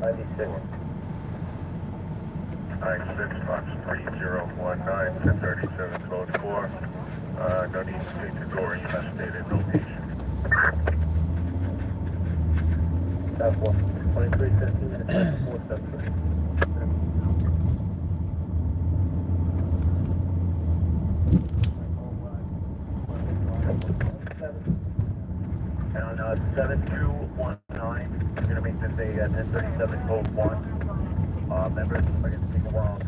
96 Fox 3019, 1037 code 4. No need to take the door, you have stated location. That's 2315 and 473. And 7219, you're going to make this a 1037 code 1. Members, it's going to take a while to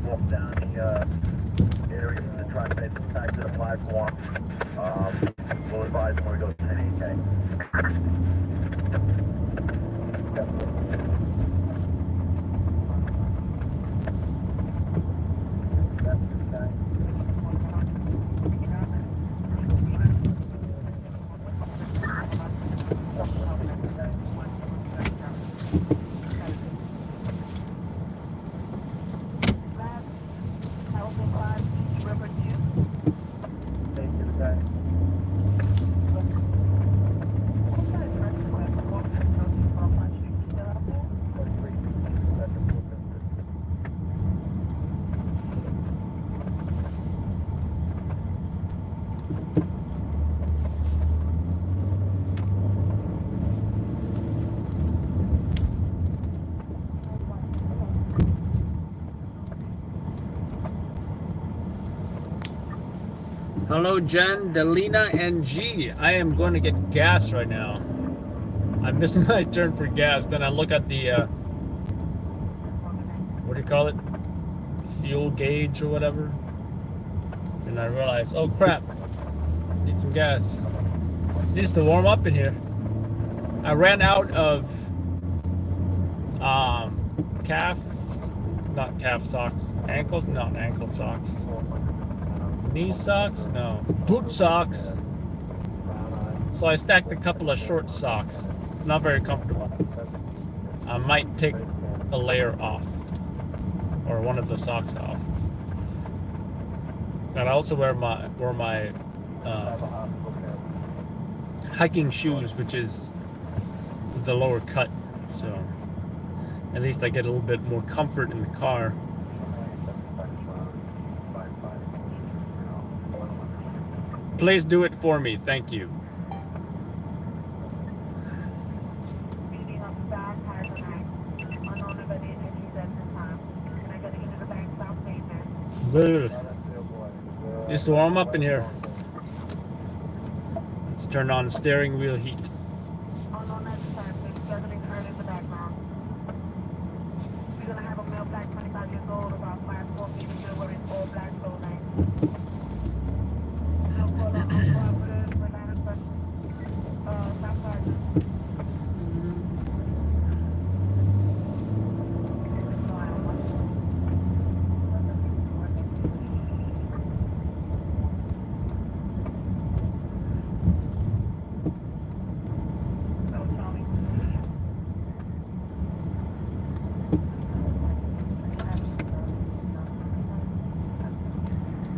walk down the area from the truck and back to the platform. We'll advise them when we go to 10 Hello, Jen, Delina, and G. I am going to get gas right now. I missed my turn for gas. Then I look at the, what do you call it? Fuel gauge or whatever. And I realize, oh crap, need some gas. Needs to warm up in here. I ran out of not calf socks, ankles, not ankle socks. Knee socks? No. Boot socks. So I stacked a couple of short socks. Not very comfortable. I might take a layer off. Or one of the socks off. And I also wear my hiking shoes, which is the lower cut. So at least I get a little bit more comfort in the car. Please do it for me. Thank you. Just to warm up in here. Let's turn on steering wheel heat.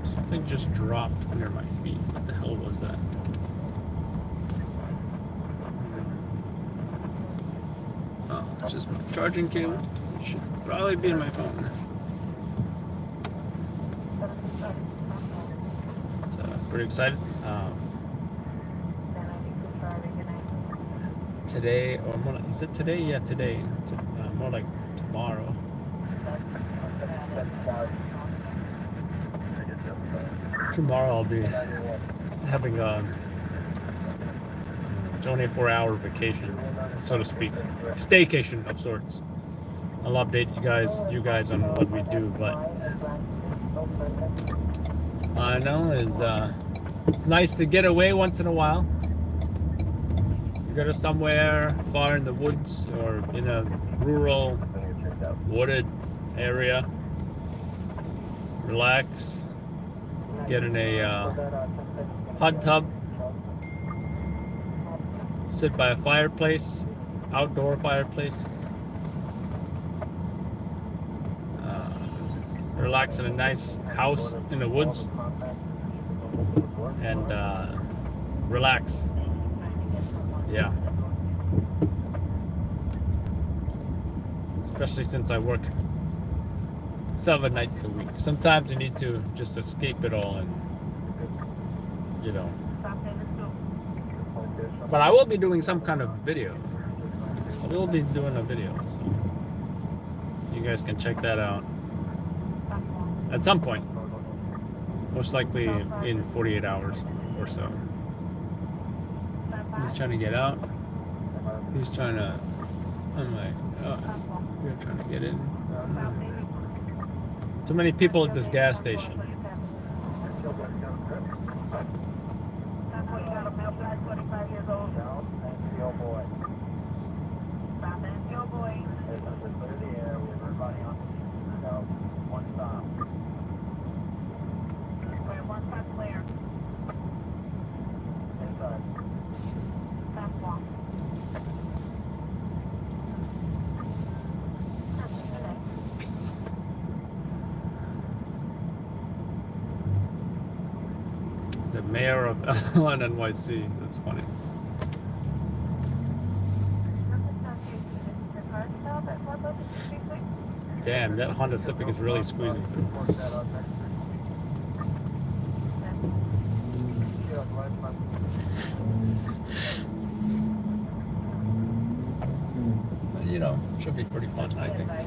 Something just dropped under my feet. What the hell was that? Oh, it's just my charging cable. It should probably be in my phone. So, pretty excited. Today, or more like, is it today? Yeah, today. It's more like tomorrow. Tomorrow I'll be having a 24-hour vacation, so to speak, staycation of sorts. I'll update you guys on what we do, but I know it's nice to get away once in a while. You go to somewhere far in the woods or in a rural, wooded area, relax. Get in a hot tub, sit by a fireplace, outdoor fireplace, relax in a nice house in the woods, and relax. Yeah. especially since I work 7 nights a week. Sometimes you need to just escape it all and, you know. But I will be doing some kind of video. I will be doing a video, so you guys can check that out at some point. Most likely in 48 hours or so. He's trying to get out. He's trying to. I'm like, oh, you're trying to get in. Too many people at this gas station. The mayor of NYC. That's funny. Damn, that Honda Civic is really squeezing through. But, you know, should be pretty fun, I think. But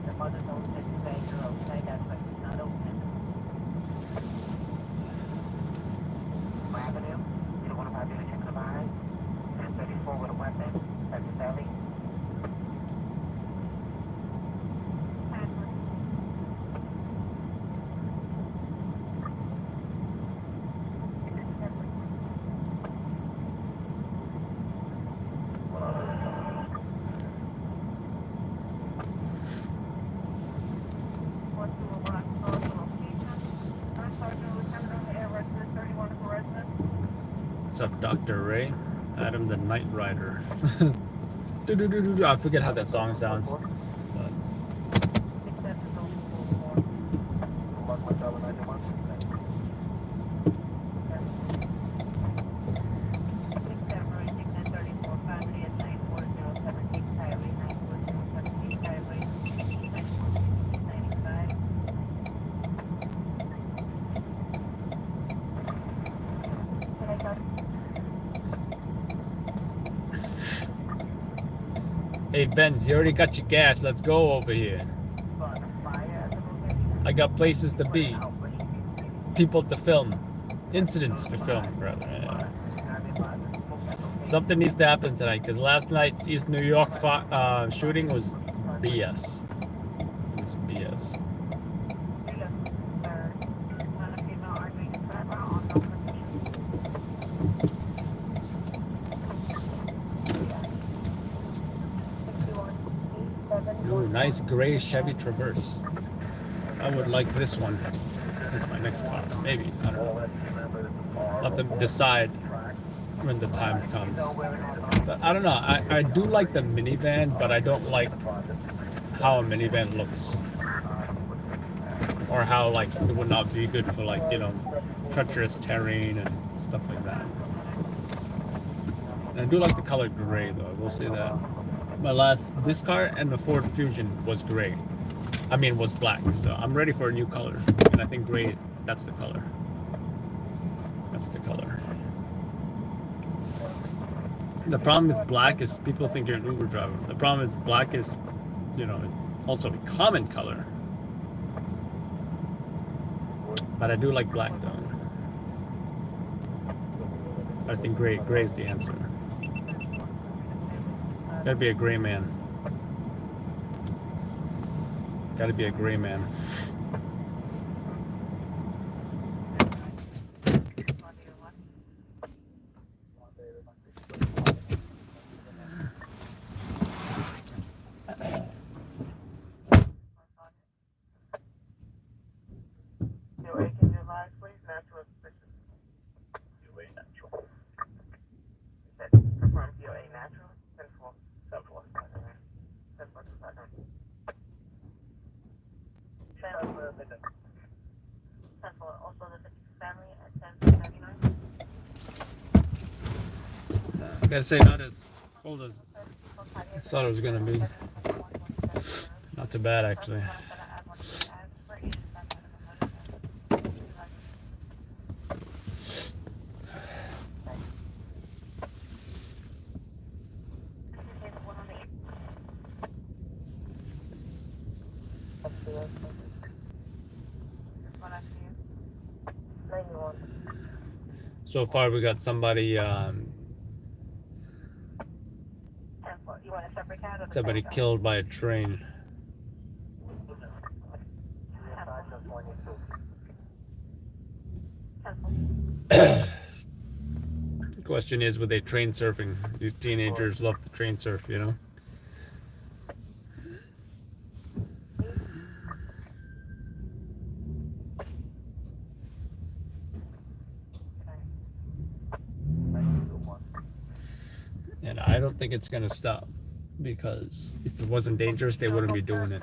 the mother don't say you're okay, that's why she's not open. Avenue, you don't want to have your chicken behind. 1034 with a weapon, that's your belly. What's up, Dr. Ray? Adam the Night Rider. I forget how that song sounds. But hey, Benz, you already got your gas. Let's go over here. I got places to be. People to film. Incidents to film, rather. Yeah. Something needs to happen tonight, because last night's East New York shooting was BS. It was BS. Ooh, nice gray Chevy Traverse. I would like this one. It's my next car. Maybe. I don't know. I'll have to decide when the time comes. But I don't know. I do like the minivan, but I don't like how a minivan looks. Or how, like, it would not be good for, like, you know, treacherous terrain and stuff like that. And I do like the color gray, though. I will say that. This car and the Ford Fusion was gray. I mean, was black. So I'm ready for a new color. And I think gray, that's the color. That's the color. The problem with black is people think you're an Uber driver. The problem is black is, you know, it's also a common color. But I do like black, though. I think gray is the answer. Gotta be a gray man. Gotta be a gray man. Gotta say, not as cold as I thought it was gonna be. Not too bad, actually. So far, we got somebody killed by a train. The question is, were they train surfing? These teenagers love to train surf, you know? And I don't think it's gonna stop, because if it wasn't dangerous, they wouldn't be doing it.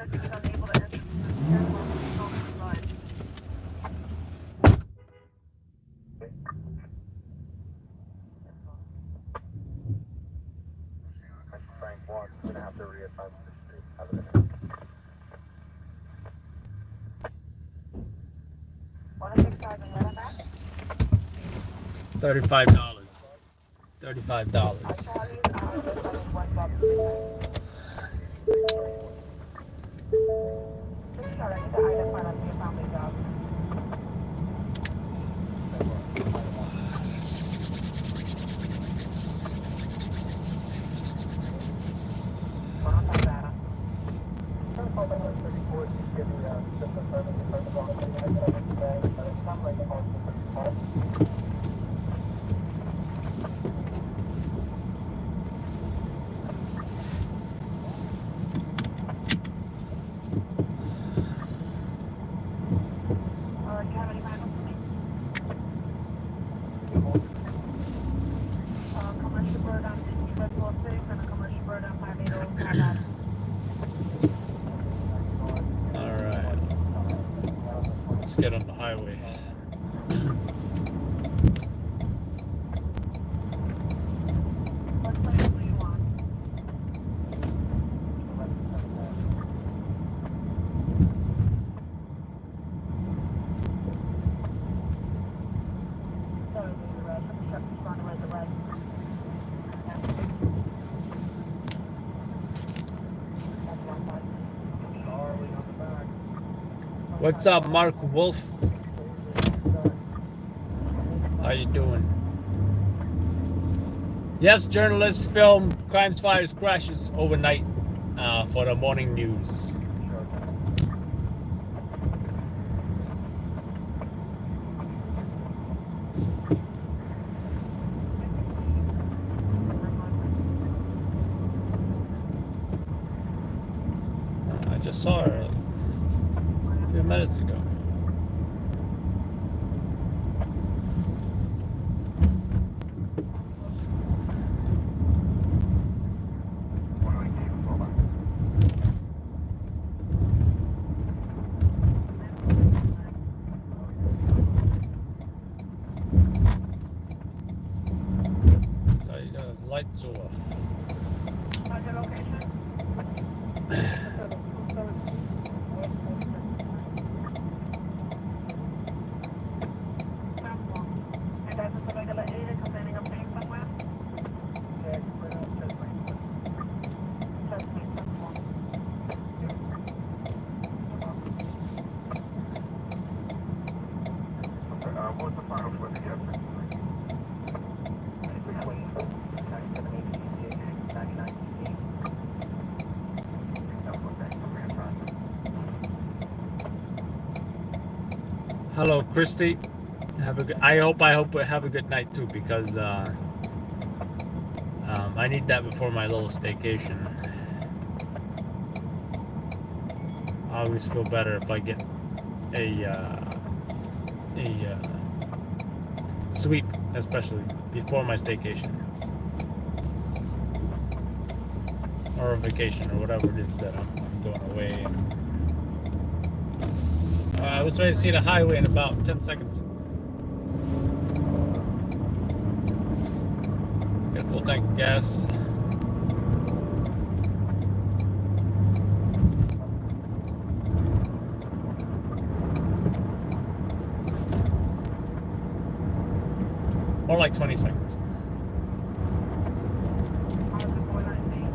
$35. $35. Alright. Let's get on the highway. What's up, Mark Wolf? How you doing? Yes, journalists film crimes, fires, crashes overnight for the morning news. I just saw her a few minutes ago. Lights off. What's the final for the Hello, Christy. Have a good. I hope we have a good night too, because I need that before my little staycation. I always feel better if I get a sweep, especially before my staycation or a vacation or whatever it is that I'm going away. I was ready to see the highway in about 10 seconds. Gotta Full tank of gas. More like 20 seconds. How's it going, I see?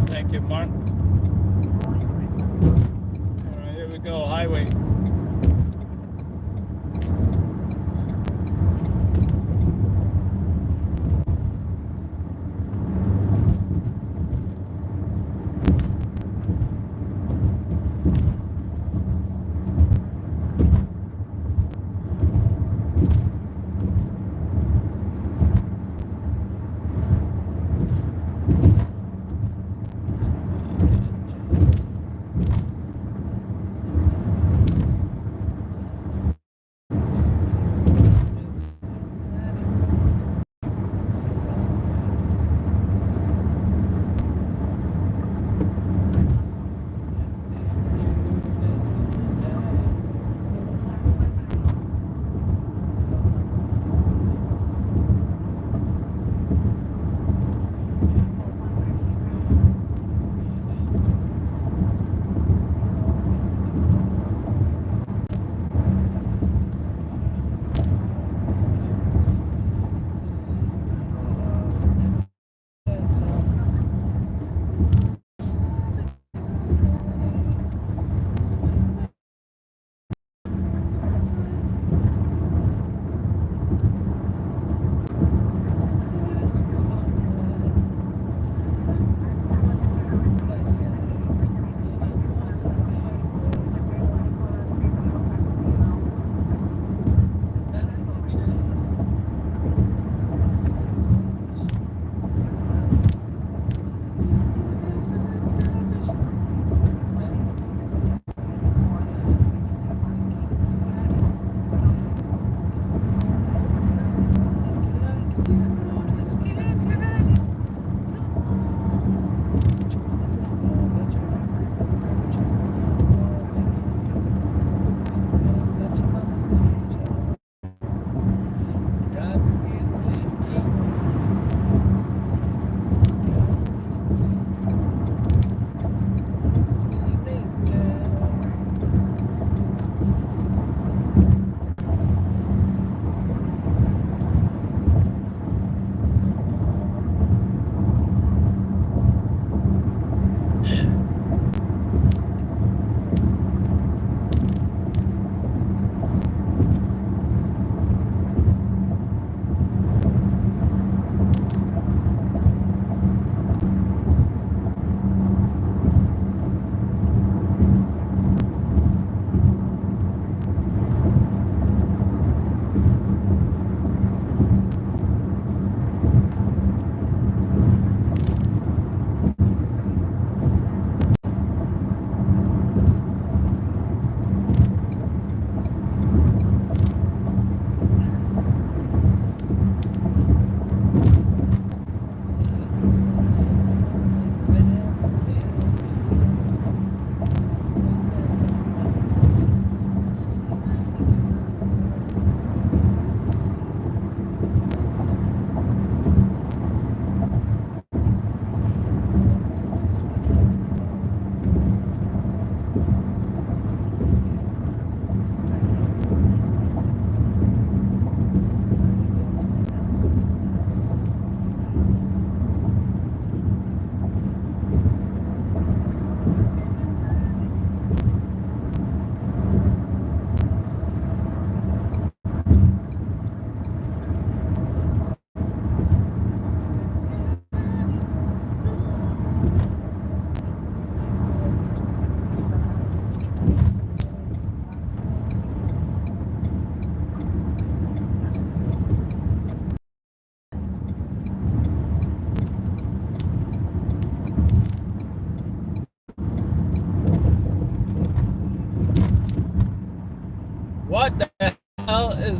Thank you, Mark. Alright, here we go. Highway.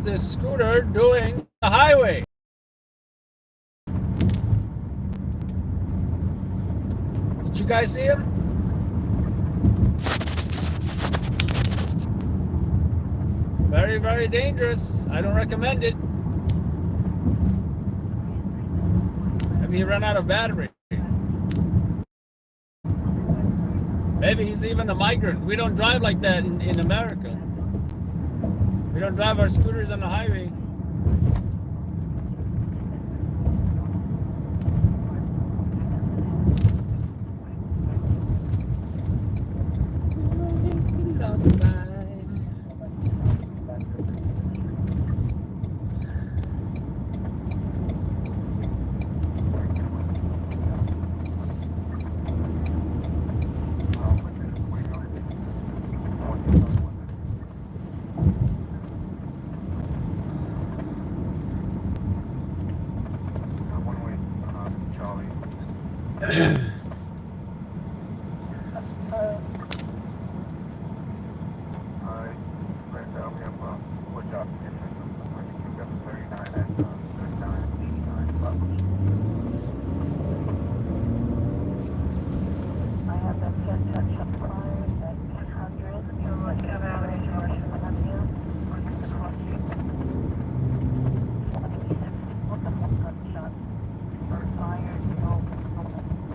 is this scooter doing on the highway? Did you guys see him? Very, very dangerous. I don't recommend it. Maybe he ran out of battery. Maybe he's even a migrant. We don't drive like that in America. We don't drive our scooters on the highway.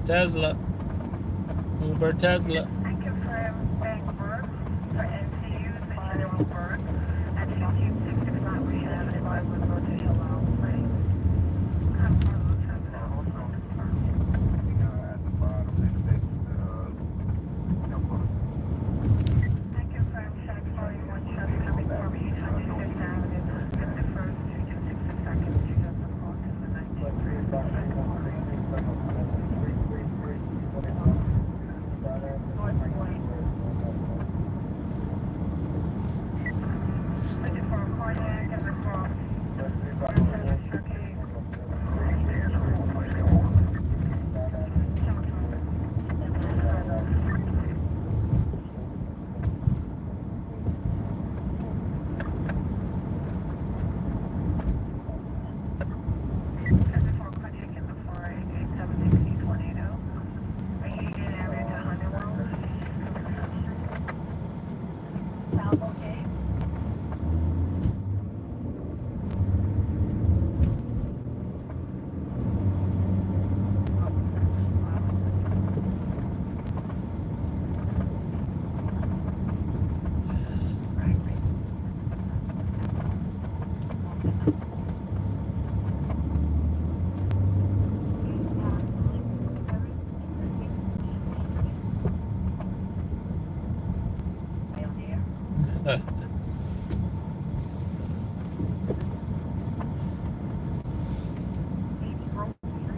Tesla. Uber Tesla. I confirm bank work for NCU, the general work at 1565 we have an advisement rotation allowance rate. I confirm check 41 Chevy coming from 806 Avenue, 51st to 262nd, to just approach the 19th.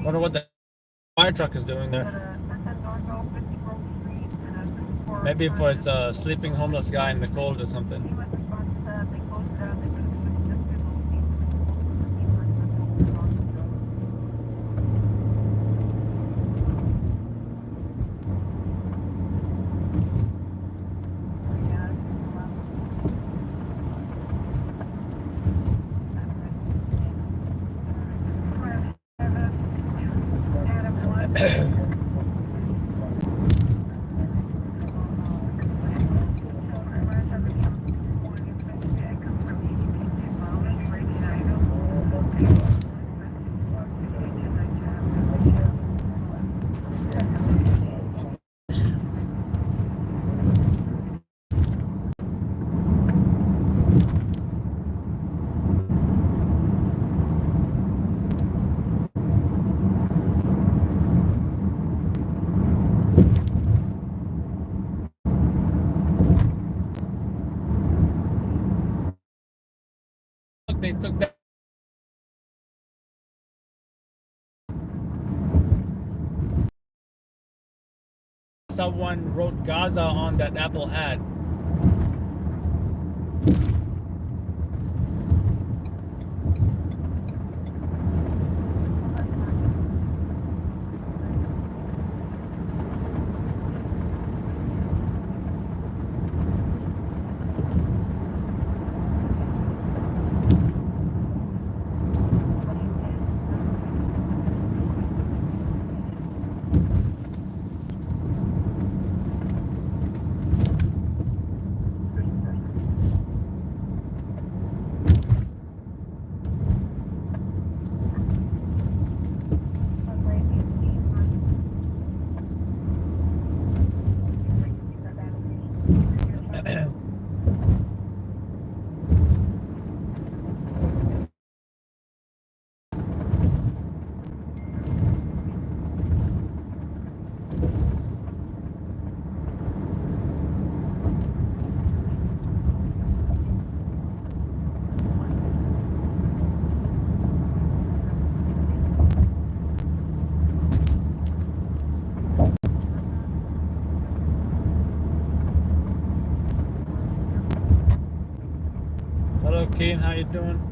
Wonder what the fire truck is doing there. Maybe for it's a sleeping homeless guy in the cold or something. They took that. Someone wrote Gaza on that Apple ad. Keen, how you doing?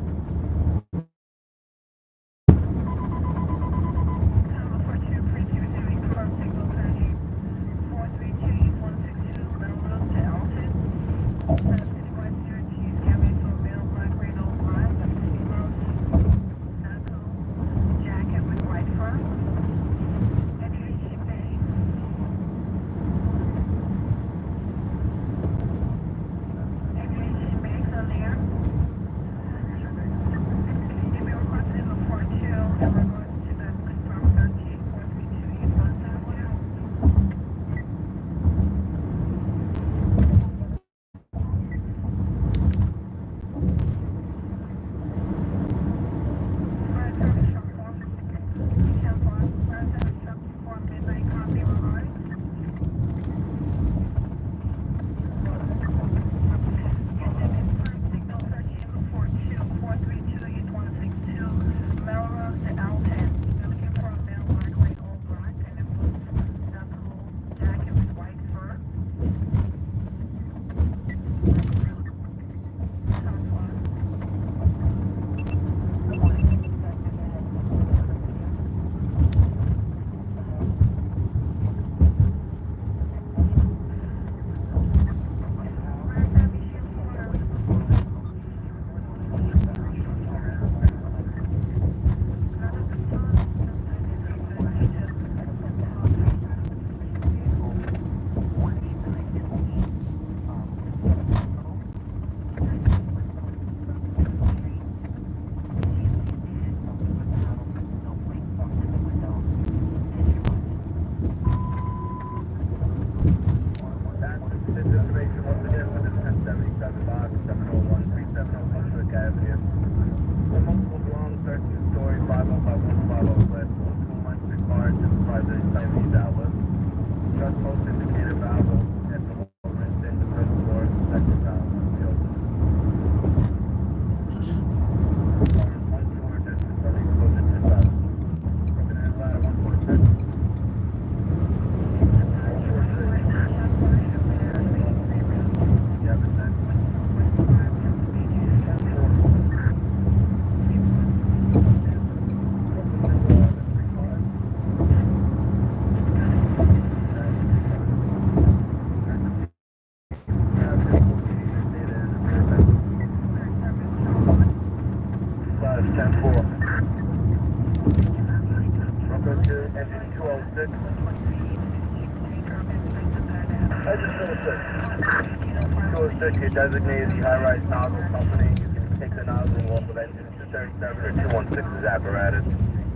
You're designated the high-rise nozzle company. You can take the nozzle off of engine 237 or 216's apparatus.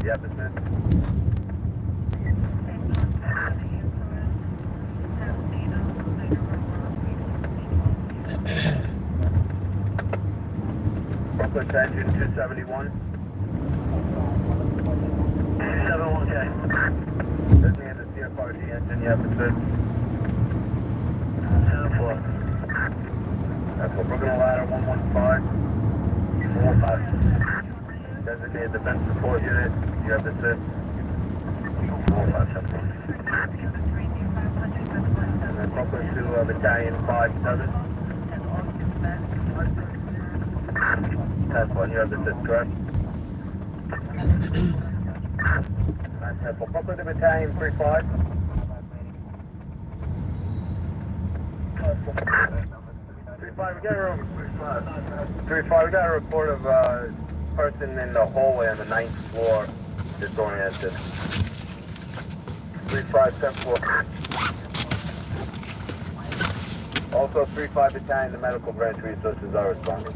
You have the Brooklyn to engine 271. 271, okay. Designated the CFRD engine. You have the 7-4. That's what Brooklyn ladder 115. Designated defense support unit. You have the 6. 4574. And then Brooklyn to battalion 57. That's one. You have the 6, correct? That's for Brooklyn to battalion 35. 3-5, we got a report of a person in the hallway on the 9th floor disoriented. 3-5-10-4. Also 3-5 battalion, the medical branch resources are responding.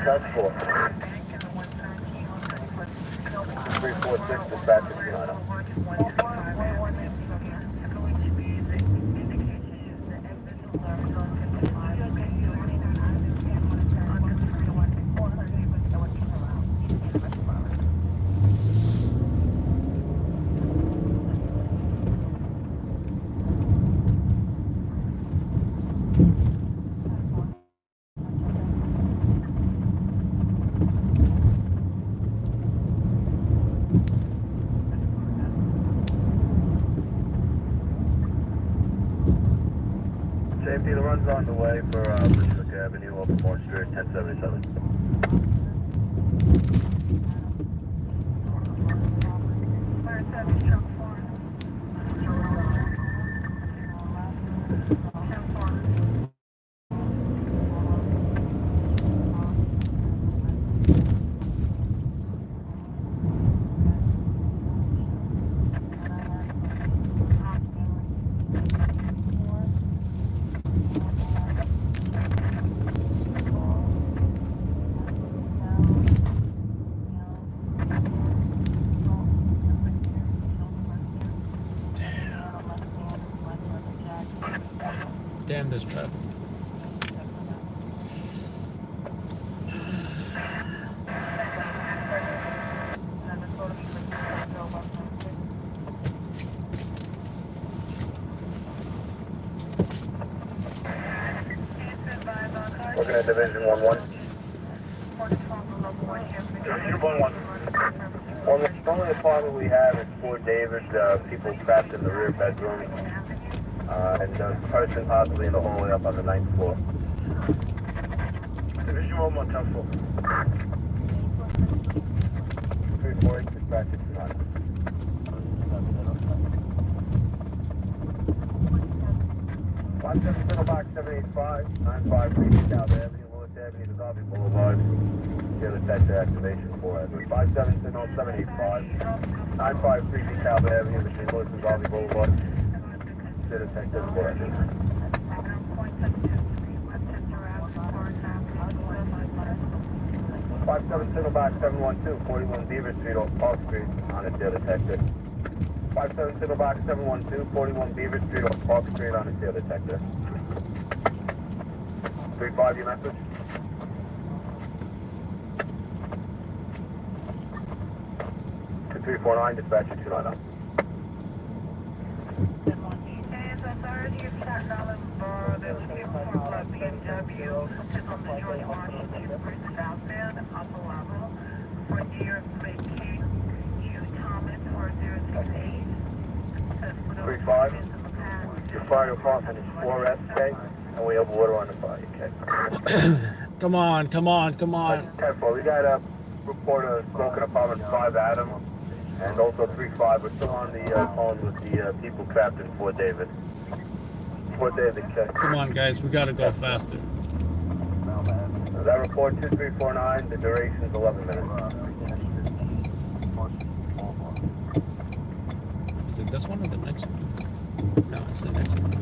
Task 4. 346 dispatches behind us. runs on the way for Bushwick Avenue, open Moore Street, 1077. Fire service truck 4. 10-4. Damn this traffic. Looking at Division 1-1. Division 1-1. Well, the only apartment we have is Fort Davis, people trapped in the rear bedroom, and a person possibly in the hallway up on the 9th floor. Division 1-1, 10-4. 348, dispatch it tonight. 57 Middle Box 785, 95 Greenfield Avenue, Lewis Avenue to Garvey Boulevard. Here the detector activation for it. 57 Signal 785, 95 Greenfield Avenue between Lewis and Garvey Boulevard. Here the detector for it. 57 Signal Box 712, 41 Beaver Street off Park Street on a tail detector. 57 Signal Box 712, 41 Beaver Street off Park Street on a tail detector. 35, your message? Two 349, dispatcher 290. As authority of Staten Island Borough, they're looking for a BMW on the George Washington Bridge southbound, upper level, for Deer King, Hugh Thomas, or 068. 35. Your fire department is 4SK, and we have water on the fire, okay? Come on, come on, come on. 10-4, we got a report of smoking apartment 5 Adam, and also 3-5. We're still on the phone with the people trapped in Fort David. Fort David, okay? Come on, guys, we gotta go faster. That report 2349, the duration is 11 minutes. Is it this one or the next one? No, it's the next one.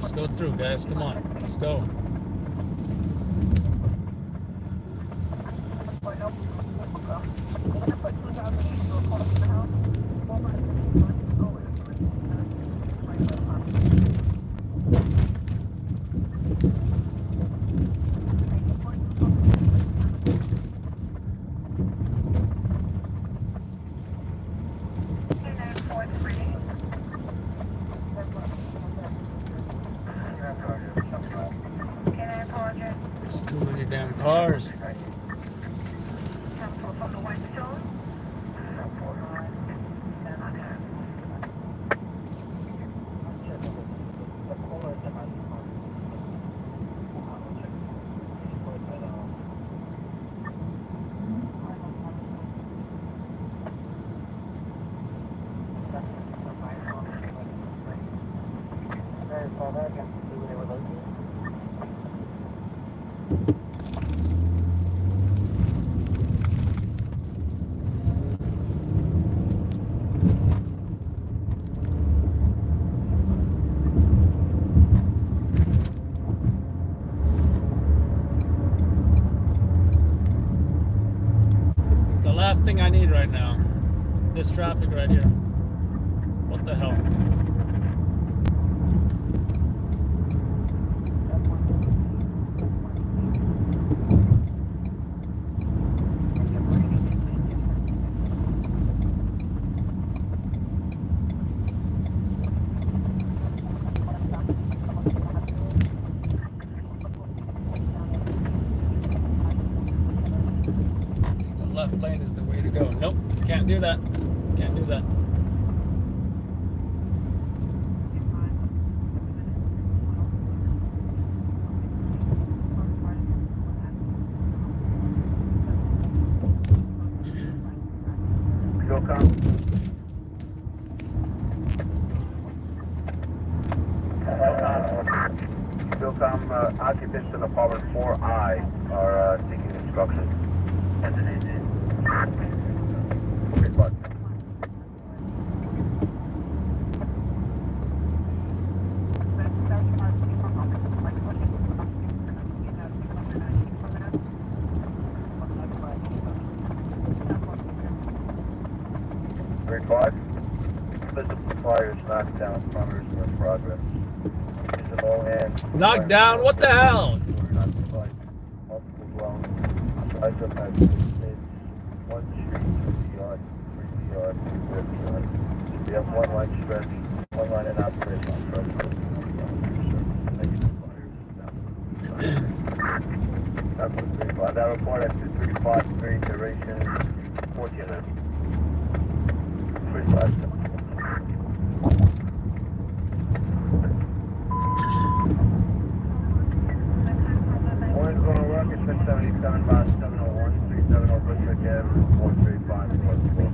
Just go through, guys. Come on, let's go. There's too many damn cars. It's the last thing I need right now. This traffic right here. What the hell? left lane is the way to go. Nope, can't do that. Can't do that. Fuel com. Philcom, occupants in apartment 4I are seeking instructions. Report. Grade 5. Visible fires knocked down plumbers are in progress. Use a low hand. Knocked down? What the hell? Multiple dwellings. Size of that is 1 street, 2 yard, 3 yard, 4 yard. We have one line stretch, one line in operation on stretch. That report at 2353, duration 14 minutes. 35. Orange going to work at 677 by 701, 370 Bushwick Avenue, 435 North Floor.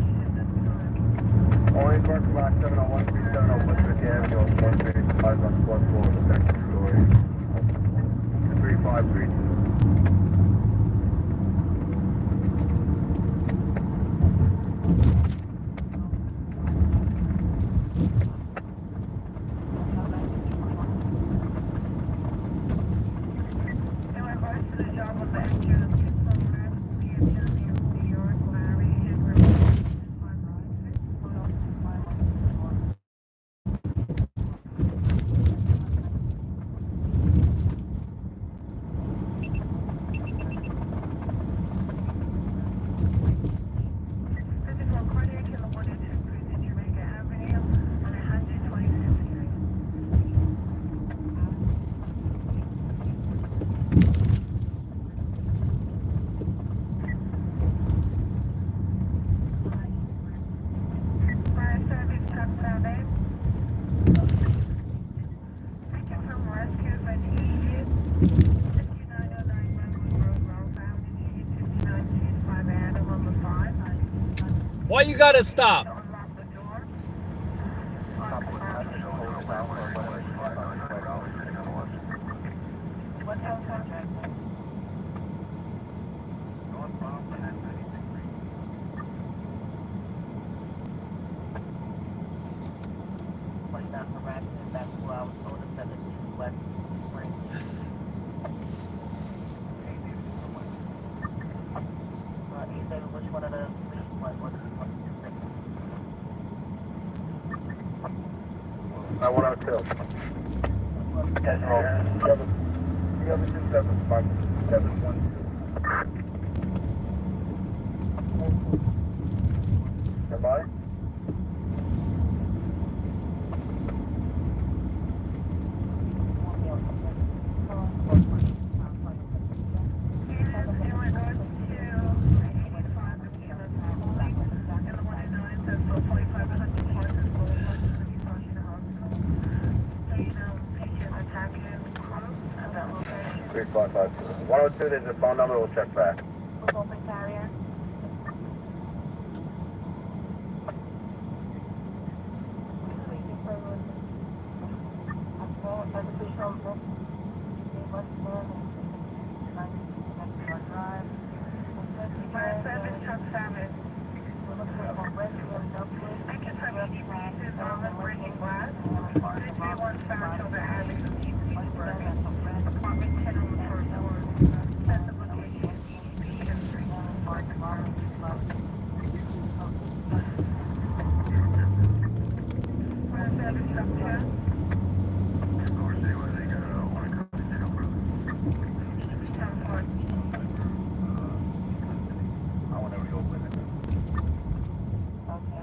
Orange work about 701, 370 Bushwick Avenue, 435 on the fourth floor of the second story. 3532. Why you gotta stop? I 102. Yes, roll. 727 712. Goodbye. Three, 102, there's a phone number, we'll check back.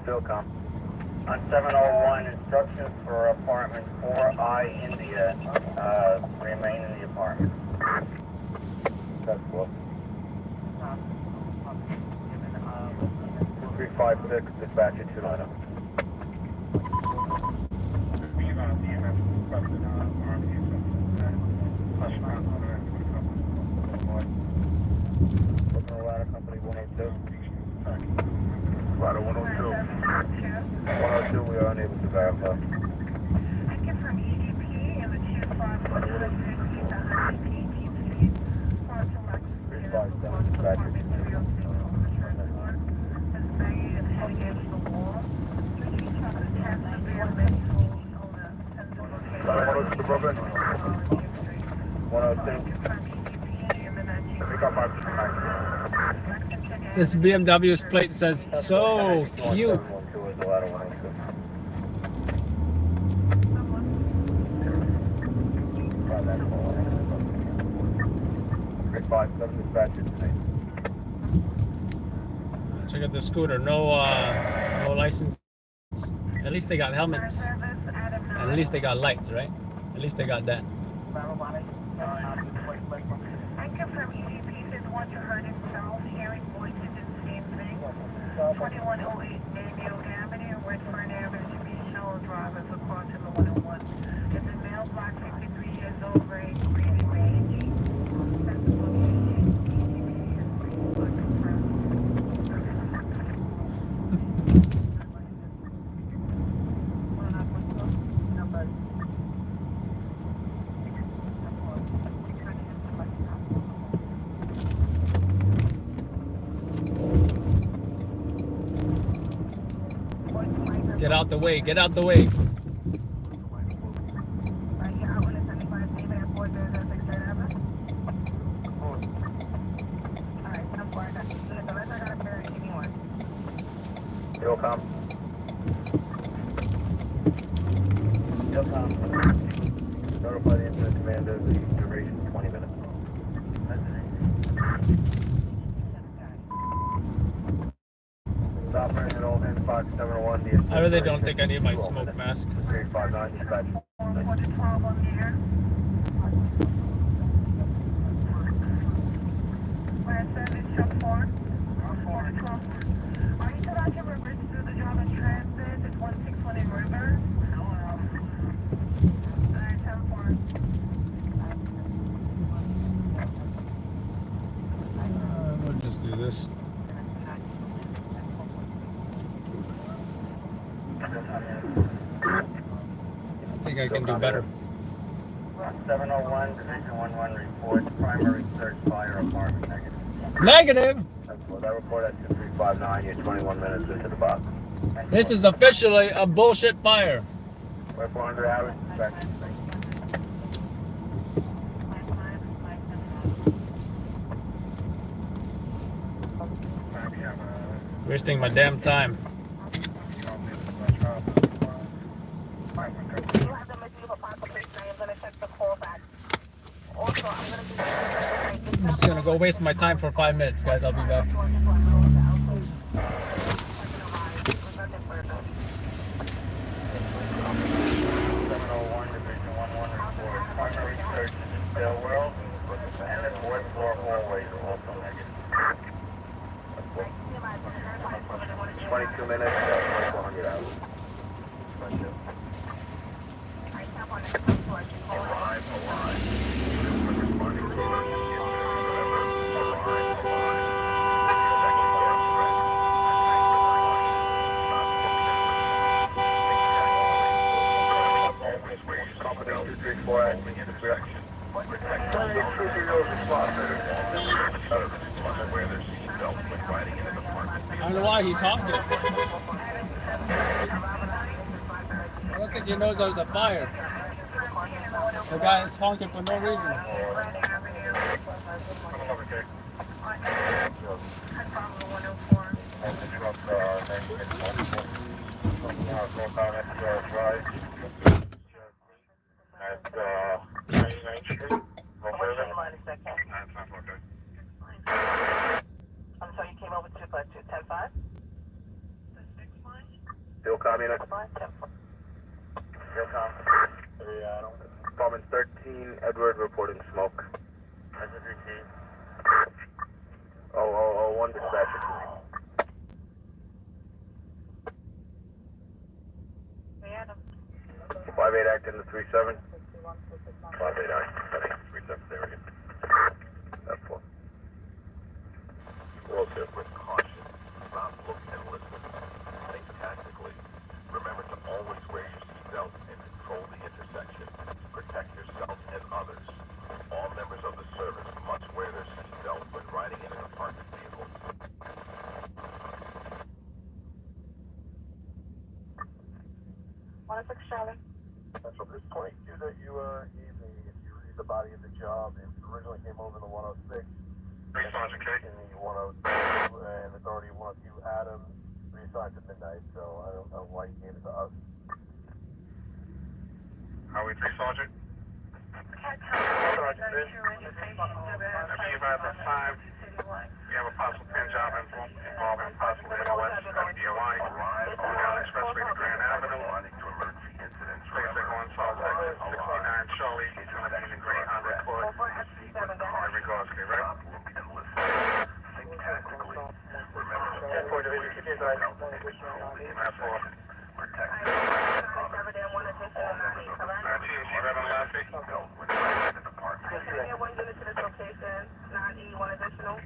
Philcom. On 701, instructions for apartment 4I India, remain in the apartment. That's cool. 356, dispatcher 290. Looking at ladder company 102. Ladder 102. 102, we are unable to verify. I get from EDP in the 25150 to 118th Street. 357, dispatcher 290. Ladder 102, Brooklyn. 102. This BMW's plate says so cute. 112 is the ladder 102. Five seven dispatcher tonight. Check out the scooter. No license. At least they got helmets. And at least they got lights, right? At least they got that. I confirm EDP says once you heard himself, hearing voices and same thing. 2108 Mayfield Avenue, Redfern Avenue, to be shown drivers across in the 101. It's a male, black, 53 years old, very green range. That's the location. Get out the way. Get out the way. Yocom. Yocom. Notify the incident commander the duration 20 minutes. Stop running at Old End 571. I really don't think I need my smoke mask. 359 dispatch. We'll just do this. I think I can do better. 701, Division 11 reports primary search fire apartment negative. Negative! That report at 2359, you're 21 minutes into the box. This is officially a bullshit fire. We're 400 hours, dispatch. Wasting my damn time. I'm just gonna go waste my time for 5 minutes, guys. I'll be back. 701, Division 11 report primary search in the stairwell and the fourth floor hallways are also negative. 22 minutes, 400 hours. Arrive, arrive. Responding to emergency incident, arrive, arrive. Company 234 acting in direction. I don't know why he's honking. I don't think he knows there's a fire. The guy is honking for no reason. I'm sorry, you came over to 210-5? Still communist? Still Department 13, Edward reporting smoke. Message received. 0001 dispatcher. 337. 589, 370 again. That's 4. Well, good. With caution, stop, look, and listen. Think tactically. Remember to always wear your seatbelt and control the intersection. Protect yourself and others. All members of the service must wear their seatbelt when riding in an apartment vehicle. 106 Charlie. So this 22 that you gave me, if you read the body of the job, it originally came over the 106. Sergeant K. In the 102, and authority 102 Adam reassigned to midnight, so I don't know why he gave it to us. Highway 3, Sergeant. Be about the 5. We have a possible pin job involving a possible NOS at DOI. Going down Expressway to Grand Avenue. Please take on Salt Exit 69 Charlie. He's going to be in Green Honda Accord. In regards to, right? Think tactically. Remember, 10-4 division, keep your eyes open. That's all. Protect TNC right on the last feet. one unit to this location, 9E, one additional,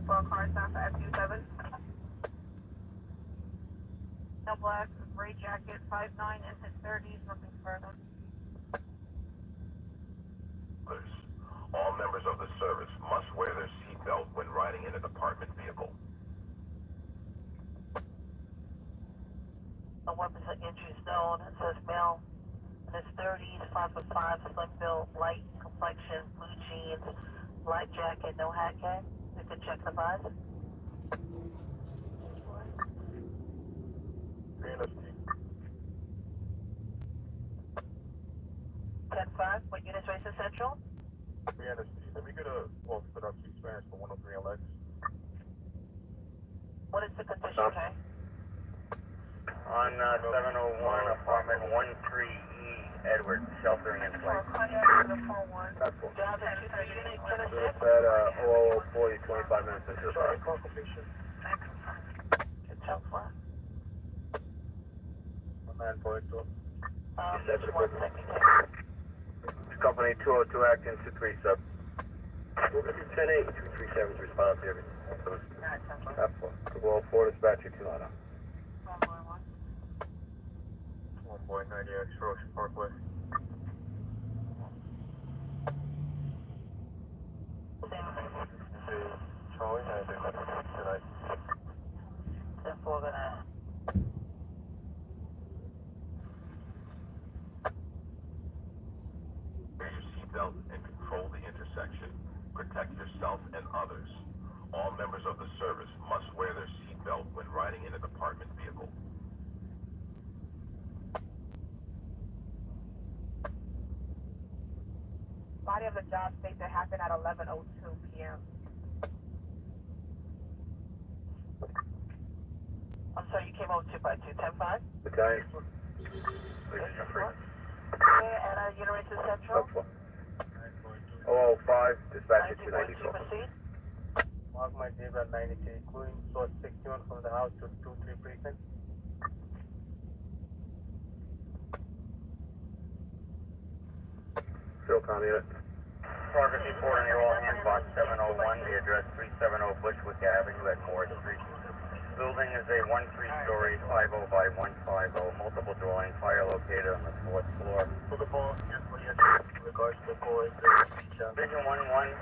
for a car stop for FU7. No black, gray jacket, 5'9", into 30s, nothing further. All members of the service must wear their seatbelt when riding in an apartment vehicle. A weapons of entry zone, it says male, in his 30s, 5'5", slim build, light complexion, blue jeans, light jacket, no hat cap. You can check the bus. Ten five. What unit's race is central? Let me get a false production experience for 103 LX. What is the condition, okay? On 701, apartment 13E, Edward, sheltering in place. Cardiac to the 4-1. That's cool. Job at 2 unit, So it's at 0040, 25 minutes into the start. Good job, flat. Just One second. Company 202 Acton 23 sub. We're going to do 10-8, 237's response here. That's 4 dispatcher 290. 1.90X Ocean Parkway. Charlie, I think that's tonight. 10-4 gonna. Wear your seatbelt and control the intersection. Protect yourself and others. All members of the service must wear their seatbelt when riding in an apartment vehicle. Body of the job states it happened at 11:02 p.m. I'm sorry, you came over 2x2, 10-5? Battalion. Okay, and unit race is central. 005, dispatcher 92.2, 294. proceed. Mark my name at 90K, including source 61 from the house to 23 precinct. Phil, county unit. Progress report on your all hands box 701, the address 370 Bushwick Avenue at Moore Street. Building is a 1-3-story, 50 by 150, multiple dwelling, fire located on the 4th floor. For the ball, yes, in regards to the call, Vision 1-1,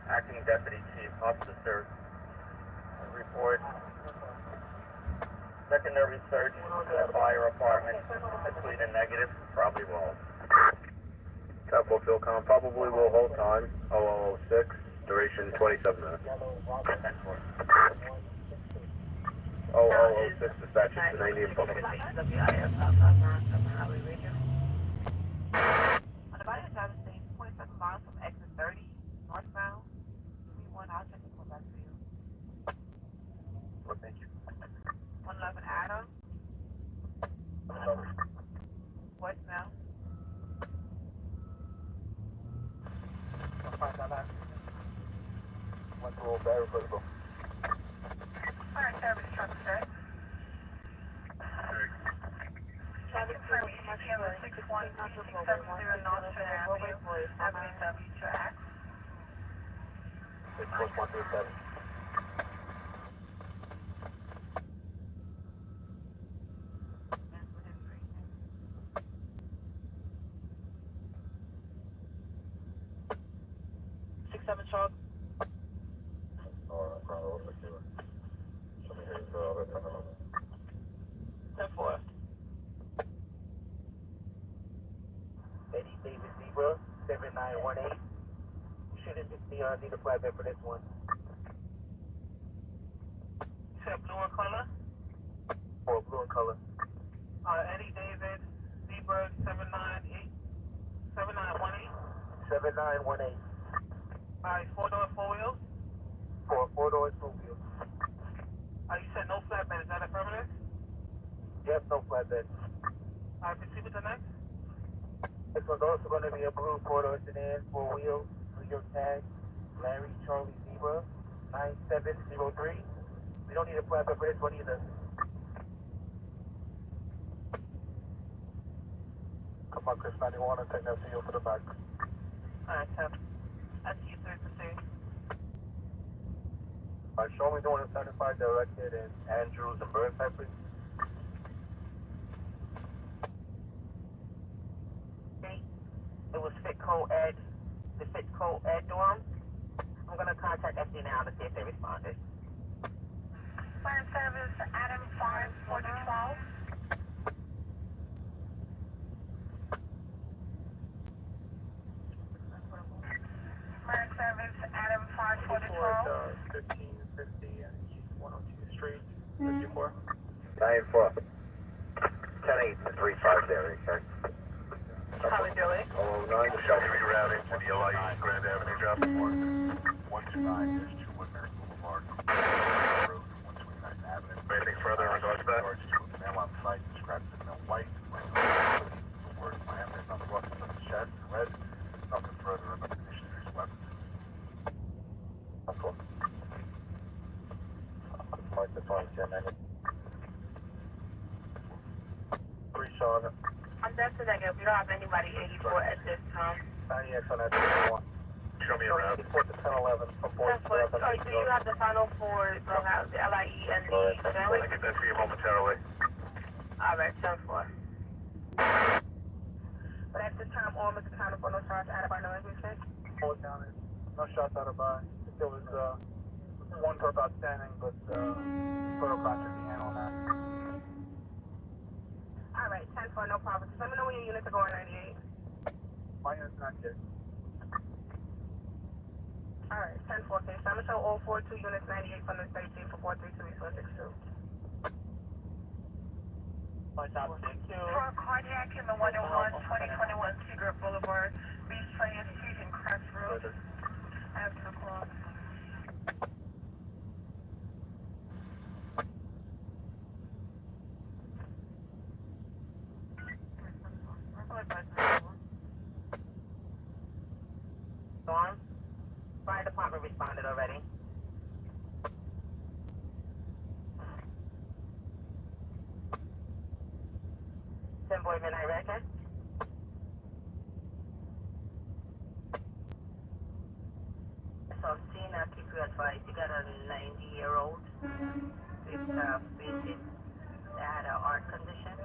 acting deputy chief, officer, report. Secondary search, fire apartment, between a negative, probably will. Tempo Philcom, probably will hold time, 0006, duration 27 minutes. 0006, dispatch to 90 and book. On the body of the job states 27 miles from exit 30, northbound. Give me one, I'll check the call back for you. Well, thank you. 111 Adam, voicemail. Went to old Barry for the book. Alright, service truck set. Traffic for 61, 610 north. Avenue W track. 6137. Eddie David Zebra, 7918. Shouldn't need a flatbed for this one. Is that blue in color? Or blue in color. Eddie David, Zebra, 7918. 7918. 7918. Alright, 4-door, 4 wheels. For 4 doors, 2 wheels. You said no flatbed, is that affirmative? Yep, no flatbed. Alright, proceed with the next. This one's also going to be a blue 4-door sedan, 4 wheels, New York tag, Larry Charlie Zebra, 9703. We don't need a flatbed for this one either. Come on, Chris 91, I'll take that to you for the back. Alright, Tim. I see you 3%. Show me doing a 75 directed in Andrews and Burnside, please. It was Fitco Ed, the Fitco Ed dorm. I'm going to contact FD now to see if they responded. Fire service, Adam 5412. Fire service, Adam 5412. 1550 and East 102 Street, 54. 9-4. 10-8-35 there, okay? How we doing? Oh, 9 Shall we rerouting to the LIE Grand Avenue drop? 129 is 2 Woodbury Boulevard. Road 129th Avenue. Anything further in regards to that? Man on site described as no white. The word lamb is on the buses of the shed, red. Nothing further about the missionary's weapons. Of course. Mark the 2010 3 Sean. I'm just negative. We don't have anybody 84 at this time. 90X on that 1. Show me around. 84 to 1011 from 4 That's what. So do you have the final for the LIE and the I'll get that for you momentarily. All right, 10-4. But at this time, all was accounted for, no charge added by no injury. Hold down it. No shots out of by. There was one perp outstanding, but photo class should be handled on that. All right, 10-4, no problem. Just let me know when your units are going 98. My unit's not here. All right, 10-4, okay. So I'm going to show all 42 units 98 from the 13 for 432 East 162. My top 6. For cardiac in the 101 2021 Tigger Boulevard, Beach 20th Street and Crossroads. After the clock. Storm. Fire department responded already. Boy Midnight Record. So seeing that keep you advised, you got a 90-year-old with fainted that had an heart condition.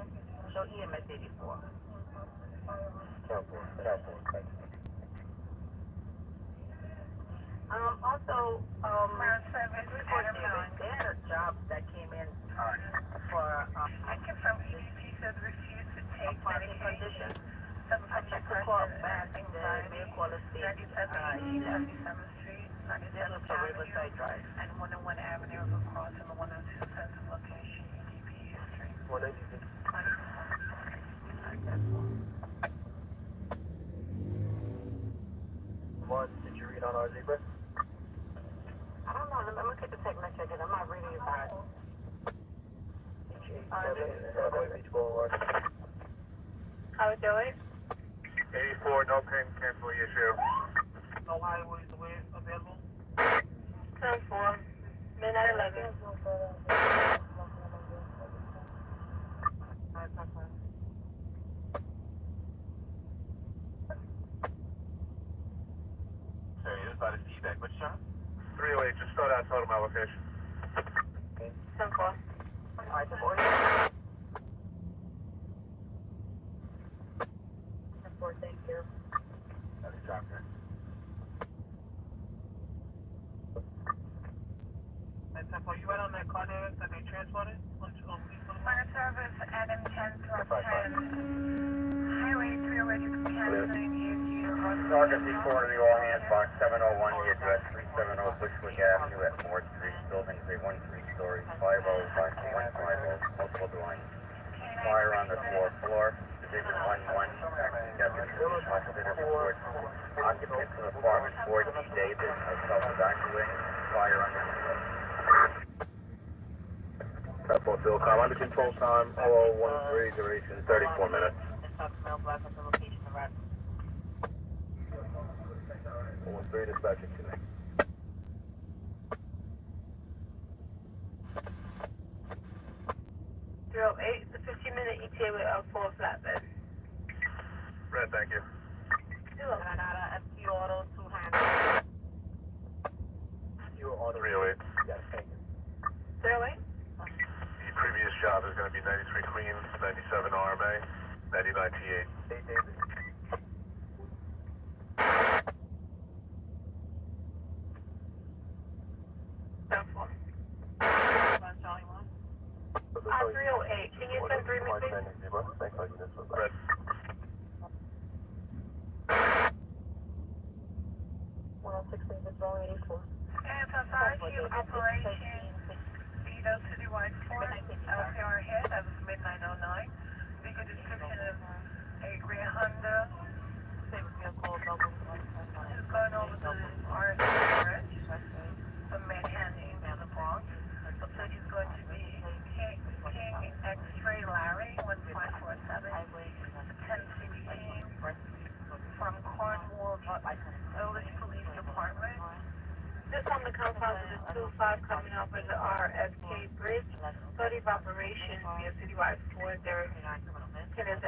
Show EMS 84. Careful. Also, they had a job that came in for I confirm EDP says refuse to take parking medication. condition. I checked the call back, the mail caller stated, 97th Street, this was for Riverside Drive. and 101 Avenue of across in the 102 Center location, EDP history. 186. One, did you read on our zebra? I don't know, let me take the text message again. I'm not reading it back. Beach Boulevard. How we doing? 84, no payment cancel issue. No highways available. 10-4, midnight 11. our location. 10-4. Alright, the board. 10-4, thank you. That's a drop there. And 10-4, you went on that car there that they transported? Fire service, Adam 10-10. Highway 3 already canceling Target report in the all hands box 701, the address 370 Bushwick Avenue at Moore Street. Buildings a 1-3 story, 50-150, multiple dwellings. Fire on the fourth floor. Division 1-1, acting deputy, hospital report. Occupants of apartment 4D David are self-evacuating. Fire under control. Airport Bill, com under control time 0013, duration 34 minutes. location of that. 013 dispatching to me. 08, the 15-minute ETA with L4 flatbed. Red, thank you. FQ Auto 200. You are 308. Yes, thank you. 08? The previous job is going to be 93 Queens, 97 RMA, 99 T8. Hey, David. L4. Charlie 1. 308. Can you send 3 with me? Red. SSRQ Operation Vito Citywide Force, LPR hit as of midnight 09. Vehicle description of a gray Honda. Is going over the RSC Bridge from Manhattan into the Bronx. The plate is going to be King X-Ray Larry 1547 1016 from Cornwall Village Police Department. This on the compound of the 25 coming up in the RSK Bridge. Study of operations via Citywide Store. There is an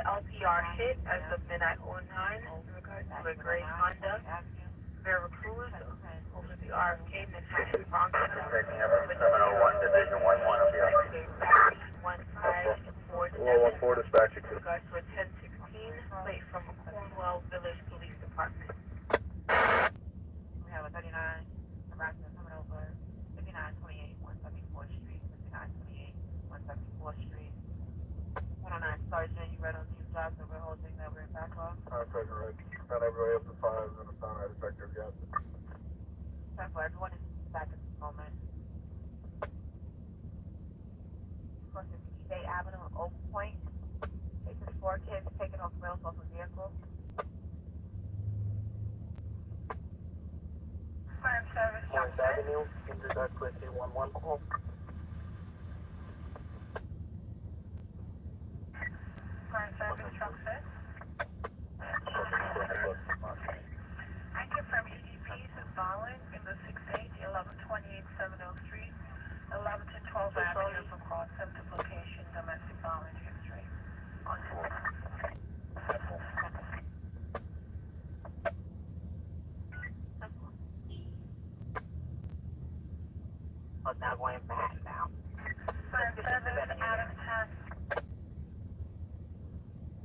LPR hit as of midnight 09 in regards to a gray Honda Veracruz over the RFK Manhattan Bronx. Taking up 701, Division 1-1 of the RFK. 1547. Dispatching to Regards to a 1016 plate from Cornwall Village Police Department. We have a 39, harassment coming over 5928, 174th Street, 5928, 174th Street. 109 Sergeant, you read on these jobs that we're holding that we're in backlog? Sergeant Red. Got everybody up to 5 and a sound effective gas. Time for everyone is back at this moment. First is East Bay Avenue and Oak Point. 864 kids taking off rails off a vehicle. Fire service truck set. Avenue, Interduct 21-1 call. Fire service truck set. I confirm EDPs is violent in the 6-8, 1128 70th Street, 11 to 12 Avenue for cross-symptom location, domestic violence history. On But that went back now. Fire service Adam 10.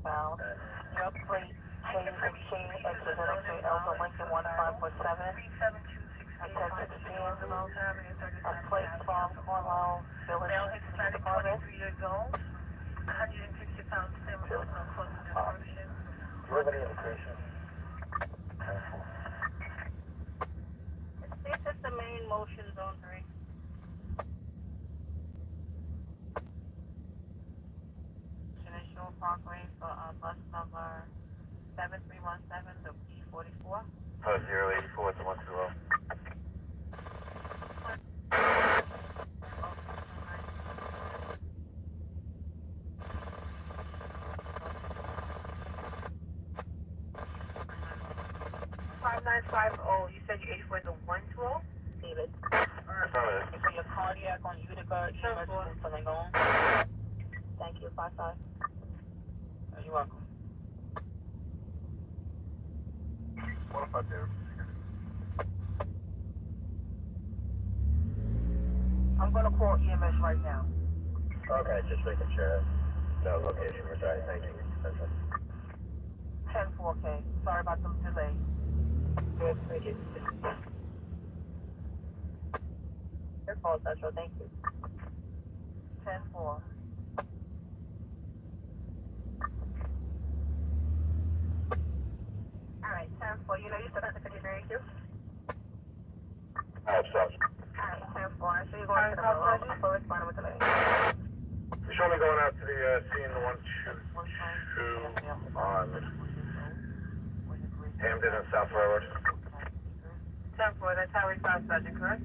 Well, your plate change exit into Alpha Lincoln 1547. 37268 Roosevelt Avenue, A plate from Cornwall Village male Hispanic, Department. 23 years old, 150 pounds, similar, no close description. Do you have any indication? This is the main motion zone 3. National Parkway for bus number 7317, the P44. 084 to 120. You said your 84 is a 112? David. Affirmative. For your cardiac on Utica, emergency filling on. Thank you, 55. You're welcome. 105 there. I'm gonna call EMS right now. Okay, just making sure. No location was right. Thank you. 10-4, sorry about the delay. Good, thank you. Your call, Central, thank you. 10-4. Alright, 10-4, you know you still have to finish your queue? Alright, stop. Alright, 10-4, so you're going to the road, so responding with delay. You show me going out to the scene 122 on Hamden and South Railroad. 10-4, that's Highway 5 Sergeant, correct?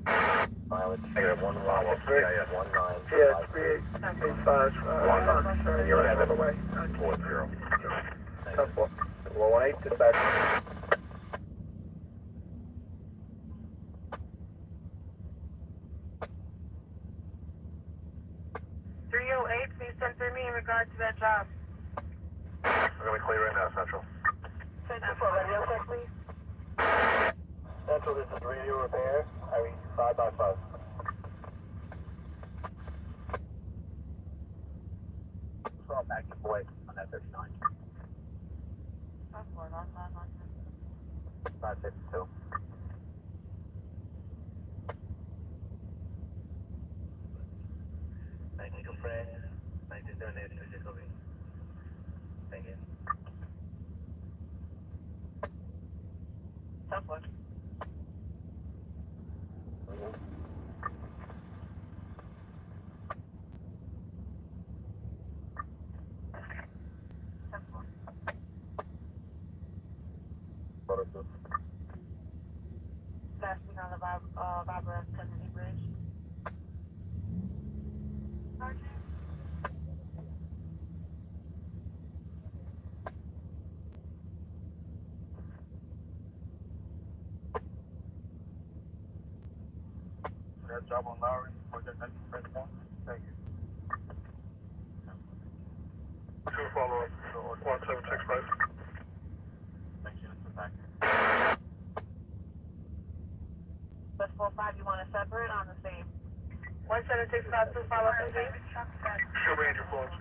Negative 1 1 3. Yeah, 1 9. Yeah, 3885. You're out of the way. 4 0. 10-4. 418, dispatch. 308, please send through me in regard to that job. We're going to be clear right now, Central. 10-4, radio check, please. Central, this is radio repair. I mean, 5x5. Well, back to boy on that 39. 552. Thank you, friend. Thank you, donate physically. Thank you. 10-4. Last week on the Barbara Kennedy Bridge. That job on Lowry, project 1921. Thank you. 2 follow-up, 1765. Thank you, Mr. Back. That's 4-5, you want to separate on the same? 17652, follow up, please. Show Ranger Florence.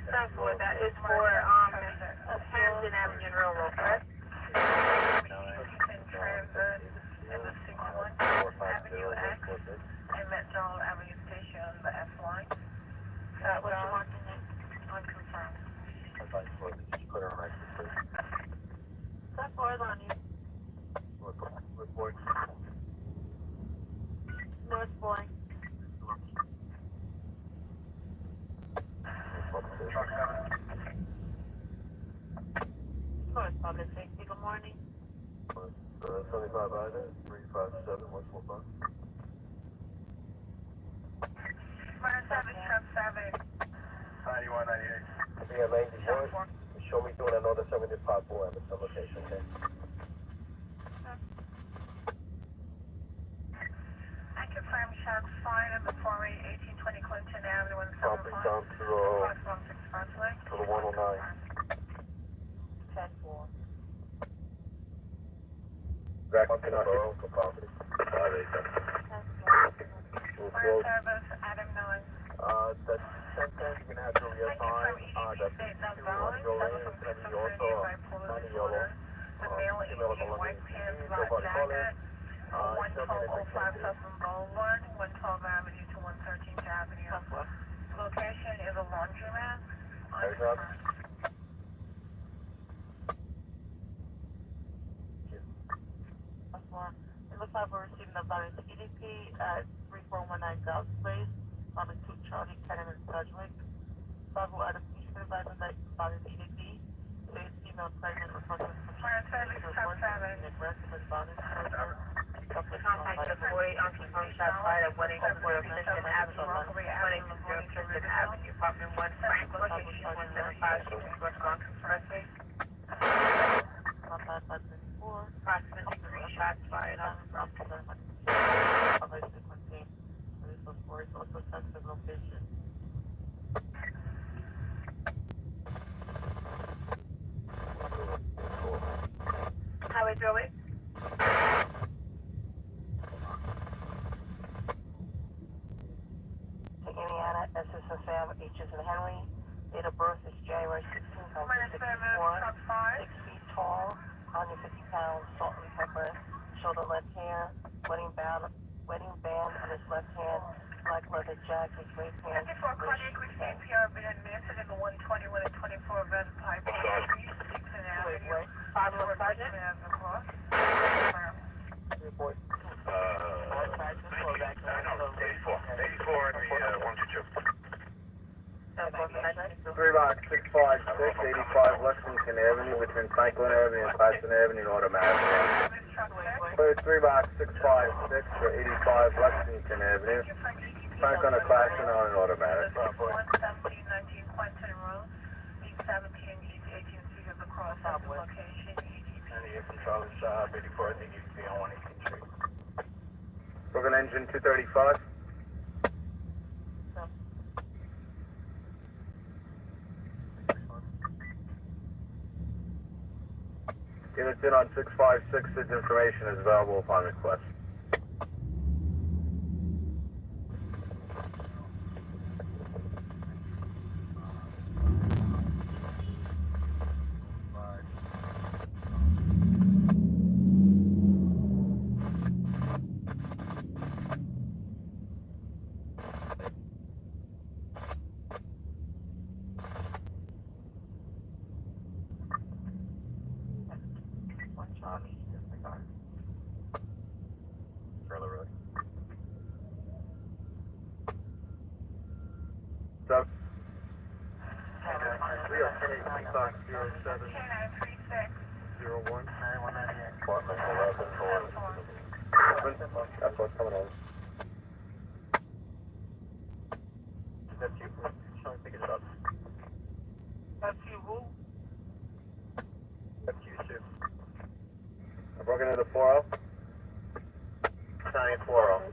10-4, that is for Hampton Avenue Railroad, correct? In transit in the 61 Avenue X and McDonald Avenue Station, the S line. What you want in there? Unconfirmed. Just put her on right. 10-4 is on you. Report. North Boy. North Public Safety, good morning. 75 Island, 357, 145. 777. 9198. Yeah, lane before. Show me doing another 75 4 at the location, okay? I confirm shots fired in the 48 1820 Clinton Avenue and Property 75. down to the 109. 10-4. Back on Borough for property. We'll Fire close. service, Adam Miller. That's 1010, you're gonna have to reassign. That's two on your lane, and you also signing yellow. The male Female in of white pants, black nobody calling. jacket. 11205 Sutton Boulevard, 112 Avenue to 113th Avenue. Location is a laundromat. Unconfirmed. It looks like we're receiving a valid EDP at 3419 South Place, on 2 Charlie Cannon and Sedgwick. Several other police advisors that valid EDP. A female pregnant requesting Fire service, truck 7. aggressive and violent children. Contact the boy on confirmed shots fired at 1-800 Clinton Avenue, 1-800 Clinton Avenue, apartment 1, Frank, location 175, respond confirmed. 5554. Approximately 3 shots fired on the property. Also sensitive location. Highway 308. is for Sam, H is in Henry. Date of birth is January 16th, 1964. 6 feet tall, 150 pounds, salt and pepper. Shoulder left hand, wedding band on his left hand, black leather jacket, gray pants. 54 cardiac with CPR been admitted in the 121 and 24 event pipe. 6 and Avenue. 5 Look Sergeant. Report. Sergeant, slow back. 84 in the 122. 3 box 656, 85 Lexington Avenue between Franklin Avenue and Claxton Avenue in automatic. Clear 3 box 656 for 85 Lexington Avenue, Franklin and Claxton on an automatic. 11719 Quentin Road, 817 East 18th Street of the Cross at the location, EDP. And the control is 84, I think you can be on 118th Street. Broken engine 235. Units in on 656, this information is available upon request. Further road. Sub. 308 K936. 01. Apartment 11. That's what's coming over. That's you. Trying to pick it up. That's you, who? That's you, too. I broke into the 40. Italian 40.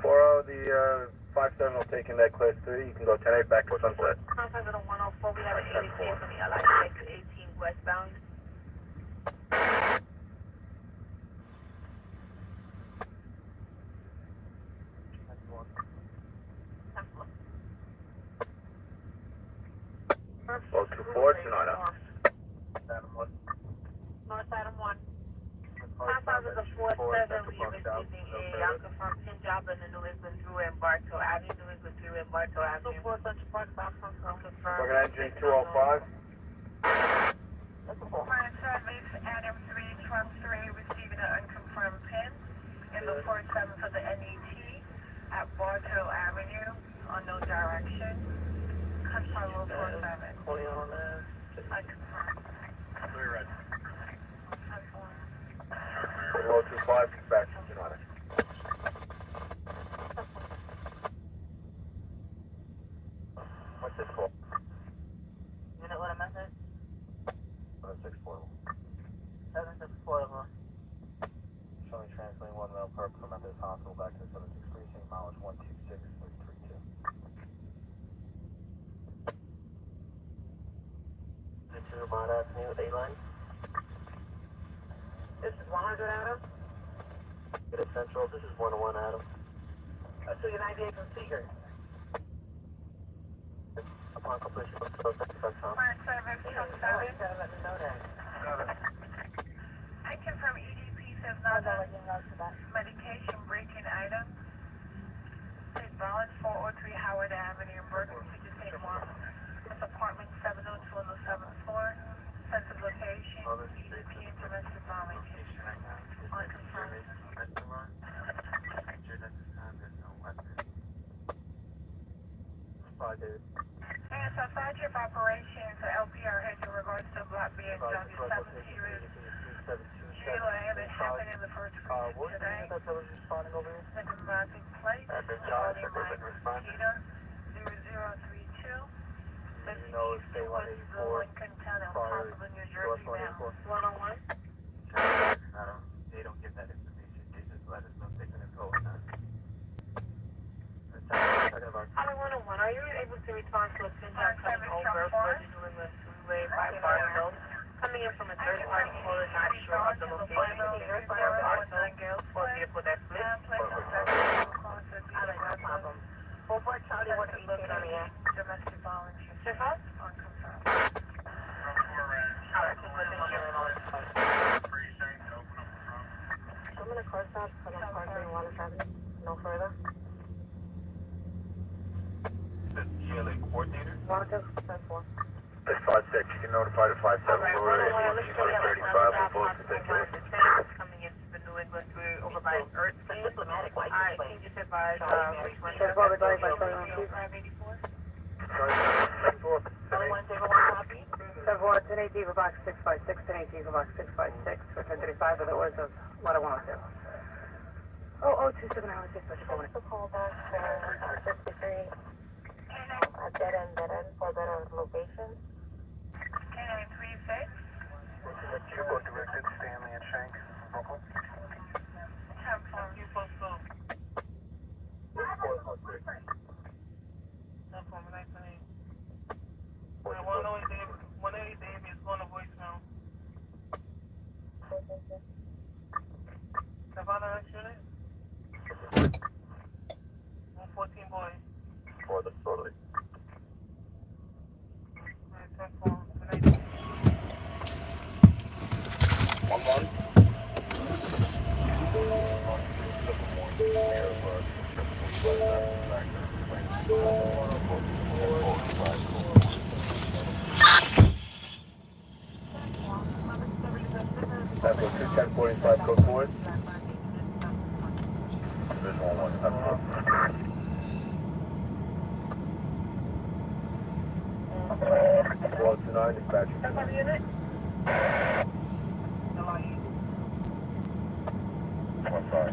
40, the 57 will take in that class 3. You can go 10-8 back to Sunset. Contact at 104, we have an 84 from the LIX 18 westbound. Oh, 24, 29. Adam 1. North Adam 1. Contact is a 47, we receiving a unconfirmed pin job in the New England through and Bartow Avenue, New England through and Bartow Avenue. 24 Central Park, South confirmed. Broken engine 205. Fire service, Adam 3, truck 3, receiving an unconfirmed pin in the 47 for the NET at Bartow Avenue on no direction. Confirm 47. Unconfirmed. Clear red. Low 25, back to United. What's this for? Unit, what a message? 640. 764. Showing translating 1 mile per from Methodist Hospital back to the 76 precinct, mileage 126.32. To Mount Avenue, A-line. This is 100, Adam. Get it central, this is 101, Adam. So you're 98 from Seeger. Upon completion of the 75 Tom. Fire service, truck 7. Let me know that. I confirm EDP says not a medication breaking item. Please balance 403 Howard Avenue, Bergen, City, St. Mark. It's apartment 702 on the 7th floor. Sensitive location, EDP and domestic violence. Unconfirmed. Dude. And so Sergeant of Operations, the LPR head in regards to Block BMW 7 Series. Sheila, and it happened in the first week today. That's what was responding over here? Second Martin Place, John, Mike Peter, 0032. You know, it's It was the 184. Lincoln Town of Prior Possible, New Jersey now. 101. They don't give that information. They just let us know they're going to go or not. Holly 101, are you able to respond to a pin job coming over for the New England Freeway by Barstow? Coming in from a third party caller, not sure of the location. Either by Barstow or vehicle that flips. I don't have a problem. 44 Charlie 118 on the check-out? I'm gonna car stop because I'm parking a lot of traffic. No further. The GLA coordinator? Monica, 10-4. 656, you can notify the 57 Florida, 135, we're both ridiculous. Coming into the New England through over by Earth. Diplomatic license plate. I think you said by, Check over going by 712. 74, 741, 10 Diva Box 656, 10 Diva Box 656, for 1035 with the orders of what I want to do. Oh, 27 hours, 6 What's the call back for 53? Dead end for better location. K936. The Cubo directed Stanley and Shank. Brooklyn. You supposed to. No problem, nice to meet you. 180 Dave is going to voicemail. Savannah, that's your name? 114 boy. For the totally. One gun. That's what 21045 code forward. Division 1, that's all. 129, dispatch. Unit? I'm sorry.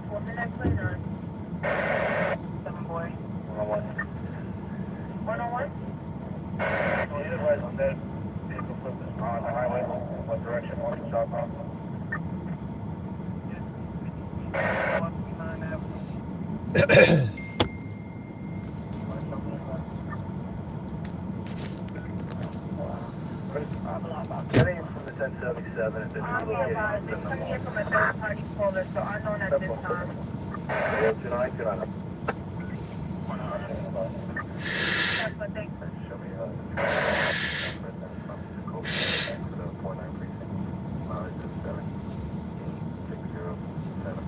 4615? Seven boy. 101? On that vehicle flipped on the highway, what direction, one southbound? Getting from the 1077 at this I'm here from a third party caller, so unknown at this time. 209, 209. That's what they Show me, 49 precinct. It's 7, 607.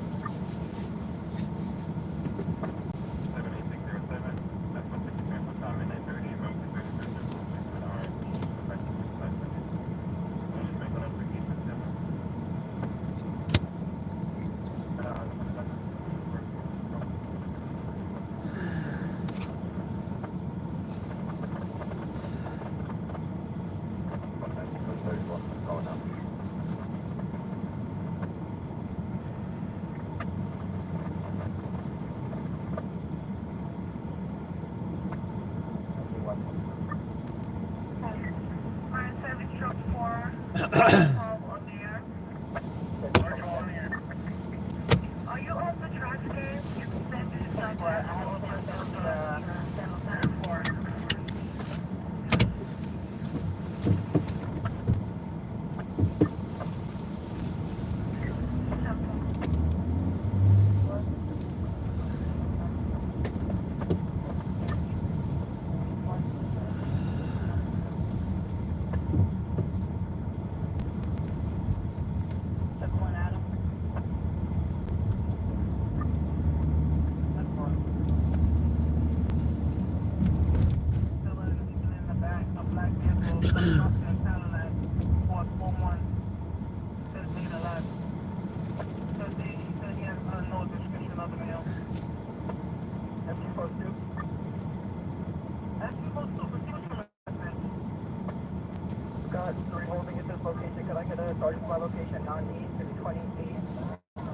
78607. That's what the example time in 930. Are you off the track game? You can send me Scott, we're moving at this location. Could I get a sergeant by location on East and 20 East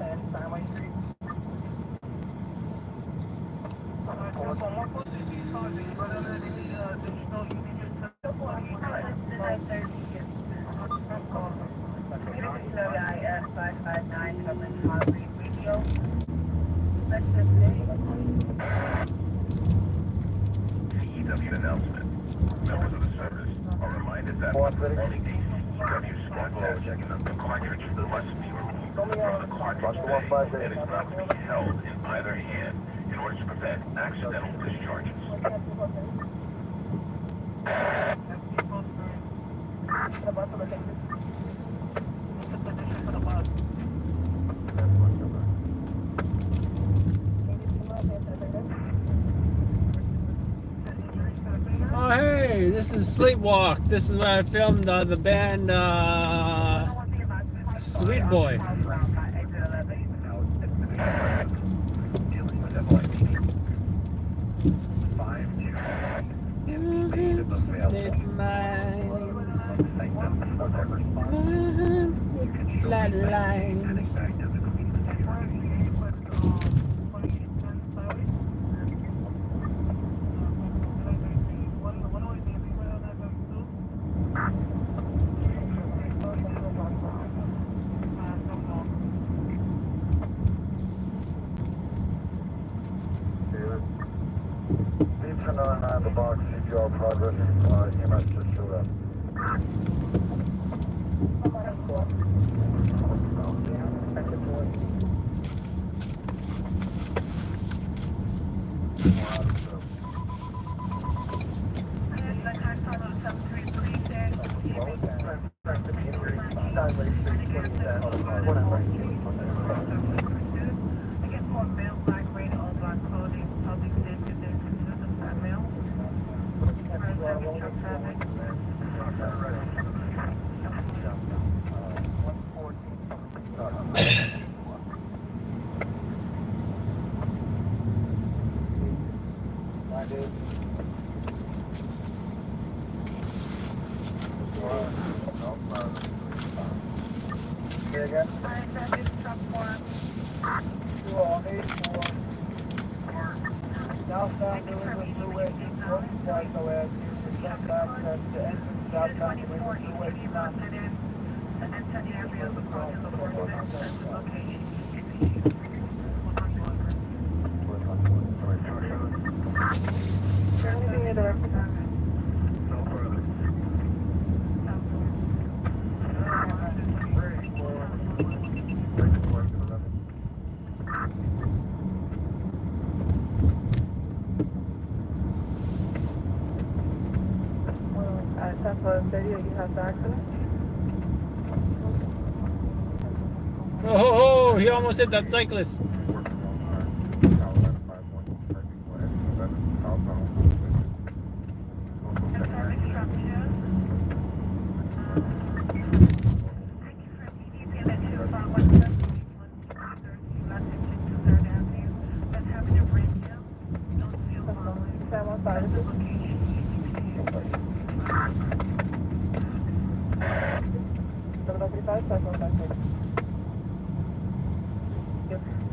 and Steinway Street? CEW announcement. Members of the service are reminded that only checking out the cartridge must be removed from the cartridge Buster bag 158. and is not to be held in either hand in order to prevent accidental discharges. Oh, hey, this is Sleepwalk. This is where I filmed the band Sweet Boy. Flatline. Please turn on the box, CPR progress, EMS just showed up. Say again? Southbound New England Freeway, right so as you jump back to the entrance southbound New England Freeway, stop. Anything in the you have the accident? Oh, he almost hit that cyclist.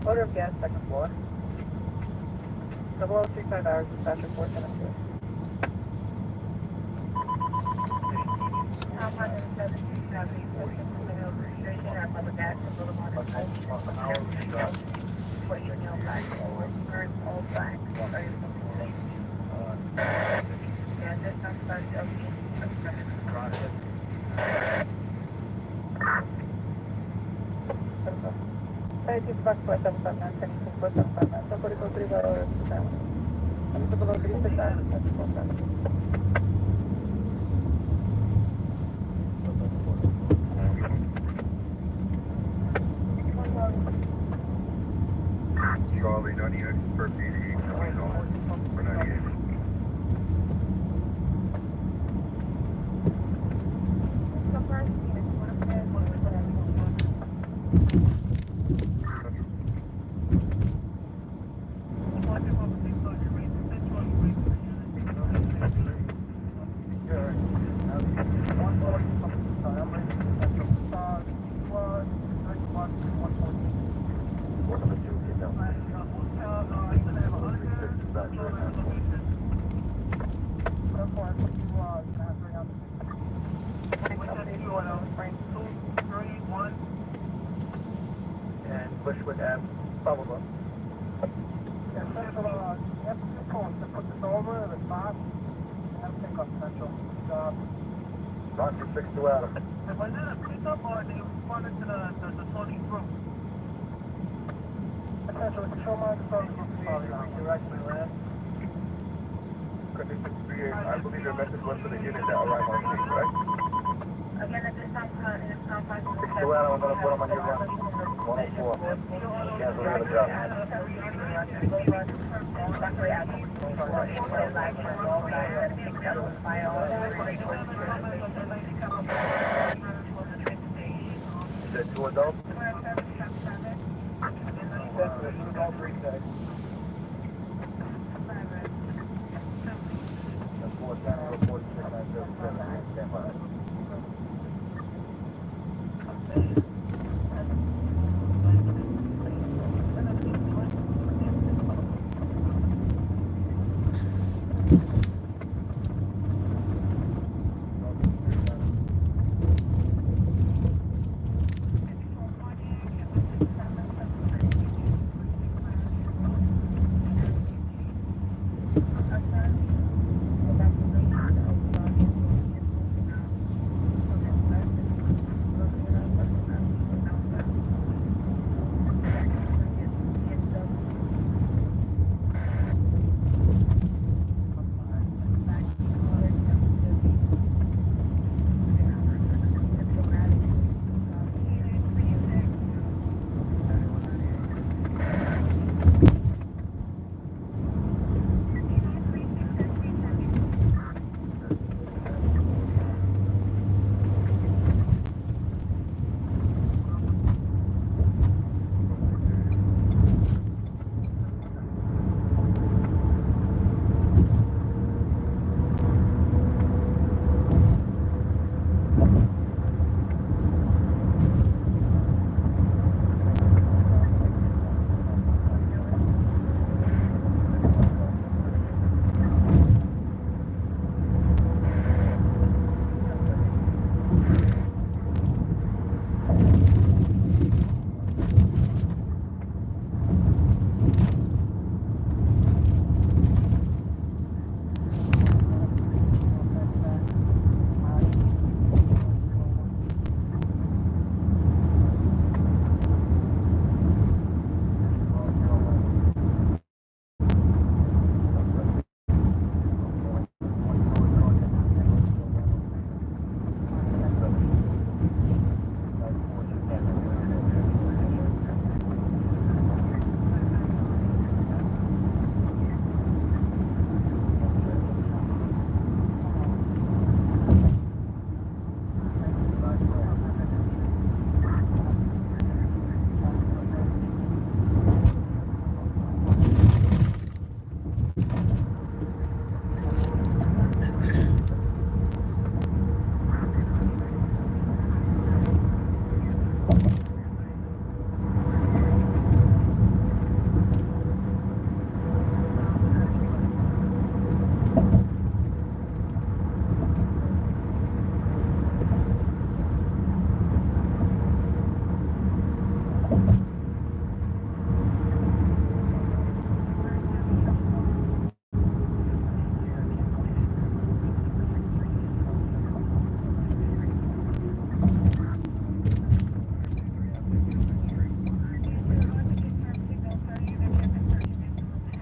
Order of gas, second floor. 0035 hours, dispatch report, 10 2. Hey, dispatch for 759, can you for 759? So, 43 by order of the family. I'm to below 36 hours, dispatch report, 10 Charlie, 98 per PD, coming on for 98. And Bushwood Ave, blah, blah, blah. Yeah, Central, you have to put this over the top, and have to take off Central. Not for 6 to Adam. Was it a pickup or they responded to the Tony group? Potential control mark, Tony group is probably not direct my left. Condition 38, I believe your message was for the unit that arrived on scene, correct? Again, at this time, it's not 6 to Adam, I'm gonna put him on your run. 104. Cancel the other job. You said 2 adults? That's 410, 46, 907, stand by.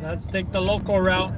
Let's take the local route.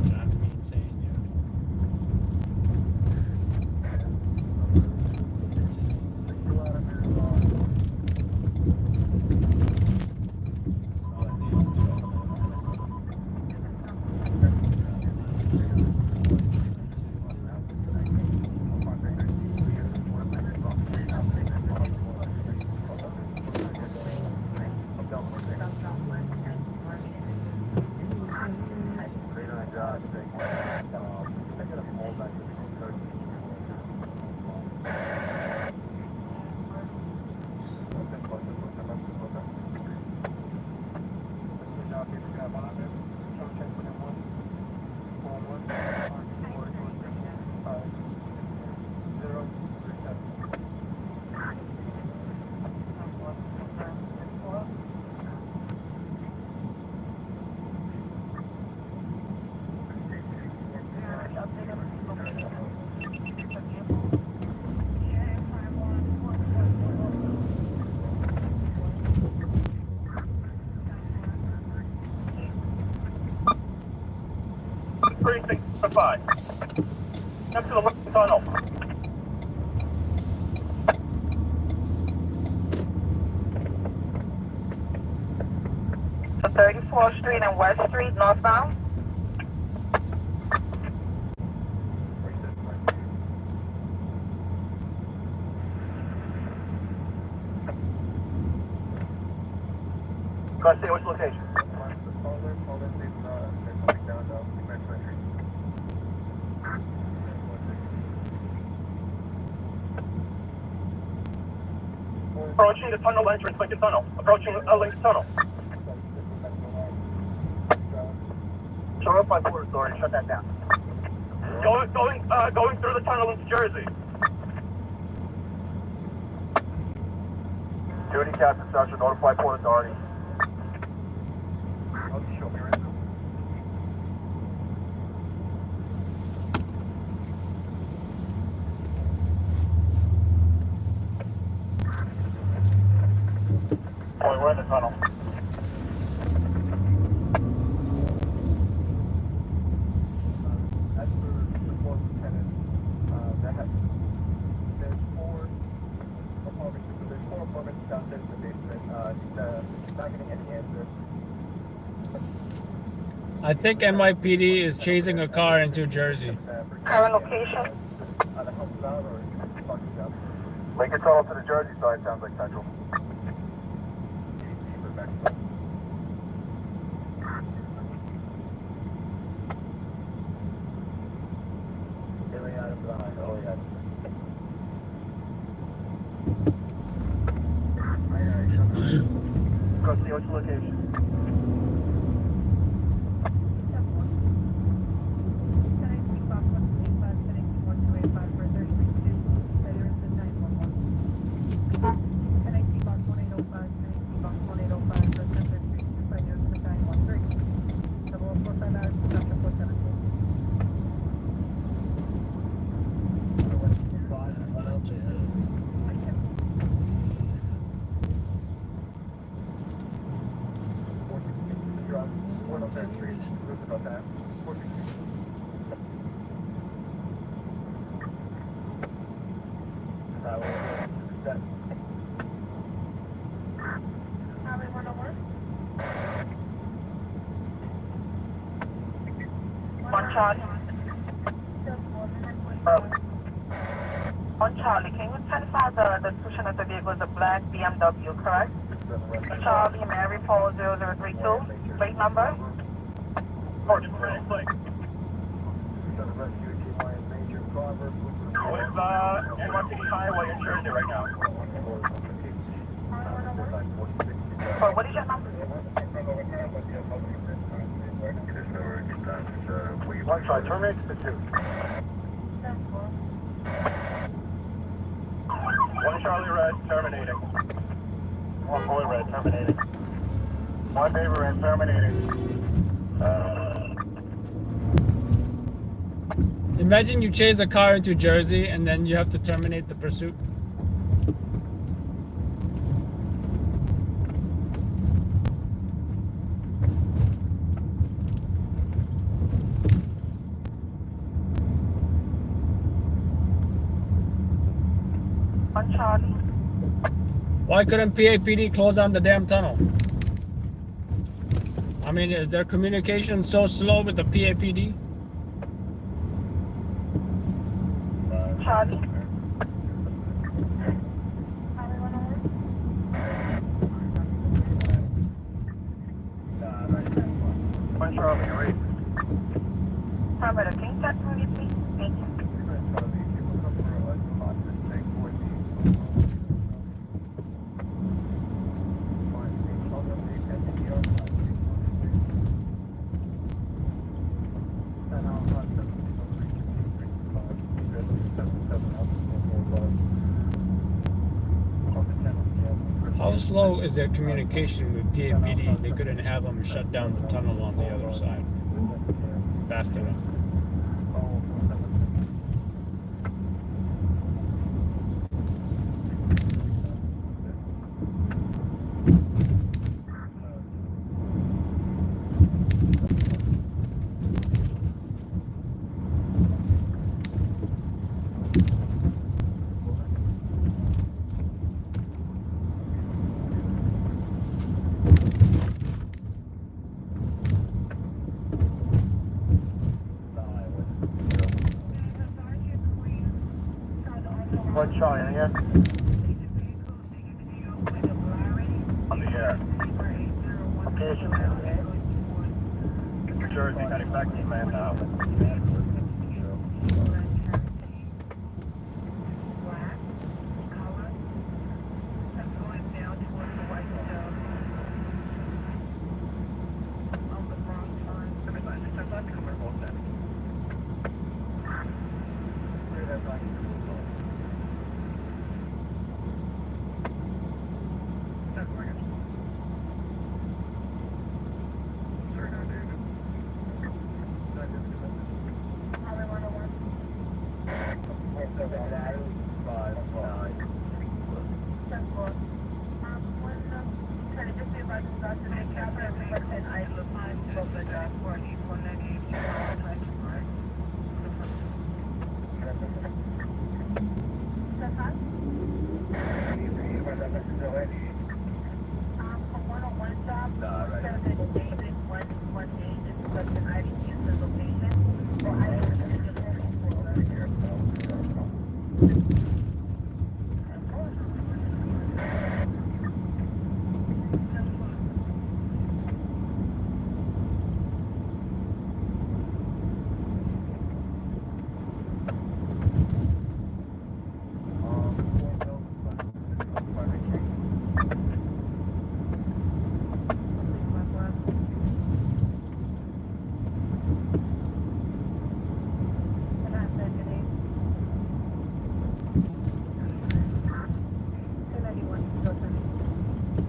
Drive me insane, yeah. Precinct 5. Next to the Lincoln Tunnel. So 34th Street and West Street, northbound. Can I say which location? Approaching the tunnel entrance, Lincoln Tunnel. Approaching Lincoln Tunnel. Show up by Port Authority, shut that down. Going through the tunnel into Jersey. Duty Captain Sergeant, notify Port Authority. Show me right now. Boy, we're in the tunnel. As for the floor lieutenant, there's four apartments downstairs in the basement. He's not getting any answer. I think NYPD is chasing a car into Jersey. Current location. Lincoln Tunnel to the Jersey side sounds like Central. Go see which location. On Charlie, can you identify the description of the vehicle as a black BMW, correct? Charlie, Mary, Paul, 0032, plate number? With NYC Highway in Jersey right now. So what is your number? One try, terminate to 2. One Charlie Red, terminating. One Boy Red, terminating. One Baby Red, terminating. Imagine you chase a car into Jersey and then you have to terminate the pursuit. On Charlie. Why couldn't PAPD close down the damn tunnel? I mean, is their communication so slow with the PAPD? Charlie. One Charlie, right. How slow is their communication with PAPD? They couldn't have them shut down the tunnel on the other side fast enough. One Charlie, in here? On the air. Location. New Jersey, heading back to man now.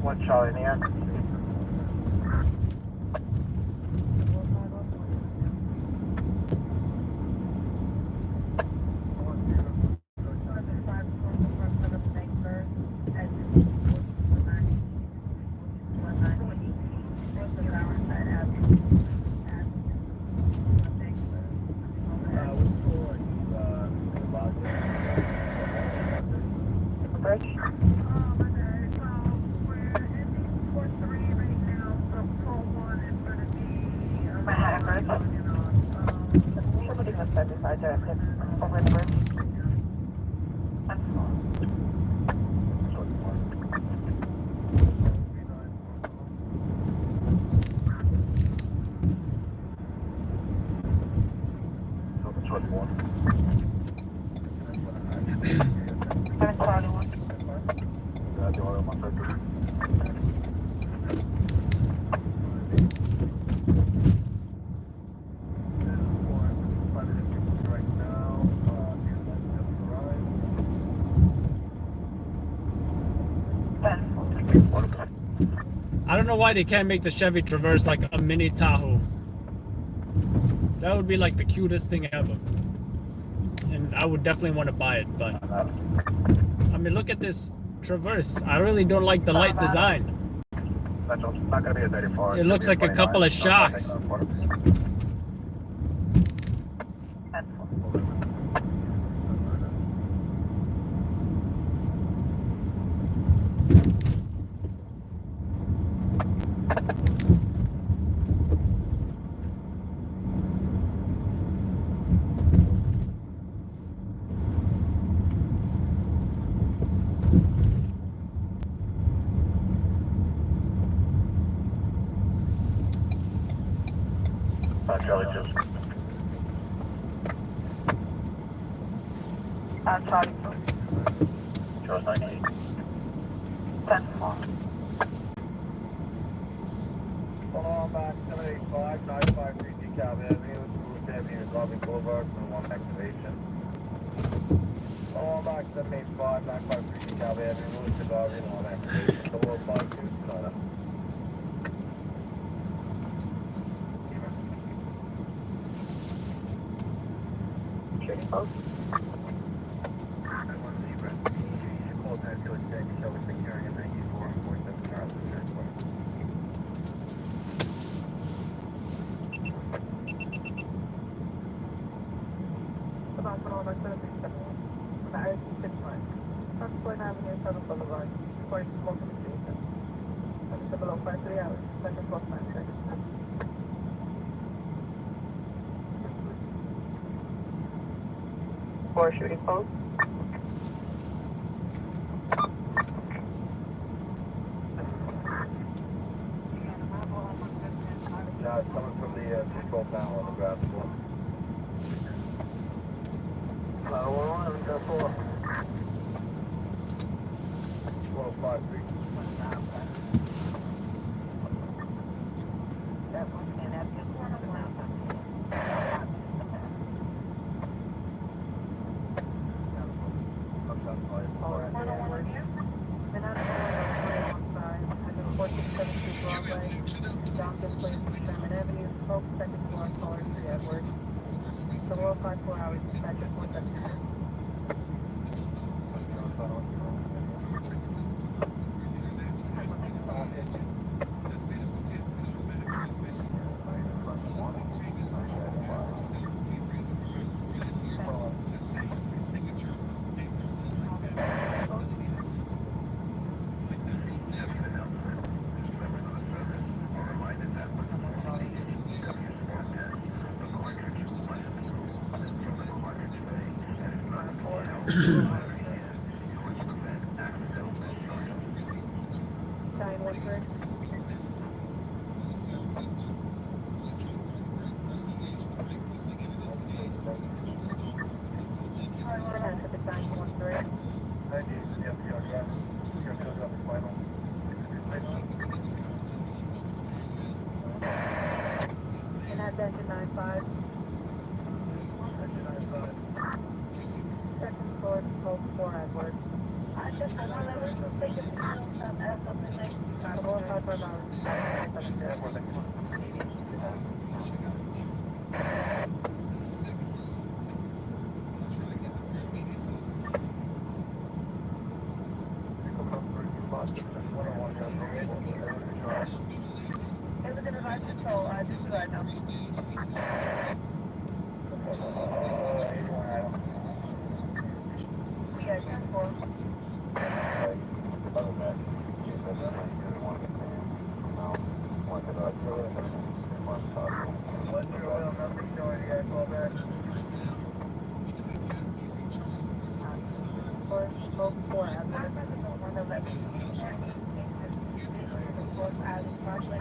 One Charlie, in the air. I don't know why they can't make the Chevy Traverse like a mini Tahoe. That would be like the cutest thing ever. And I would definitely want to buy it, but I mean, look at this Traverse. I really don't like the light design. That's not going to be a 34. It looks like a couple of shocks. Charlie 2. Charlie 2. Charles 98. 10-4. Hold on back, 785, 95 DeKalb Avenue, 2th Avenue, Garvey Boulevard, for 1 activation. Oh, Max 785, 953 Calvary Avenue, Louis Cigar, in all activation. Below 52, Sonata. Shooting post. I want to see Brett. You should call that to a check, show us securing a 94 and 47 Charles Airport. About 737. On the IRC 59. Transport Avenue, 7 Boulevard. Reporting to local station. Under below 53 hours. Second plus 9 seconds. 4 shooting post. No, it's coming from the control panel on the ground floor. 111, go 4. 1253. Below 54 hours, second 47. Time Woodford. Manhattan at the time 13. 90, yep, yeah. Your code's up, final. Manhattan engine 95. Second floor, code 4 Edward. Below 55 hours. It was an advice control. This is right now. Yeah, 10-4. Four Edward. 111. Fourth Island Parkway,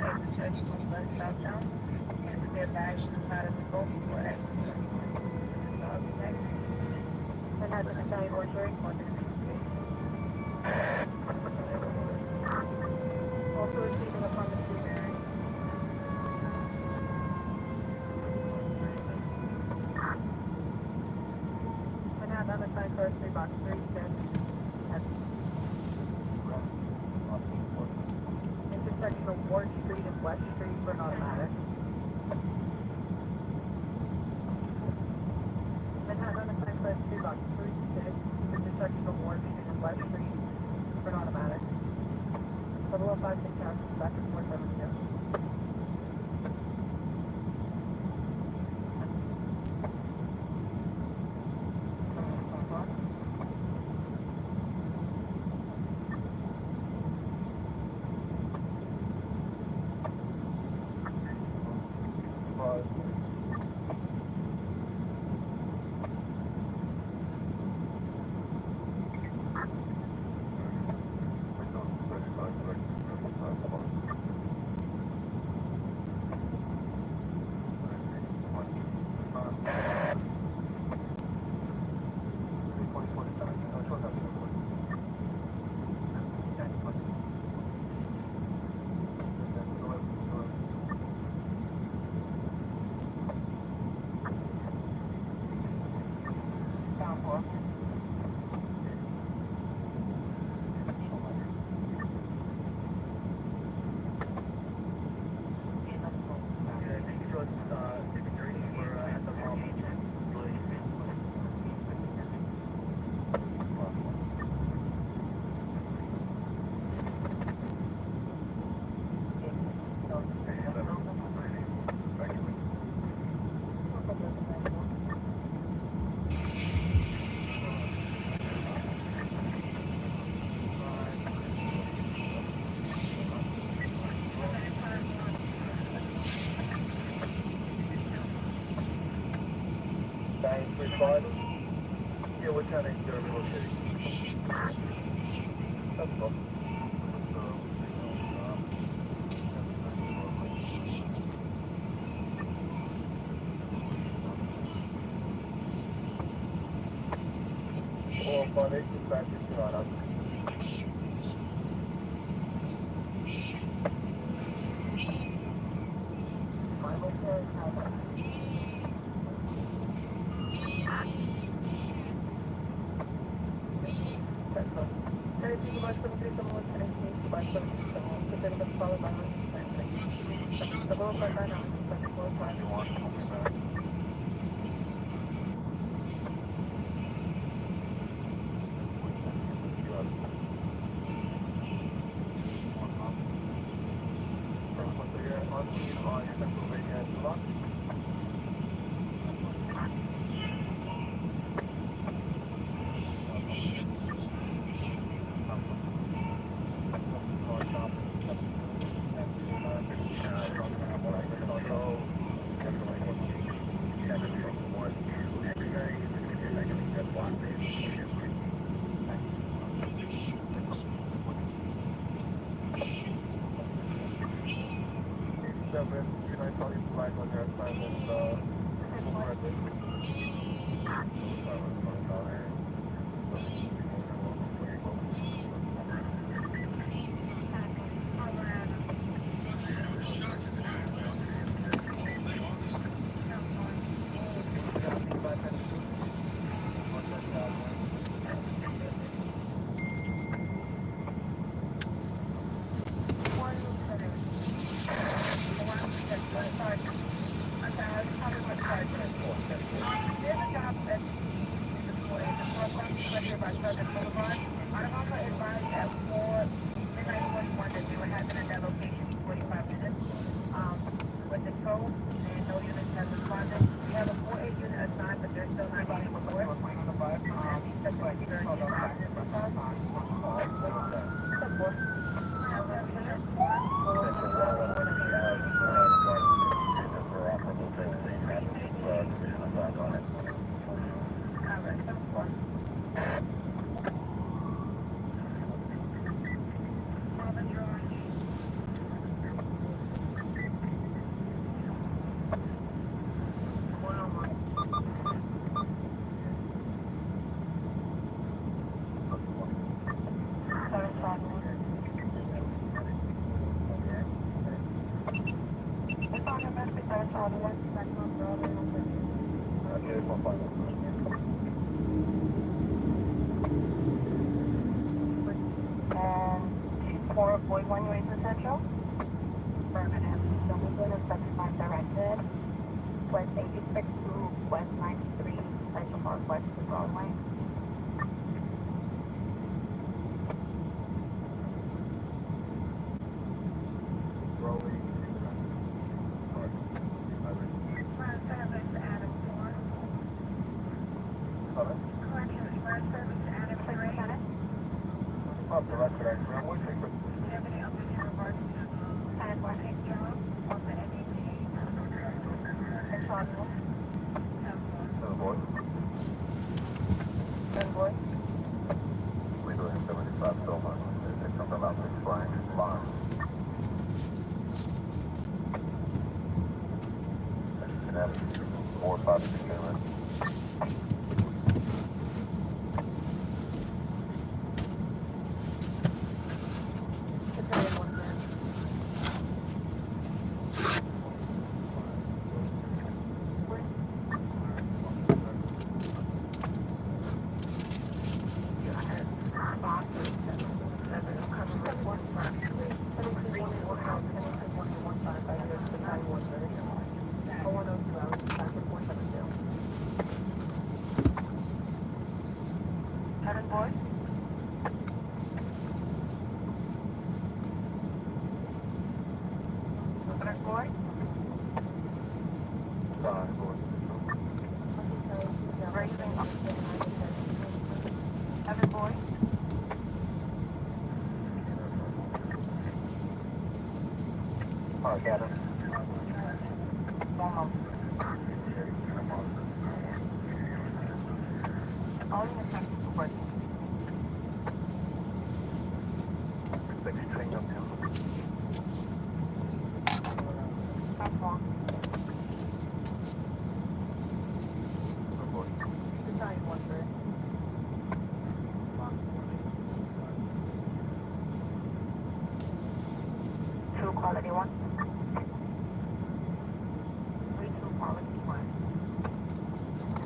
southbound. Their bags out of the boat for it. Manhattan Italian Orchard, also receiving upon the scooter. Manhattan unassigned first 3 box 3 6. Intersection of Ward Street and West Street for an automatic. Manhattan unassigned first 3 box 3 6. Intersection of Ward Street and West Street for an automatic. 0056 hours, second 470. 935. Yeah, what time is it going to be located? That's cool. Well, 5 back to Toronto. Final turn, how much?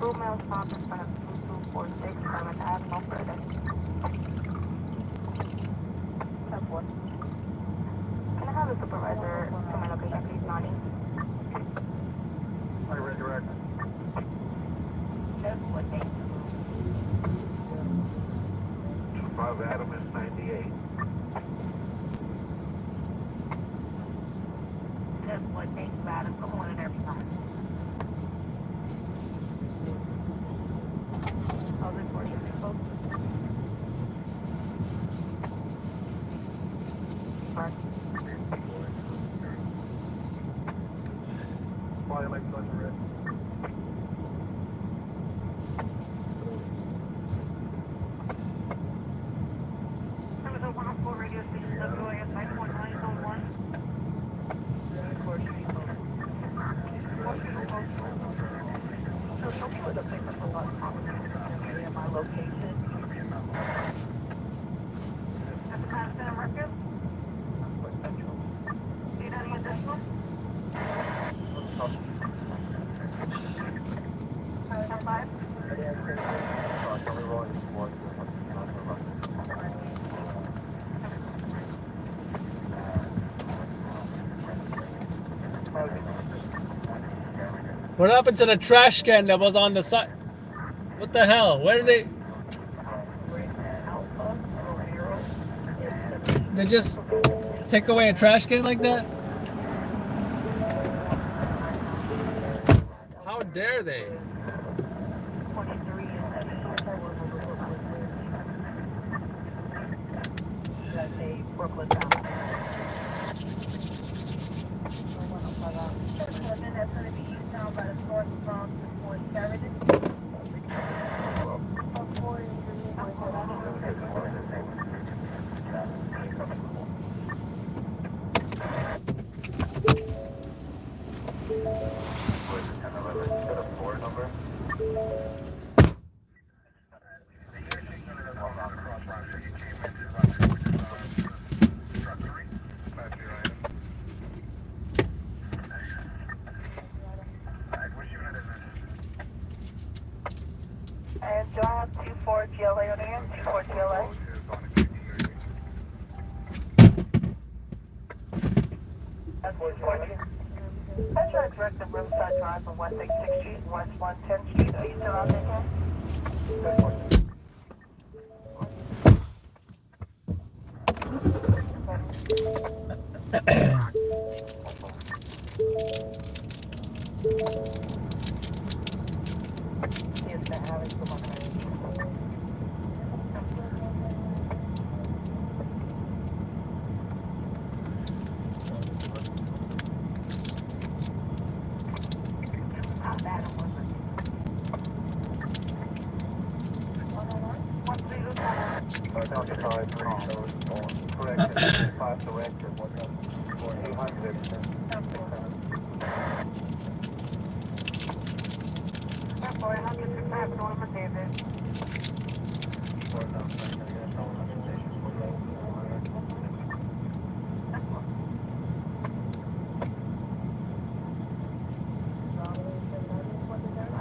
Blue mail stop in front of 2246 Clement Ave, no further. 10-4. Can I have the supervisor to my location, please, Nani? Hi, Red Direct. That's what they do. 5 Adam is 98. That's what they do out of the morning every time. How's it for you, people? Mark. Fly like such a red. Number 104 radio station WAS 91901. So show me where the pickup of bus area, my location. At the time center market. Need any additional? 10-5. What happened to the trash can that was on the side? What the hell? Where did they? They just take away a trash can like that? How dare they? 23 that's a Brooklyn town. That's going to be used now by the source from 47. And do I have 24 GLA on here? 24 GLA? That's 440. I tried to direct the Riverside Drive from West 86th Street and West 110th Street. Are you still out there, Ken? Yes, I have it. Come on,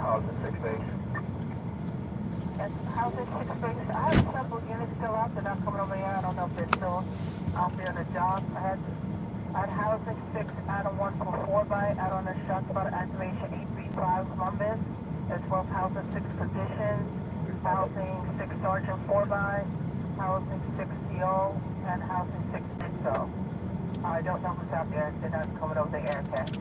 How's it 6 space? I have several units still out there not coming over here. I don't know if they're still out there on the job. I had housing 6 out of 1 for 4 by out on the shot about activation 835 Columbus, as well as housing 6 positions, housing 6 sergeant 4 by, housing 6 CO, and housing 6 INSO. I don't know who's out there. They're not coming over the air test.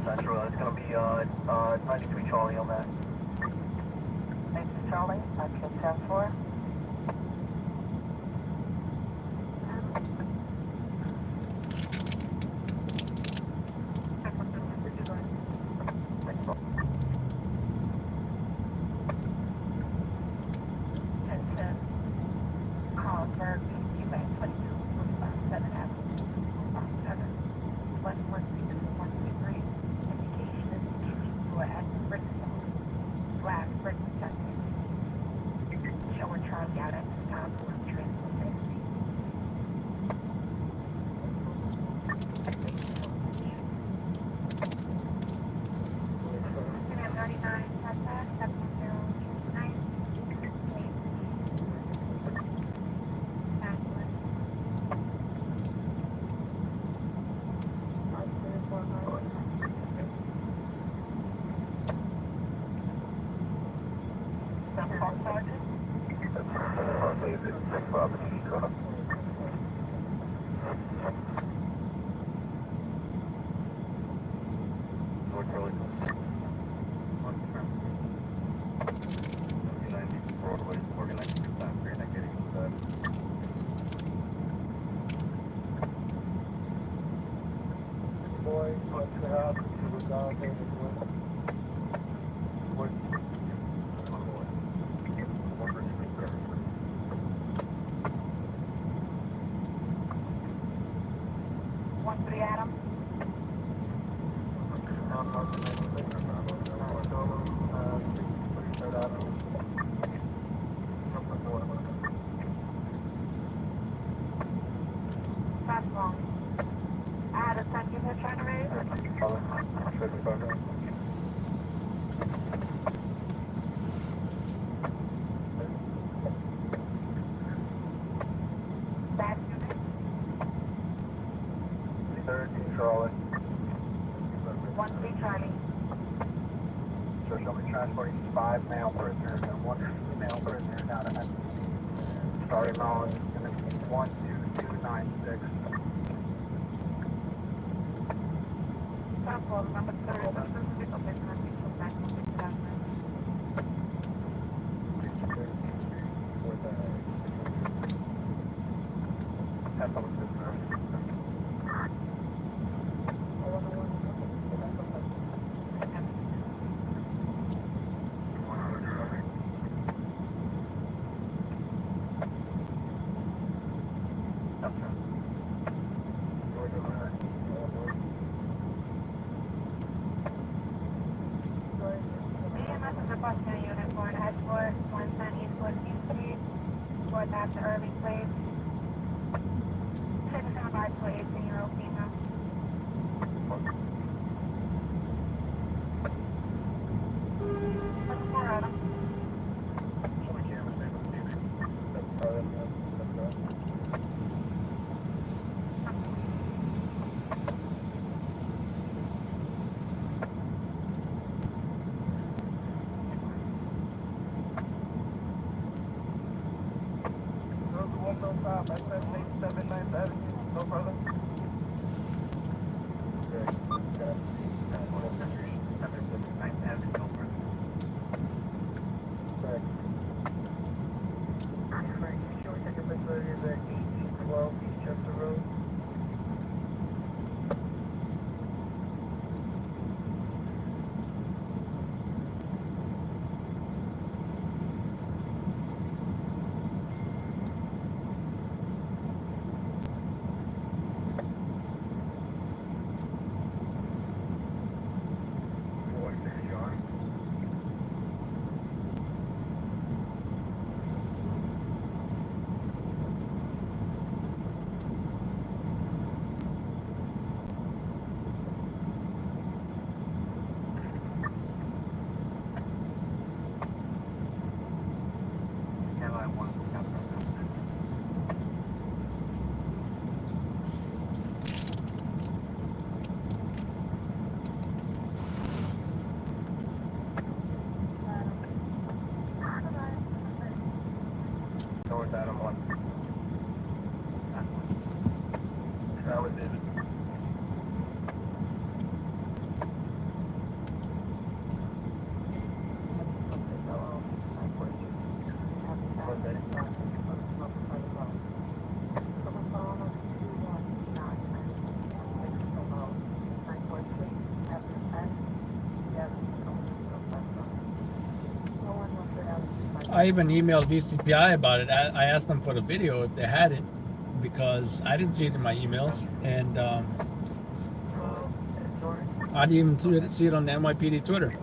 Central, it's going to be 93 Charlie on that. 93 Charlie, I can 10-4. Black. break protected. Showing Charlie out at the top of the train. And I'm 99, that's that, 7029. Boy, what's the house? It was all there. One three Adam. That's wrong. I had a son you were trying to raise. That's your name. 13 Charlotte. 13 Charlie. So she'll be transporting 5 male prisoners and 1 female prisoner down to NYC. Starting on 12296. Stop call number 30. Okay, back to 6,000. Have public prisoners. EMS is requesting a unit for an escort, 110 Eastwood East Street, for that to early place. Taking a ride to an 18-year-old female. That's 4 Adam. No further. North Adam 1. That was it. I even emailed DCPI about it. I asked them for the video if they had it because I didn't see it in my emails, and I didn't even see it on the NYPD Twitter.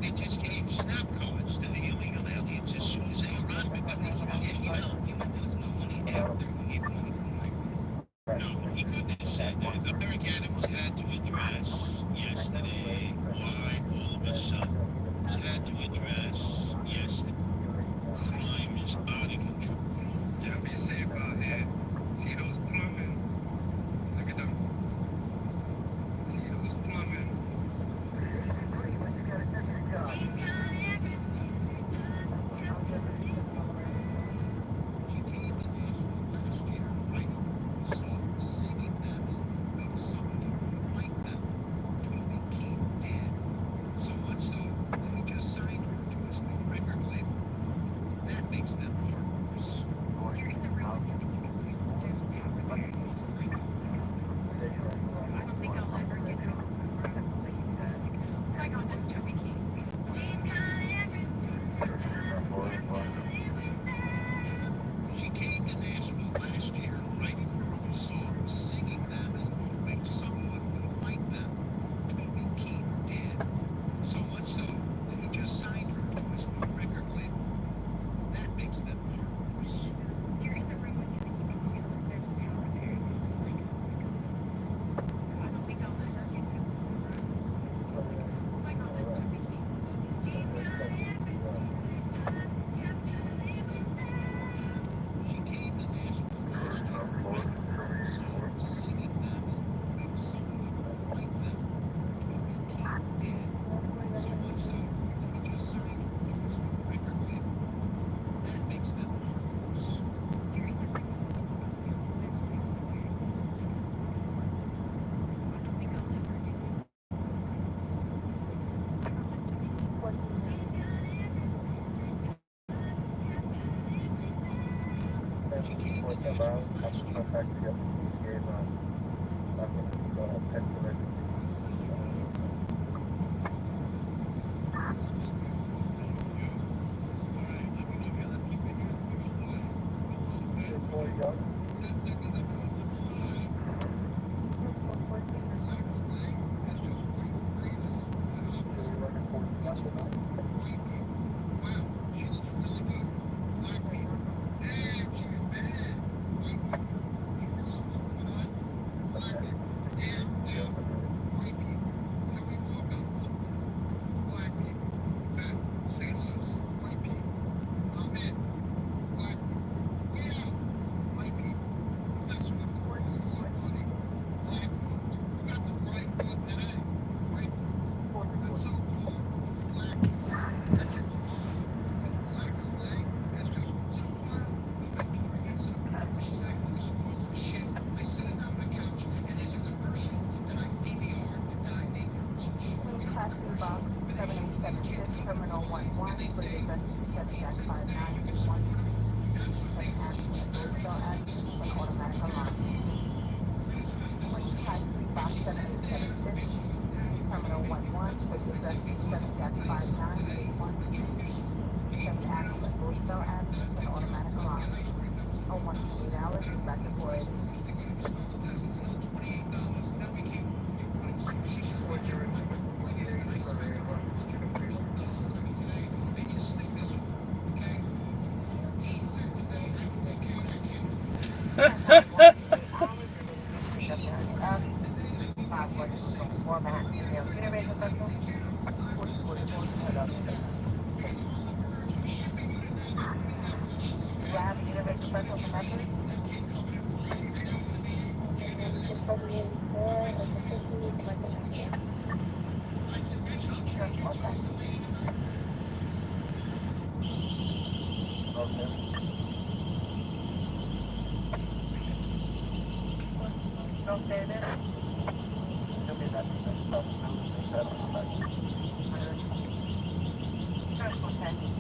They just gave snap cards to the illegal aliens as soon as they arrived at the Roosevelt Hotel. There was no money after he gave money to the migrants. No, he couldn't have said that. Eric Adams had to address yesterday why all of a sudden had to address yesterday crime is out of control. Yeah, be safe out here. See those plumbing? Look at them. See those plumbing?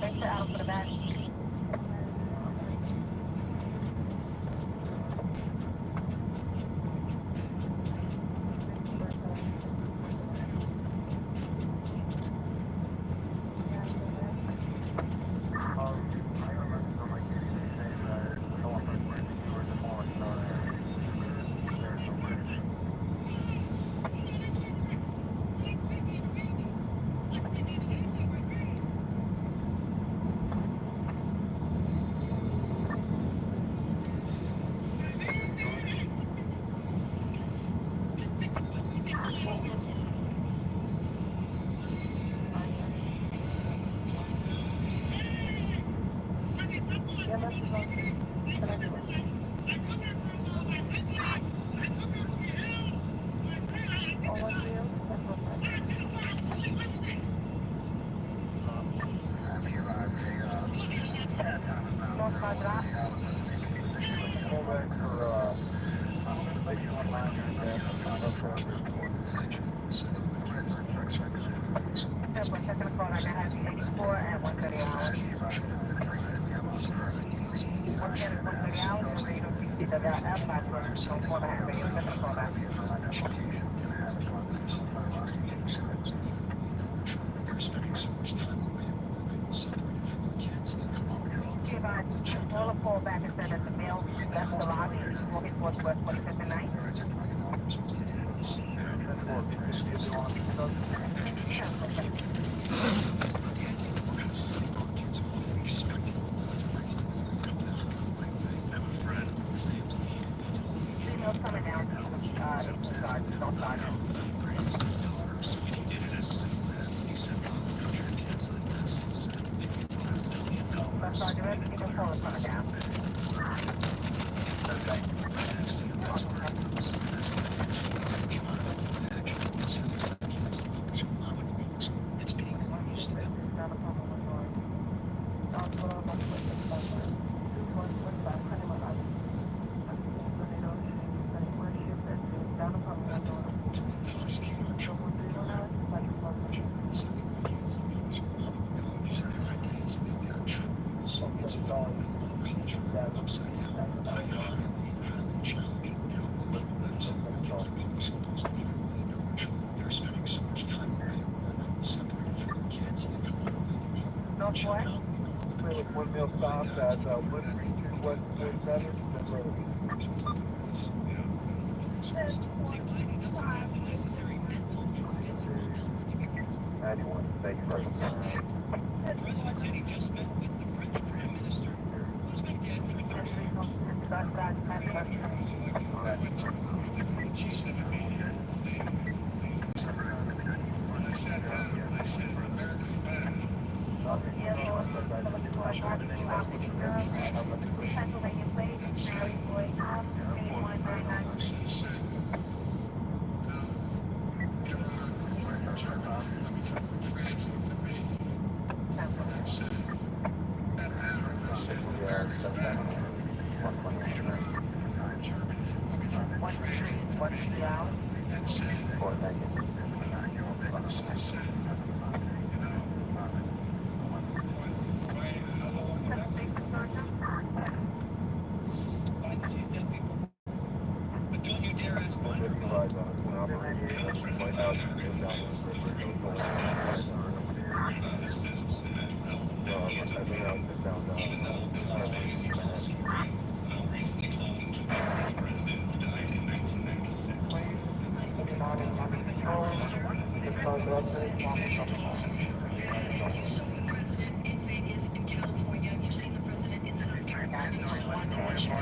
Thanks for the back. They're spending so much time away at work, separated from their kids. They come home and check Pull a pull back and send it to mail. That's the lobby. Walking towards West 59. Coming down to Woodmill stops at Wood Street, West 47. See, Biden doesn't have the necessary mental and physical health to be president. 91, thank you very On much. Sunday, the president said he just met with the French Prime Minister, who's been dead for 30 years. G7 meeting. When I sat down, I said, America's bad. Pennsylvania plate, Mary Boy, 8139. France looked at me and said, I said, America's bad. Germany, I mean, from France looked at me and said, Biden sees dead people. But don't you dare ask Biden. This physical and mental health that he is even though Bill Las Vegas University recently talking to the French president who died in 1996. You saw the president in Vegas, in California, and you've seen the president in South Carolina, you saw him in Michigan.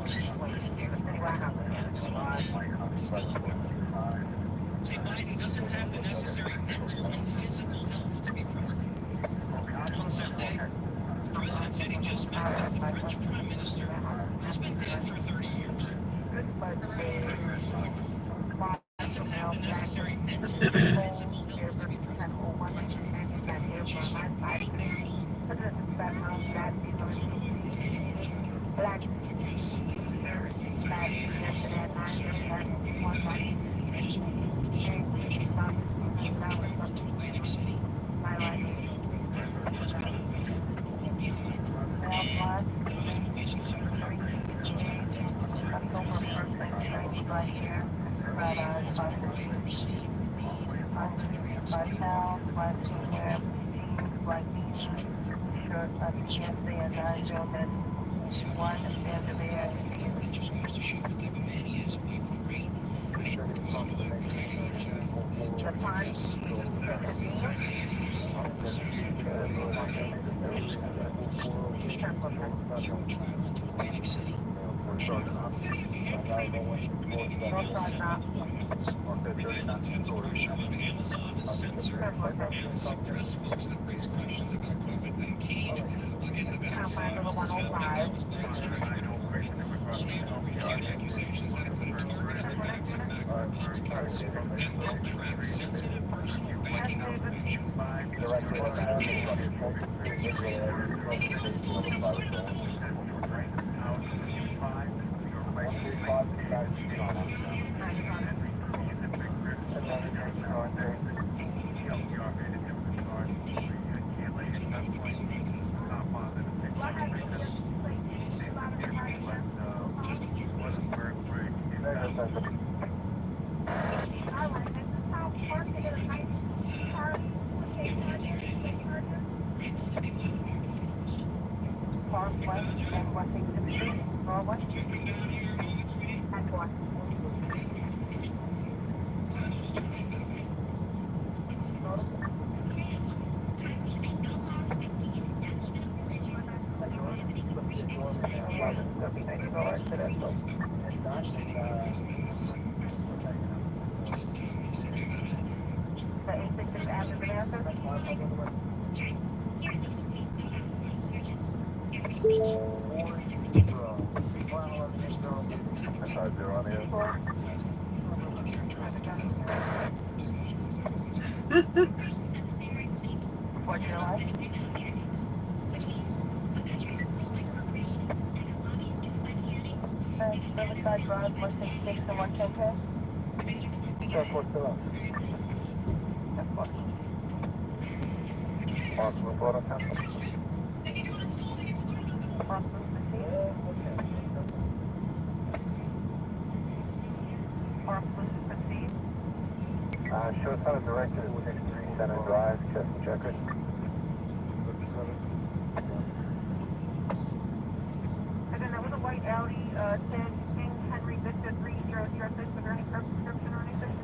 Just leave it there. So I'm still at work. See, Biden doesn't have the necessary mental and physical health to be president. On Sunday, the president said he just met with the French Prime Minister, who's been dead for 30 years. Doesn't have the necessary mental and physical health to be president. I just want to know if this report is true. He traveled to Atlantic City, meeting with an open husband and wife. Black towel, black swimwear, jeans, black jeans, shirt, PSA, and 901, Vandermeer. It just goes to show what type of man he is. A great man. The pond, Atlantic City. Intense pressure on Amazon censor and suppress folks that raise questions about COVID-19 and the vaccine. All this happening now is Biden's Treasury Department unable to refute accusations that have put a target on the backs of MAGA Republicans, and they'll track sensitive personal banking information as part of its case. Riverside Drive, 166 and 110. Show Center Director, 63 Center Drive, checkers. And then there was a white Audi, said King Henry Victor 3006. Was there any prescription or anything?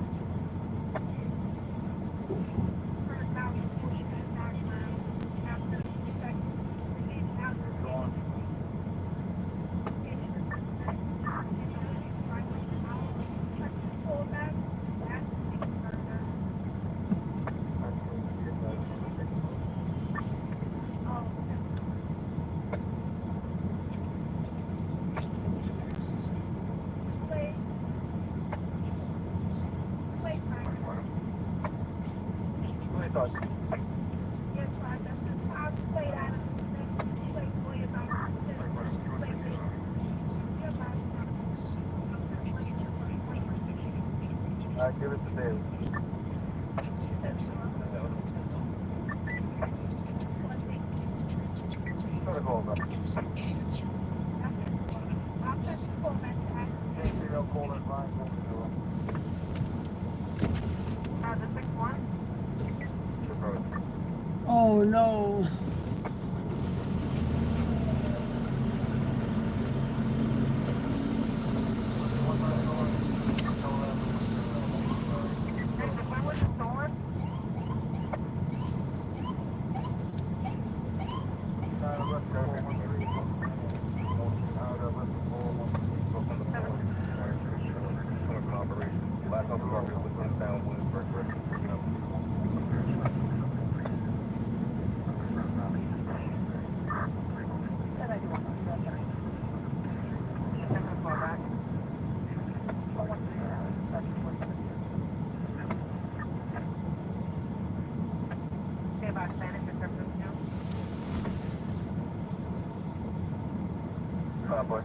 Give it to David. Protocol, bro. The 6-1? Oh no. Boy.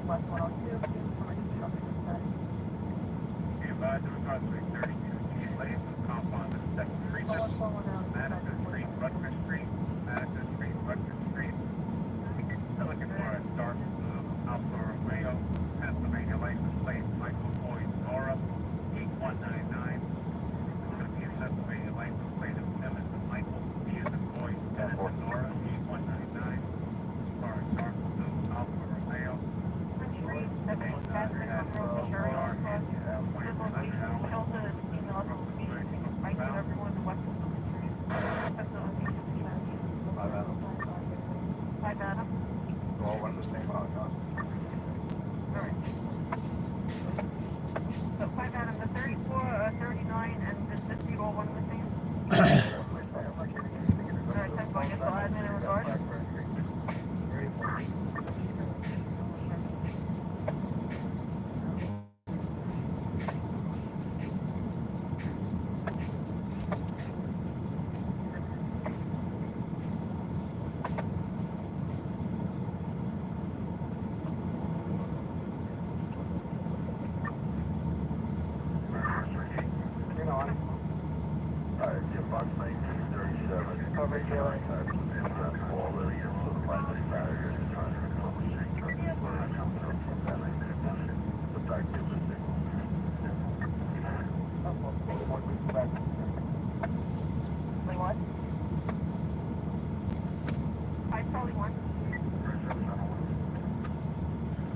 West 102, commercial shopping center. Be advised of approximately 32 feet lane, compound of Second Street, Madison Street, Rutgers Street, Madison Street, Rutgers Street. They're looking for a dark blue Alfa Romeo, Pennsylvania license plate, Michael Boyd, Nora, 8199. It's going to be a Pennsylvania license plate of Emmett Michael, Peterson Boyd, Dennis Nora, 8199. For a dark blue Alfa Romeo. All one the same podcast. So 5 out of the 34, 39, and the 50 all one of the same? Alright, that's fine, just add in regard. Box 1937. Cover Gilly. All areas of the pilot barrier is trying to recover safe traffic. The fact is that Wait, what? I probably won.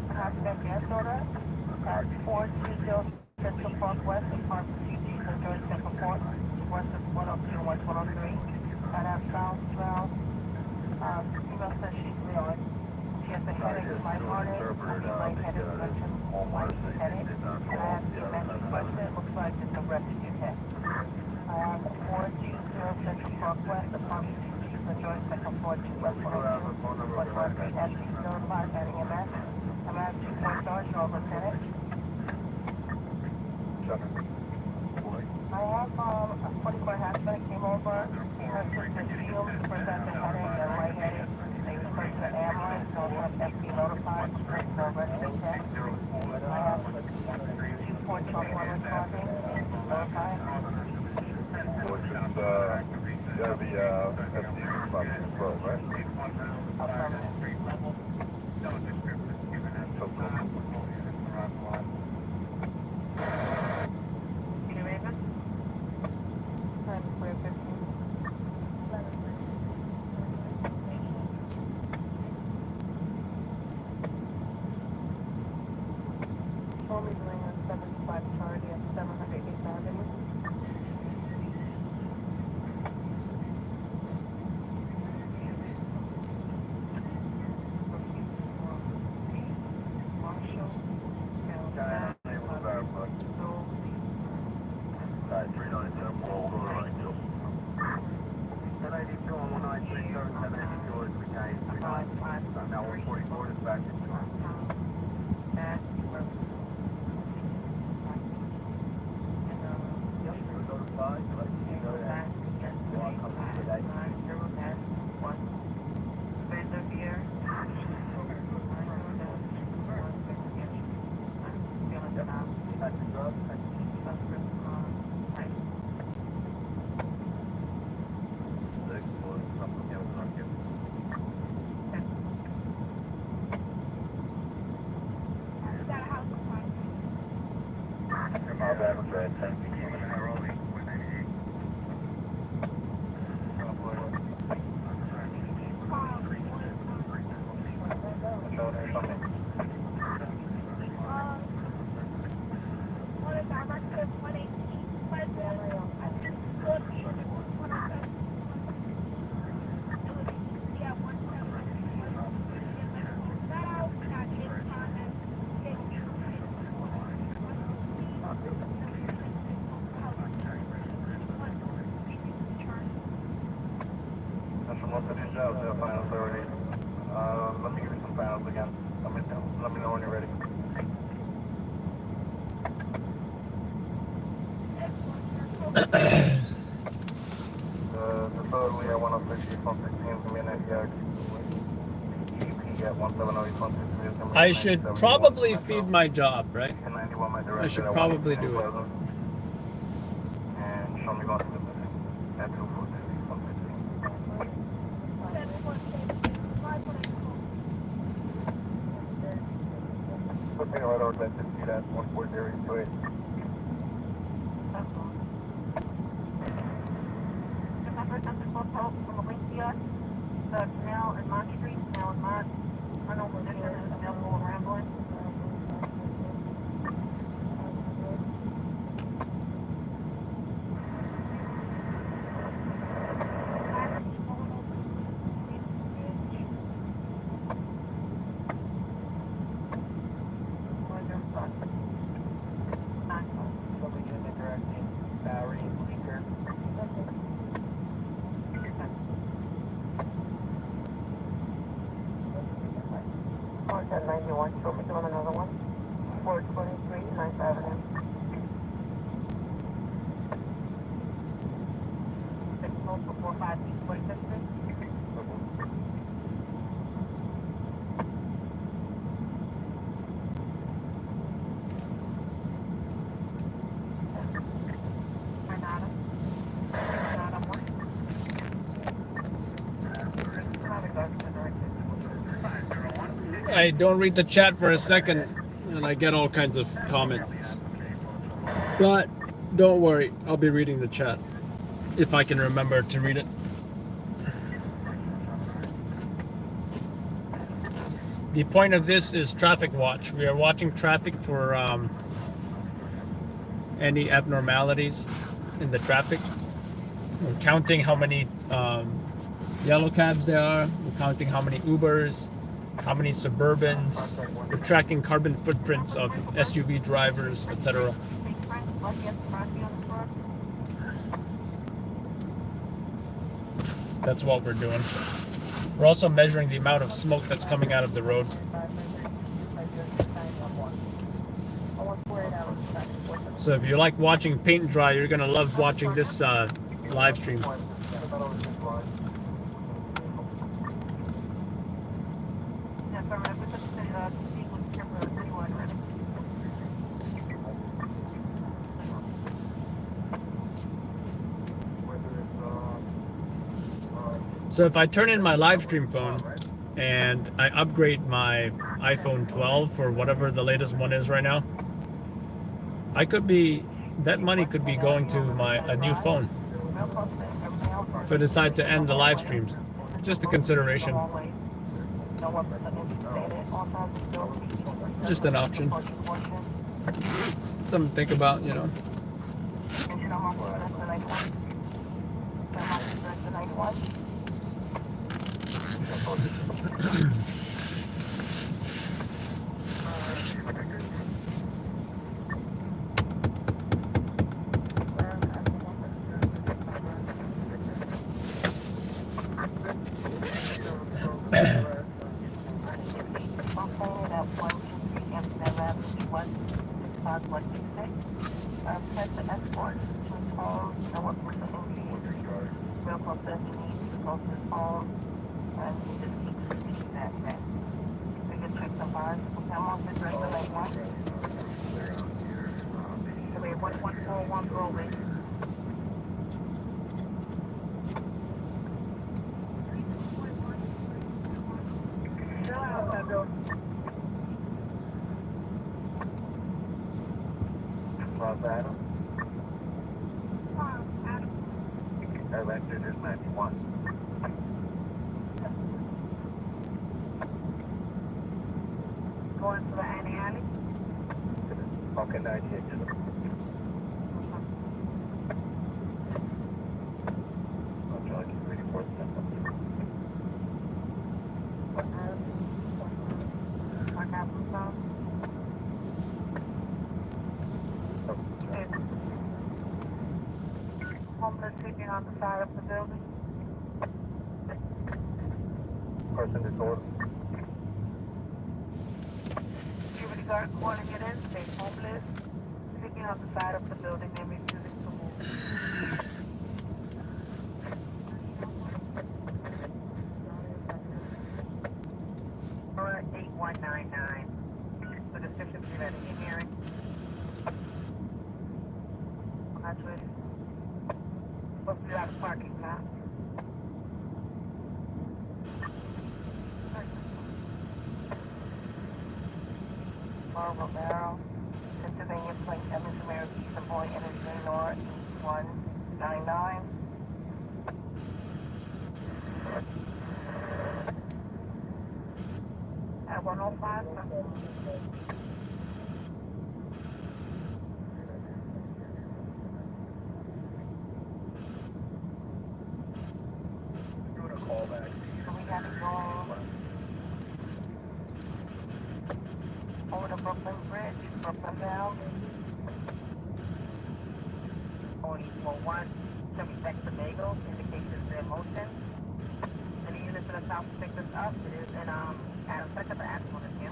Hashtag yes order at 420 Central Park West, apartment CG, St. George, Central Park, west of 102 and west 103. And I'm southbound. Female says she's Leon. She has a headache, lighthearted, lightheaded, mentioned, headache. And I have the mentioned question. It looks like it's a rescue test. I have 420 Central Park West, apartment CG, St. George, Central Park, west 102, west 103. SC notified, heading MS. I'm at 2 point charge, you're over Lieutenant. I have a 24 hatchback came over. Her sister Shield presented headache and lightheaded. They referred to the ambulance, so we have SC notified. So rescue test. I have 2 point charge one responding. Notified. Which is, gotta be, FD fucking as well, right? So cool. You Raven? Time clear 15. Only doing a 75 charge at 708 Avenue. Marshall. Guy, name was verified. 397, roll, go to right, Gil. 1082 on 193, 782 is the guy. Now 144 is back in shore. Yep, you were notified, let me know that. You are coming today. Yep, that's the drug, my bad, I'm sorry, 10 p.m. in Nairobi, 198. Most of these jobs have final authority. Let me give you some finals again. Let me know when you're ready. The third we have 106 from 16 minute yard. EP at 1 I should probably feed my job, right? I should probably do it. And show me going to the building at 240. Putting a lot of that to see that 140 The canal and Mott Street, canal and Mott. I know where this is, the mill going rambling. At 91, show me doing another one. 423, 9th Avenue. 6 multiple 45 East 45th Street. Renata. Renata 1. I don't read the chat for a second, and I get all kinds of comments. But don't worry, I'll be reading the chat if I can remember to read it. The point of this is traffic watch. We are watching traffic for any abnormalities in the traffic. We're counting how many yellow cabs there are. We're counting how many Ubers, how many Suburbans. We're tracking carbon footprints of SUV drivers, etc. That's what we're doing. We're also measuring the amount of smoke that's coming out of the road. So if you like watching paint dry, you're gonna love watching this live stream. So if I turn in my live stream phone and I upgrade my iPhone 12 for whatever the latest one is right now, that money could be going to a new phone if I decide to end the live streams. Just a consideration. Just an option. Something to think about, you know. Going to the Annie Alley? Okay, 98. Homeless sleeping on the side of the building. Person disorder. Security guard calling it in, say homeless, sleeping on the side of the building and refusing to move. Alright. 199. The description be ready in hearing. That's what supposed to be out of parking lot. Romero, Pennsylvania Plate, Evans America, Eastern Boy, Energy North, 199. At 105, Doing a callback. so we got to go over the Brooklyn Bridge, Brooklyn Bell. 4041, 76 Tobago, indications in motion. Any units to the south to pick this up, it is in, Adam, second the actual in here.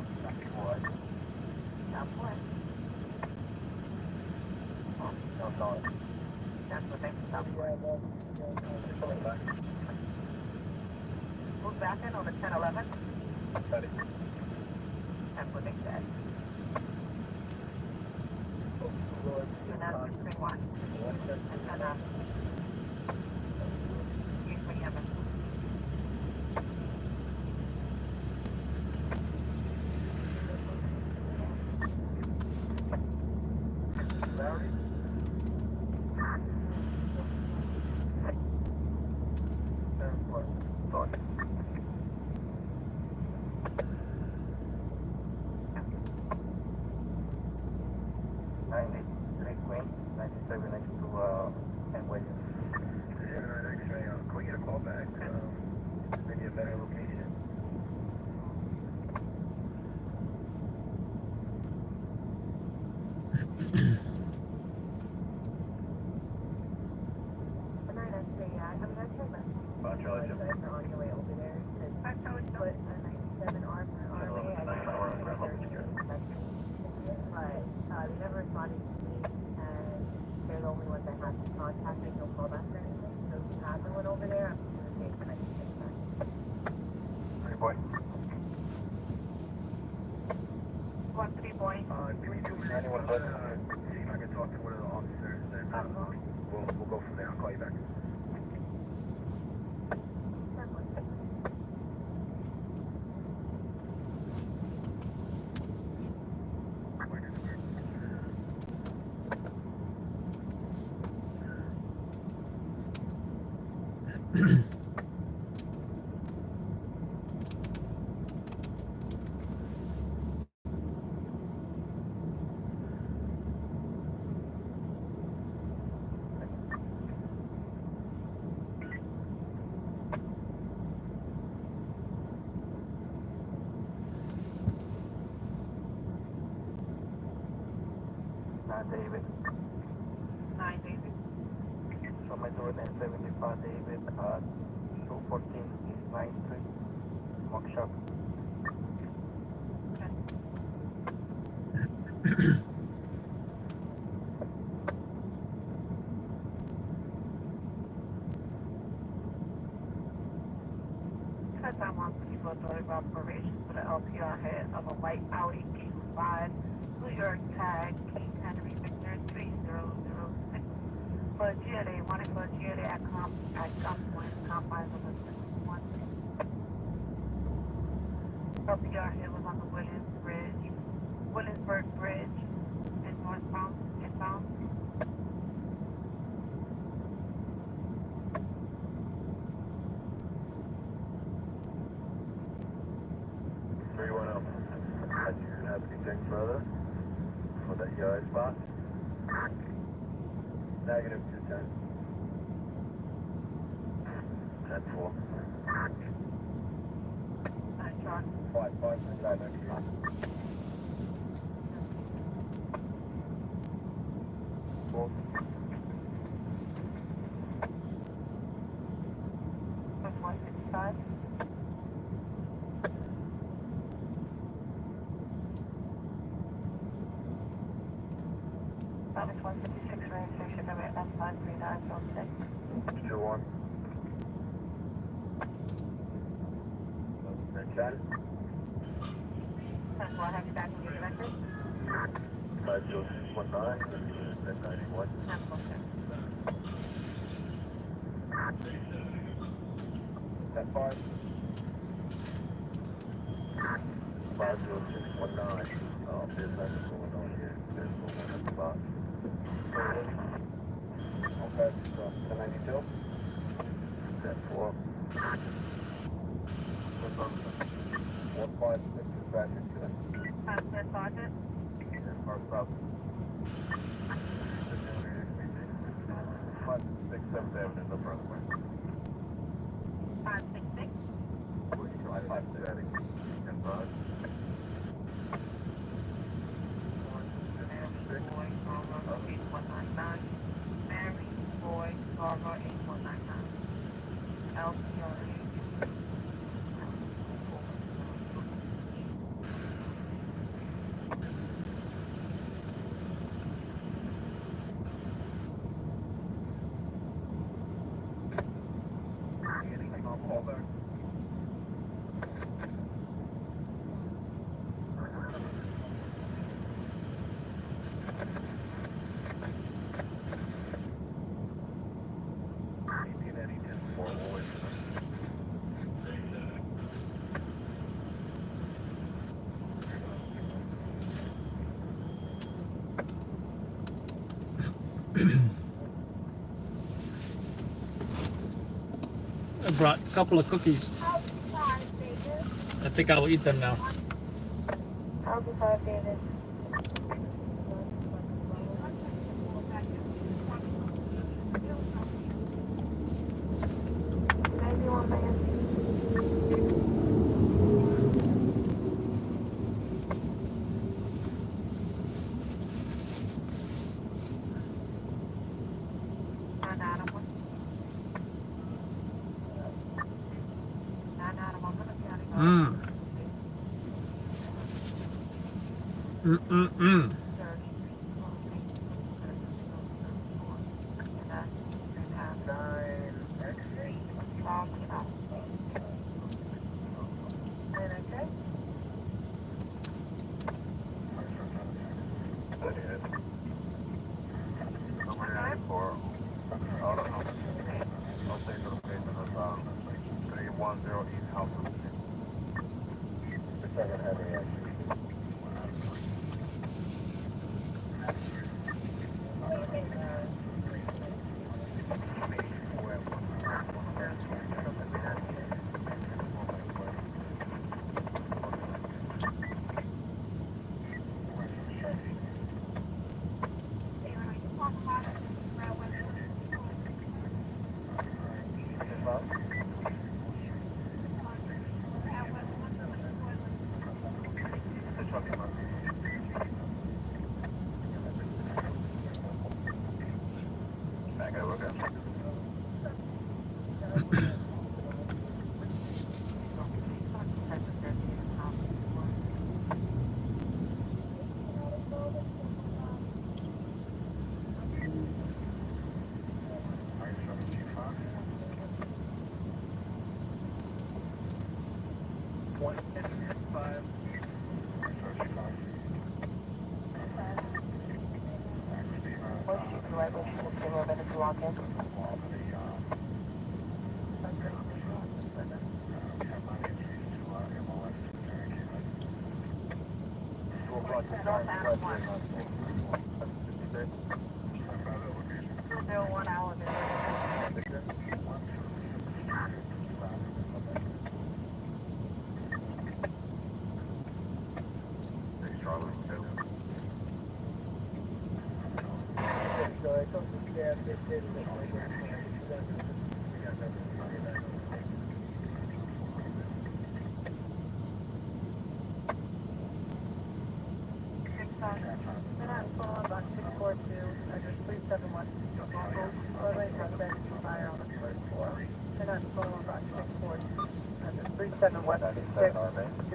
What? Southwest. No, no. That's what they southwest. Move back in on the 1011. Ready. That's what they said. And that's 3-1. And, excuse me, Evan. Larry? Thought. 97 next to NYC. Yeah, actually, can we get a call back? Maybe a better location. Charlie, Jim. On your way over there. I told you. Put a 97 armor RMA. But they never responded to me, and they're the only ones that have to contact me. No callback or anything. So if you have someone over there, I'm just going to take the next time. Hey, boy. 1-3 boy. Give me 2 minutes. Anyone but, see if I can talk to one of the officers, and we'll go from there. I'll call you back. David. 9 David. So I'm doing that 75 David, 214 East 9th Street, Smoke Shop. Because I'm on people authority of operations for the LPR head of a white Audi Q5, New York tag, King Henry Victor 3006. For GLA, wanted for GLA at gunpoint, confines of the 1. LPR head was on the Williamsburg Bridge, in northbound, inbound. Had you have anything further for that yard spot? Negative 210. 10-4. Nice shot. 5-5, and drive next year. Cool. That's 155. That was 156 range station number S53906. 2-1. And chat. 10, so I'll have you back when you get back. 50619, that's 91. 10, okay. That 5? 50619. There's nothing going on here. There's no one at the box. Okay, so 1092? That's 4. 156 is back into it. Sergeant. And first up. 567th Avenue, no further way. 566. Please drive 570. And 5. Mary, Boy, Garver, 8199. LCRA. Anything on callback? I brought a couple of cookies. I think I'll eat them now. I'll be 5, David. Mmm. Mmm.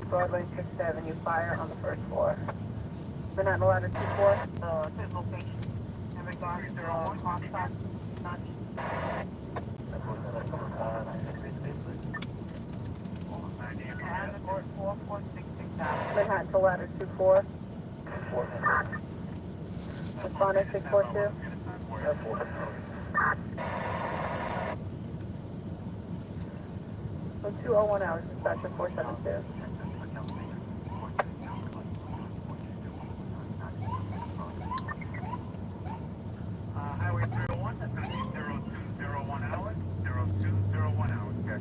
Broadway, 6th Avenue, fire on the first floor. Manhattan Ladder 24. His location in regards to homicide. Court 4466. Manhattan to ladder 2-4. Responding 642. So 201 hours, dispatcher 472. Highway 301, that's going to be 0201 hours, 0201 hours, okay.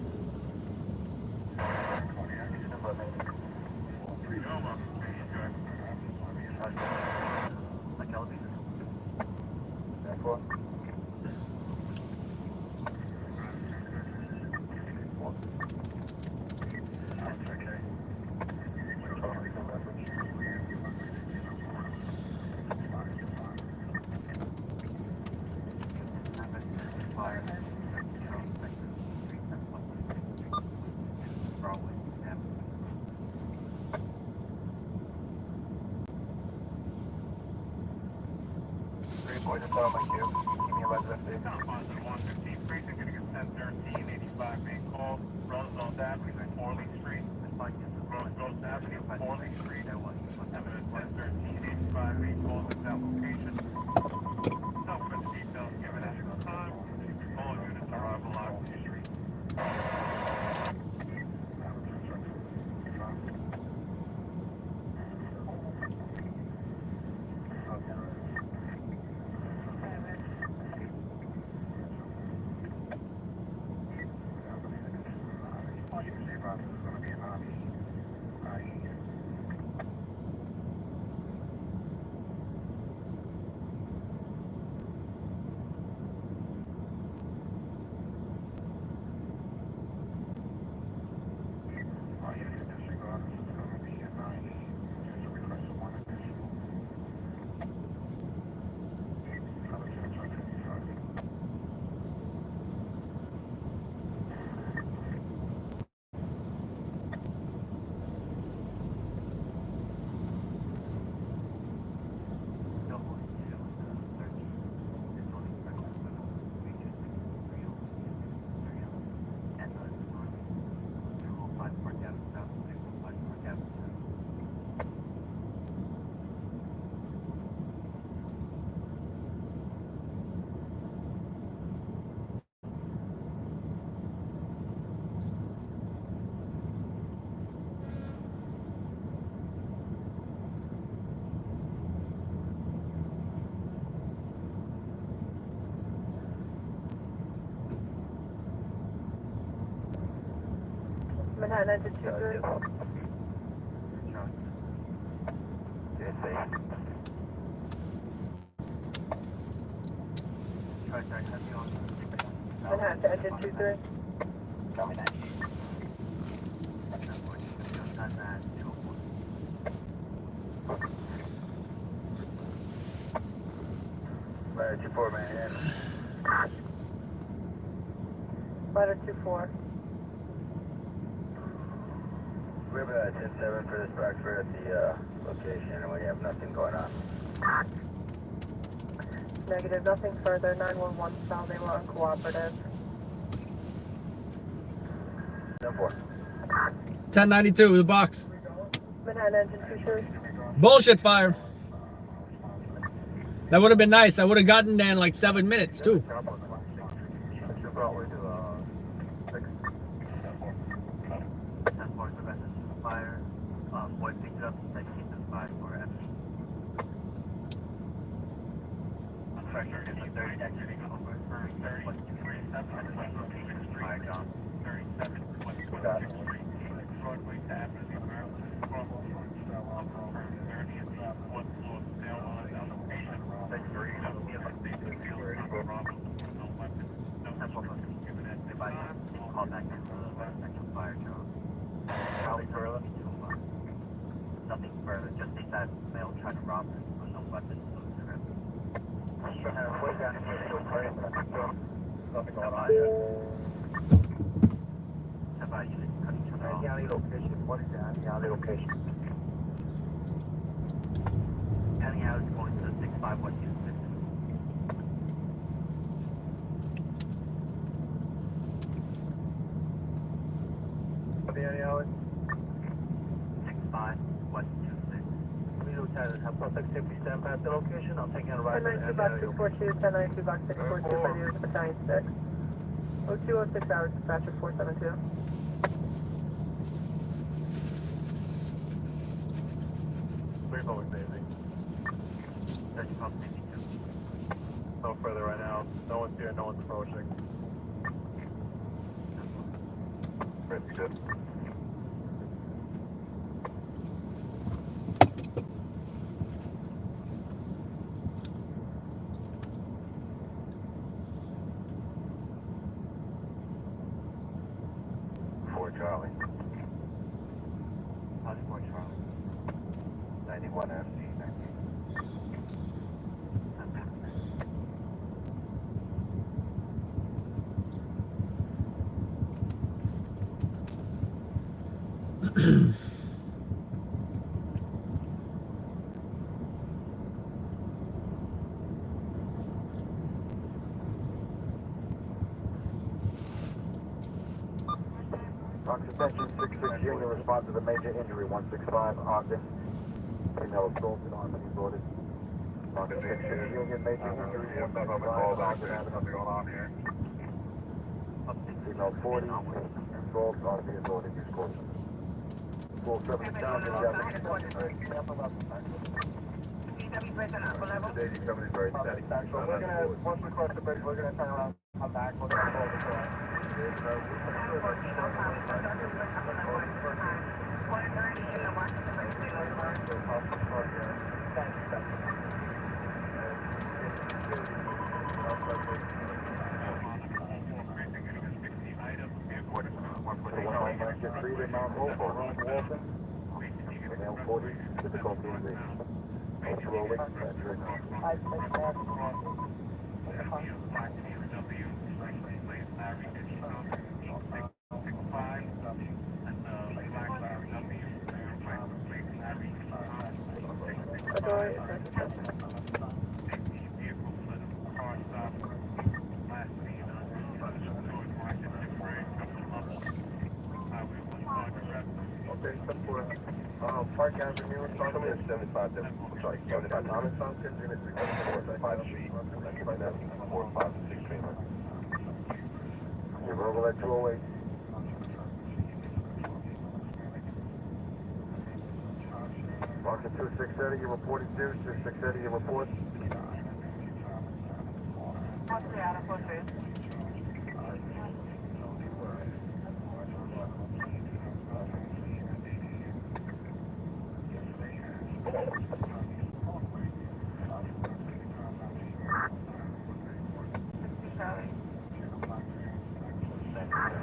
Manhattan engine 23. Manhattan to engine 23. Ladder 2-4, Manhattan. Ladder 2-4. We have a 10-7 for this Rockford at the location, and we have nothing going on. Negative, nothing further. 911 style, they were uncooperative. 10-4. 1092, the box. Manhattan engine 23. Bullshit fire. That would have been nice. I would have gotten there in like 7 minutes, too. Nothing further, just a that male trying to rob us with no weapons, no script. Nothing going on yet. How about you cutting to the alley location? What is that? The alley location. Penny out is going to 651 Houston. What the alley? 65. had a suspect safety stand past the location. I'll take in a ride. 1092 box 642, 1092 box 642, by the battalion 6. 0206 hours, dispatcher 472. We're going, Daisy. No further right now. No one's here, no one's approaching. Pretty good. Charlie. How's your boy, Charlie? 91 FC. Box attention 66 Union, respond to the major injury 165 Ogden. Female assaulted on the boarded. Box 66 Union, major injury 165 Ogden Avenue. Going on here. Female 40, assault on the boarded. Use caution. Full 7 down to the Daisy coming in very steady. So we're gonna, once we cross the bridge, we're gonna turn around, come back, we're gonna close the door. Treated Mount Hope or Ron Walton. Female 40, difficulty in breathing. Slowly, saturated. Okay, step for Park Avenue, something is 75, sorry, 75 Thomas Thompson, unit 5 Street, 4, 5, 6, 3. You're verbal at 208. Mark at 2680, you reported due. 2680, you report.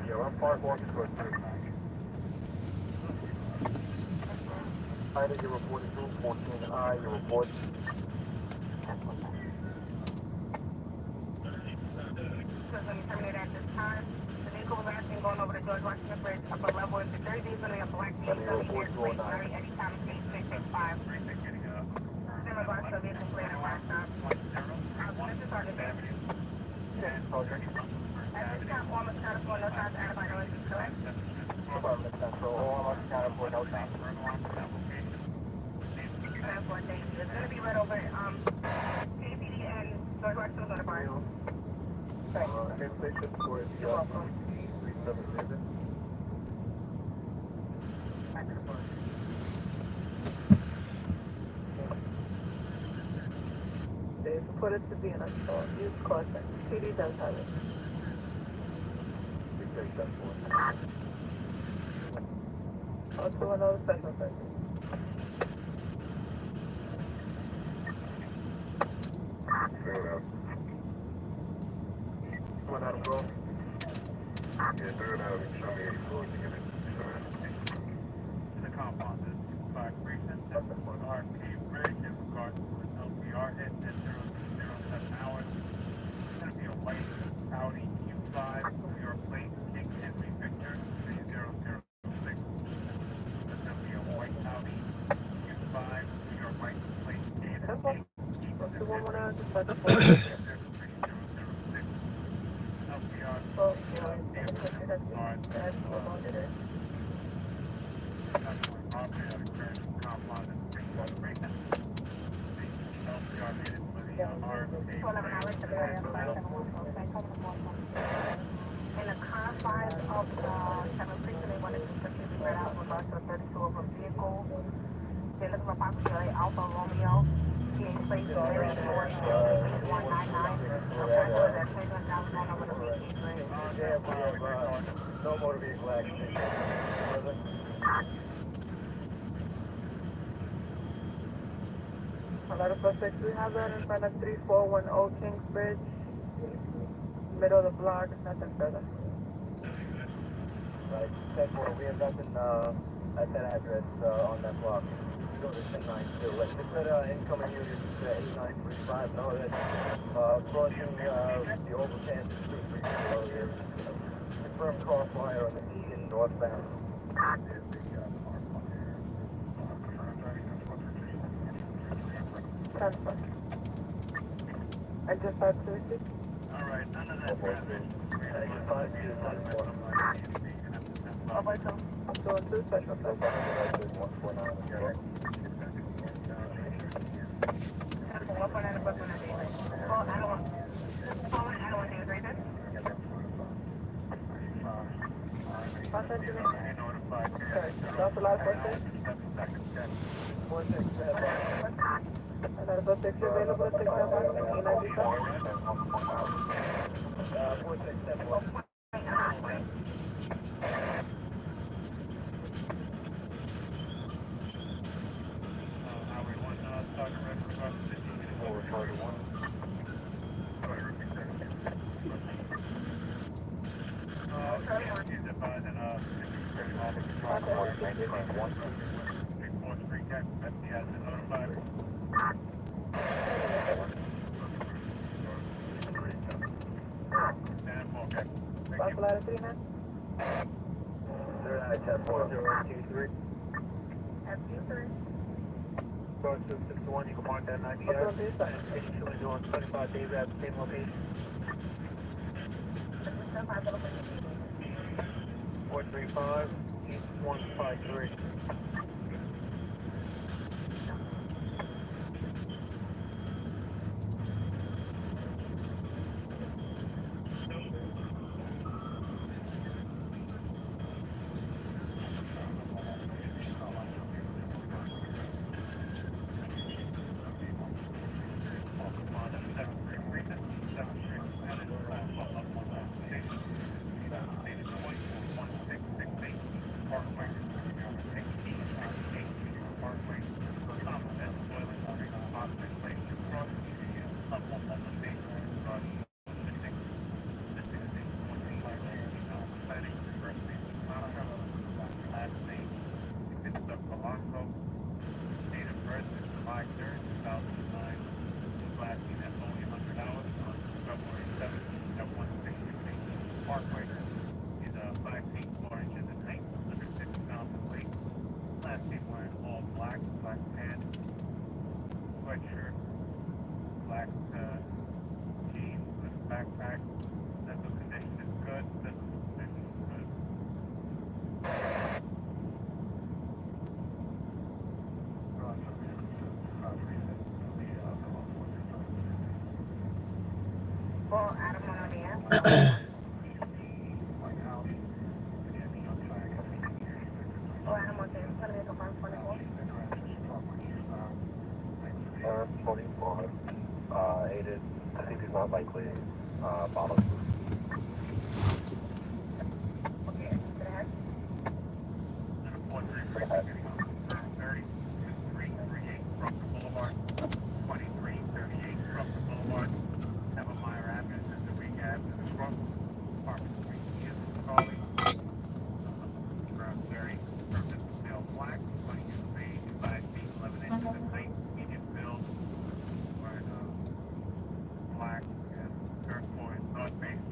Yeah, I'm Park walking towards 3. Ida, you reported due. 14I, you report. Terminate at this time. The vehicle was actually going over the George Washington Bridge, upper level. If the 30 is going to be a black vehicle, please carry anytime it's 665. In regards to the vehicle plate and last time. This is Sergeant Baird. Yes, soldier. At this time, all mechanical for no signs added by noise is correct. Department Central, all accounted for, no signs. Transport station. It's going to be right over, CPD and George Washington going to Barrio. Translation for the 377. They reported to be an assault. Use caution. PD does have it. Also another special session. One out of roll. Yeah, third out, show me 84 to get it. The compound is 5 precinct, RP Bridge in regards to an LPR hit at 007 hours. It's going to be a white Audi Q5, New York plate, King Henry Victor 3006. It's going to be a white Audi Q5, New York white plate, Okay. What's the one out? Just like a compound is 3 precinct. In the confines of the 760, they wanted to specifically read out regards to the 32 of a vehicle. They're looking for possibly Alfa Romeo. PA plate is ready for 199. Okay, so that treatment now is going over the VP grade. No motor vehicle accident. Further? Another suspect 300 in front of 3410 Kingsbridge. Middle of the block, nothing further. Right, 10-4, we have nothing at that address on that block. Go to 1092. Let's just let incoming units 8935 know that crossing the overpass street below here. Confirmed crossfire on the Egan northbound. I just had 260. Alright, none of that traffic. I'm doing 2 special That's the last person. Another suspect available to take that back to the United You can mark that 90 yards. 82 is on 25 days at the same location. 435, 8153. Aided, I think he's not likely bottles. Black and turquoise, not based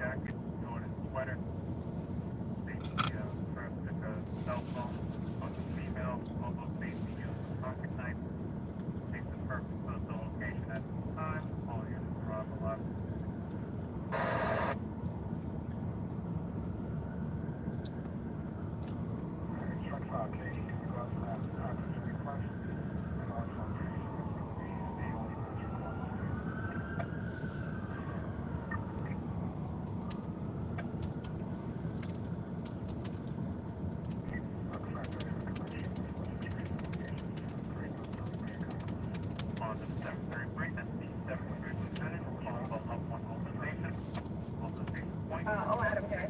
Oh, Adam here.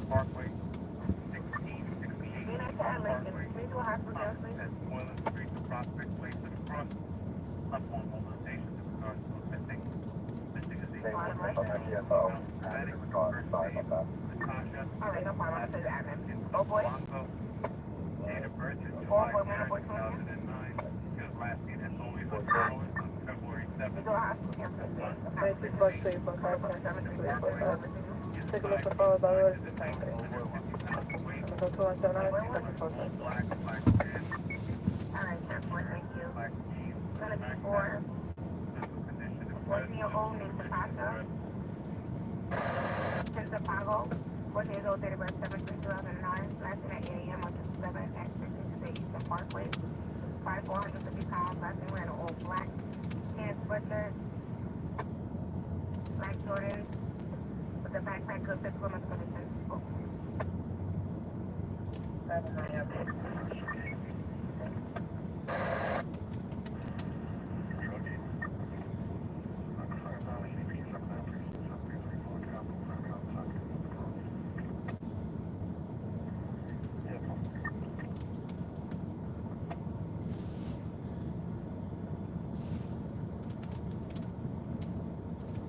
Parkway, Be nice to Adam Lincoln. Can we do a high school girls, please? Boiler Street to Prospect Place to the front. Left one mobilization in regards to missing. Missing is the Adam I'm Lincoln. at GFO. And it was gone. Sorry about that. Natasha. All right, no problem. I'm going to say Adam. Oh, boy. Alonzo. Date of birth is Oh, July boy, man, boy, 2009. His last seen as always on hours on February We 7th. do a high school girls, please. 96 bucks, 5.7, take a look at the road. I'm going to go to 179, Black, black tan, All right, 10-4, thank you. black jeans, It's going to be backpack. for Physical condition is good. 14-year-old named Natasha. Mr. Pago, 14 years old, date of birth 7/3/2009, last name at 8 a.m. on 7 at 66 Eastern Parkway. 450 pounds, last name wearing all black, tan sweatshirt, black Jordans, with the backpack, good physical mental condition. Oh. 7-9,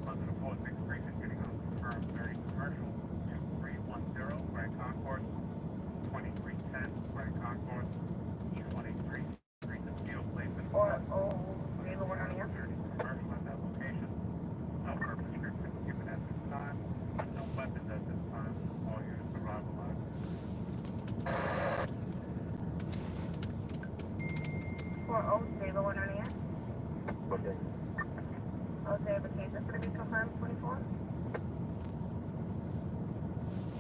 Under the 4-6 precinct, getting on confirmed 30 commercial, 2310, Grand Concourse, 2310, Grand Concourse, East 183, Street of Field, placement of 30 commercial at that location. No purpose description given at this time. No weapons at this time. All units arrivalized. 40-01 Okay. Jose, the case is going to be confirmed 24.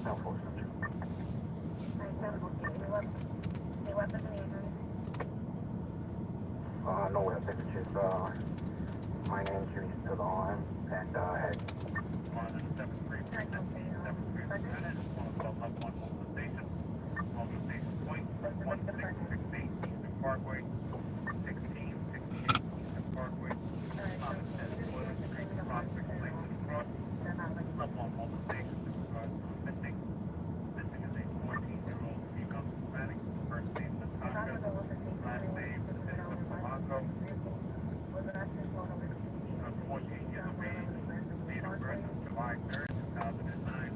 Now, 4 Central. Any weapons and injuries? No weapons, just minor injuries to the arm and head. On the 7th Street precinct, 7th Street Lieutenant, left one mobilization. Mobilization point, 1668 Eastern Parkway, 1668 Eastern Parkway. Thomas says Boiler Street, Prospect Place to the front. Left one mobilization in regards to missing. Missing is a 14-year-old female Hispanic. First name Natasha. Last name Alonzo. 14 years of age. Date of birth July 3rd, 2009.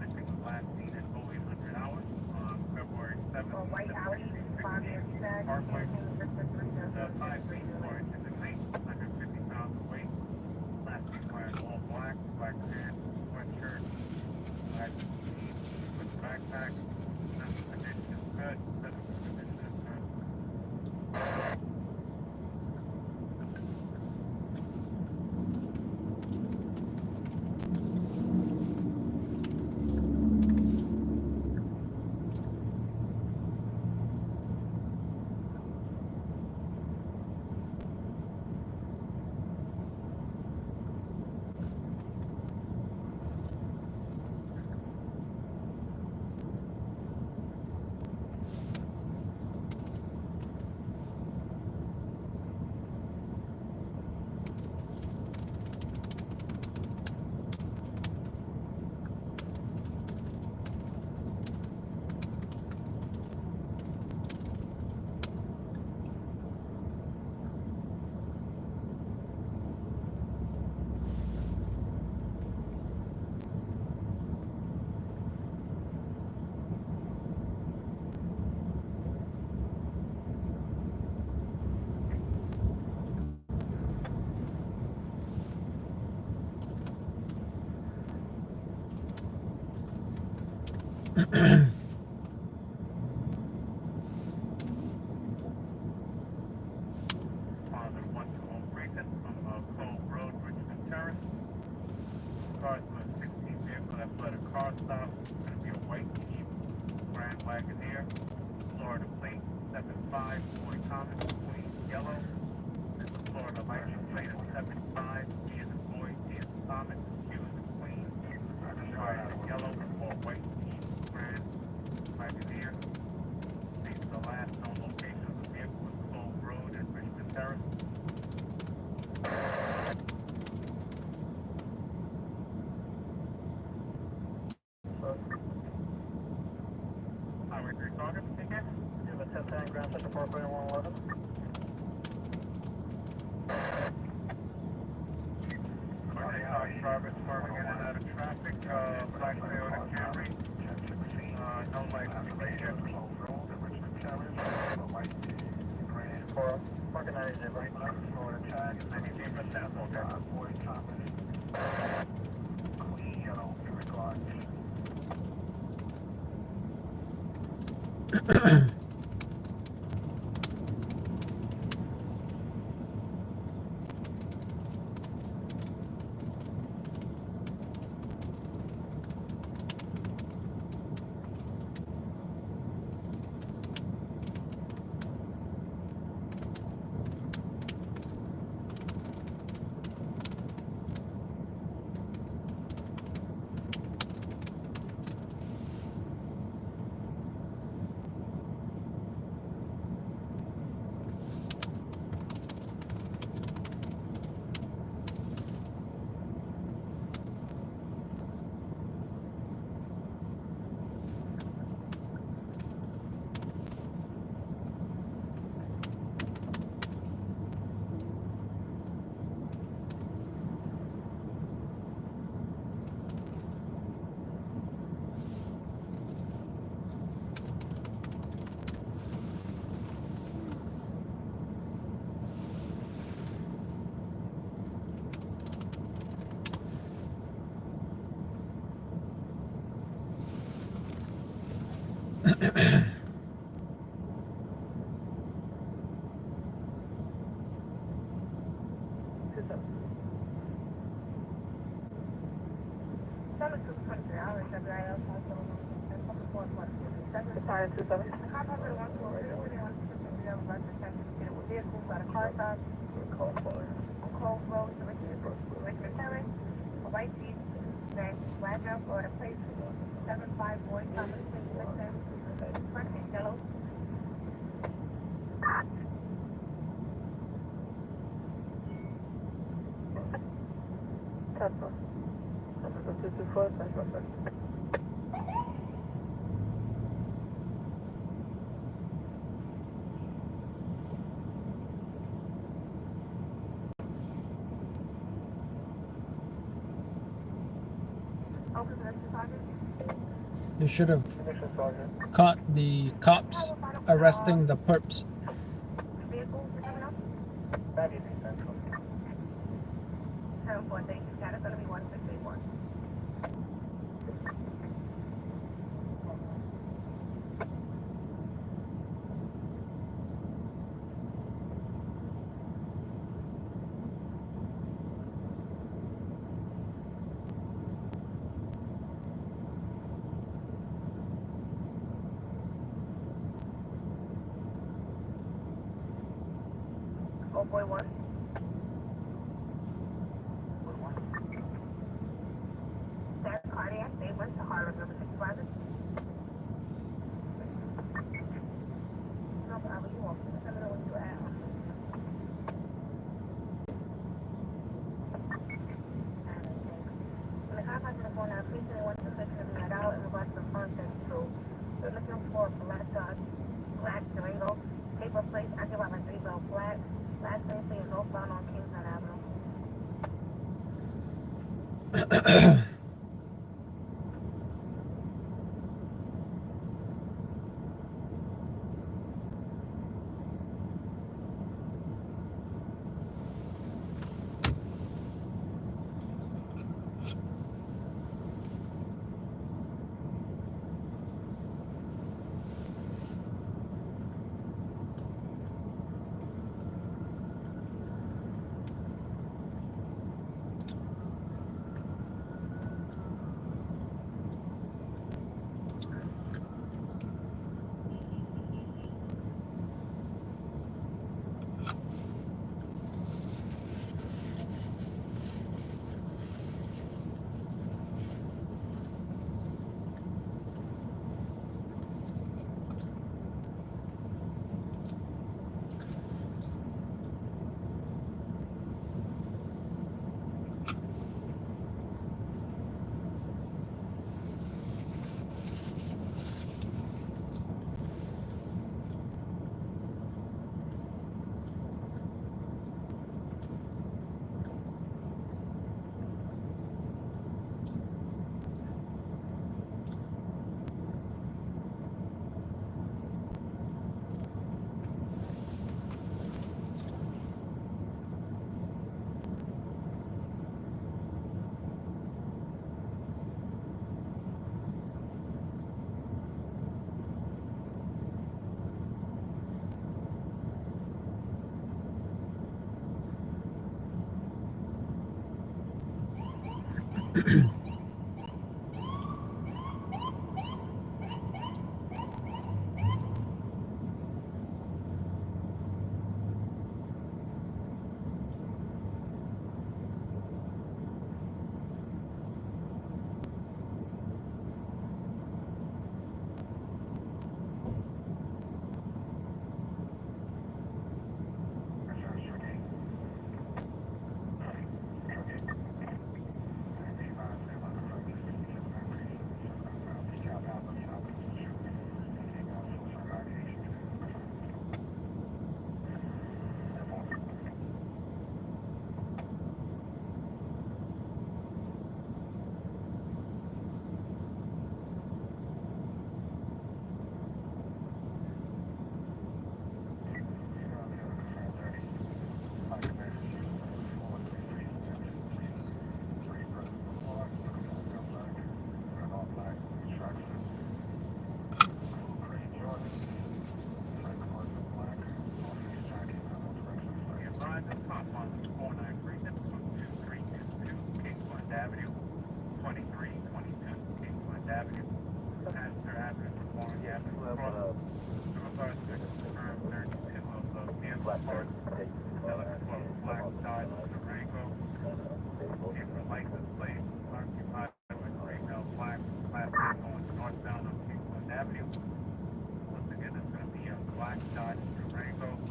Missing was last seen at 0800 hours on February 7th. White Audi, 5 years back. Parkway. The 5 feet 4 inches in height, 150 pounds of weight. Last seen wearing all black, black pants, sweatshirt, black jeans with backpack. Physical condition is good. Physical condition is good. On the 120 precinct from Cove Road, Richmond Terrace. Cars with a 16 vehicle that fled a car stop. It's going to be a white Jeep Grand Wagoneer. Florida plate 75 Boy Thomas, Queen Yellow. This is Florida license plate of 75 D as in boy, T as in Thomas, Q as in Queen. Cars in yellow or white Jeep Grand Wagoneer. These are the last known locations of the vehicle was Cove Road and Richmond Terrace. Second floor, 3111. Drivers swerving in and out of traffic, black Toyota Camry, no license plate. For organized right now, For the tag, 93%, clean yellow, regards. Sorry, 27. Vehicles at a car stop. Cove Road, Richmond Terrace. A white Jeep, then Glasgow, Florida Place. 754 Thomas Street, Richmond. Front seat yellow. Tesla. Tesla 224, Central First. You should have Commission Sergeant. caught the cops arresting the perps. Vehicles coming up. 93 Central. 7-4, thank you. Status gonna be 1681. Oh boy, one. That's cardiac. They went to Harlem, number 65. No problem. You won't. Let me know when you at. When the contact on the phone now, please say what's the section of that out in regards to the content. So, we're looking for black dog, black Durango, paper plate, occupied by 3 bell black. Last name is northbound on Kingston Avenue.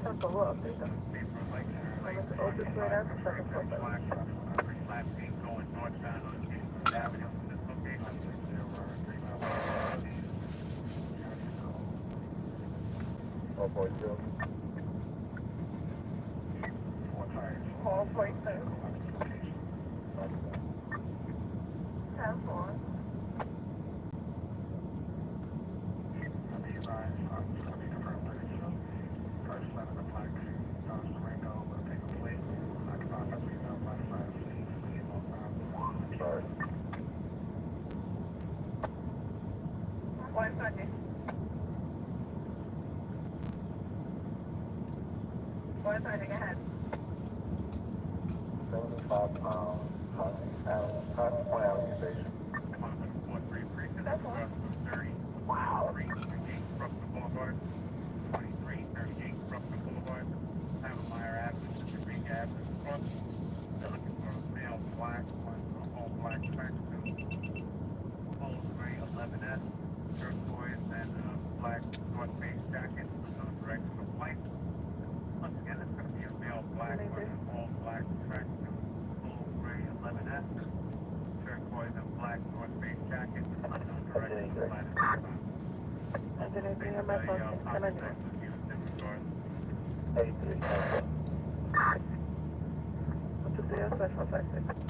That's a lot, Peter. I'm going to open right after second floor. Oh, boy, Joe. 4.2. 10-4. Sorry. 120. 120, go ahead. 75 pounds, Cotton Point Avenue Station. That's all. Wow. 11S, turquoise and black North Face jacket, direction of flight. Once again, it's going to be a male black with all black tracksuit, full gray 11S, turquoise and black North Face jacket, direction of flight. I didn't bring up my phone. Can I do it? 83. What's the deal? Special tactics.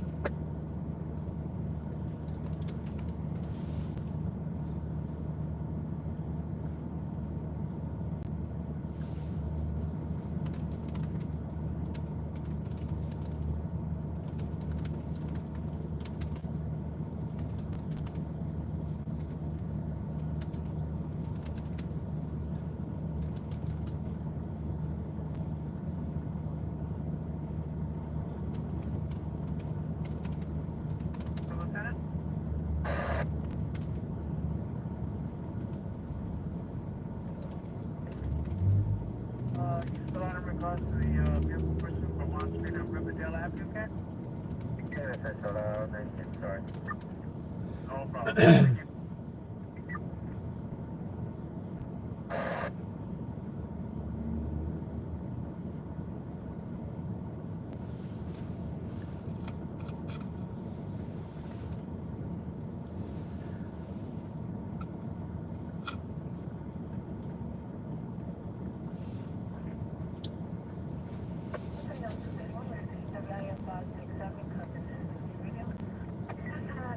Lieutenant? You still on in regards to the vehicle pursuit from on Street and Riverdale Avenue, okay? Yeah, that's all right. Sorry. No problem. Thank you.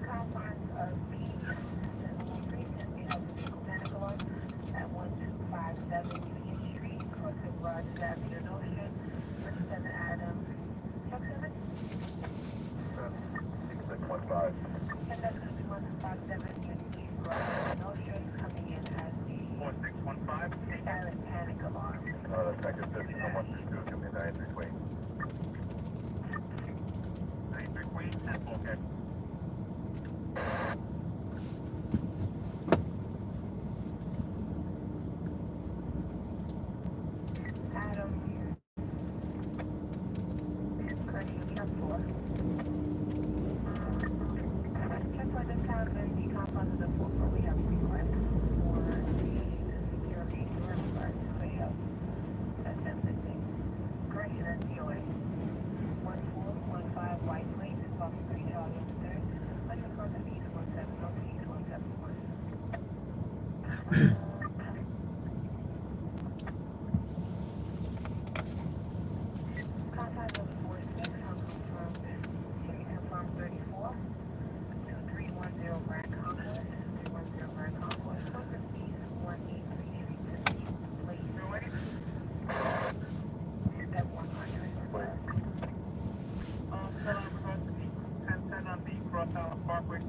Confines of the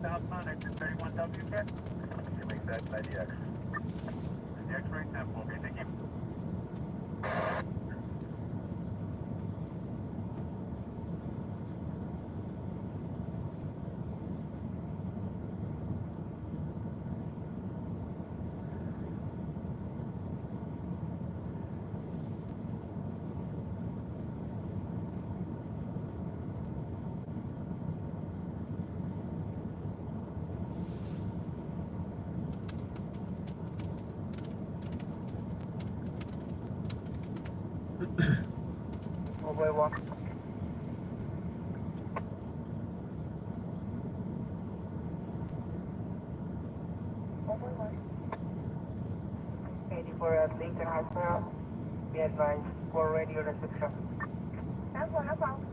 southbound, exit 31W, sir. You make that by the X. The X right now, okay, thank you. Hallway walk. For Lincoln Hospital, be advised for radio reception. That's one, no problem.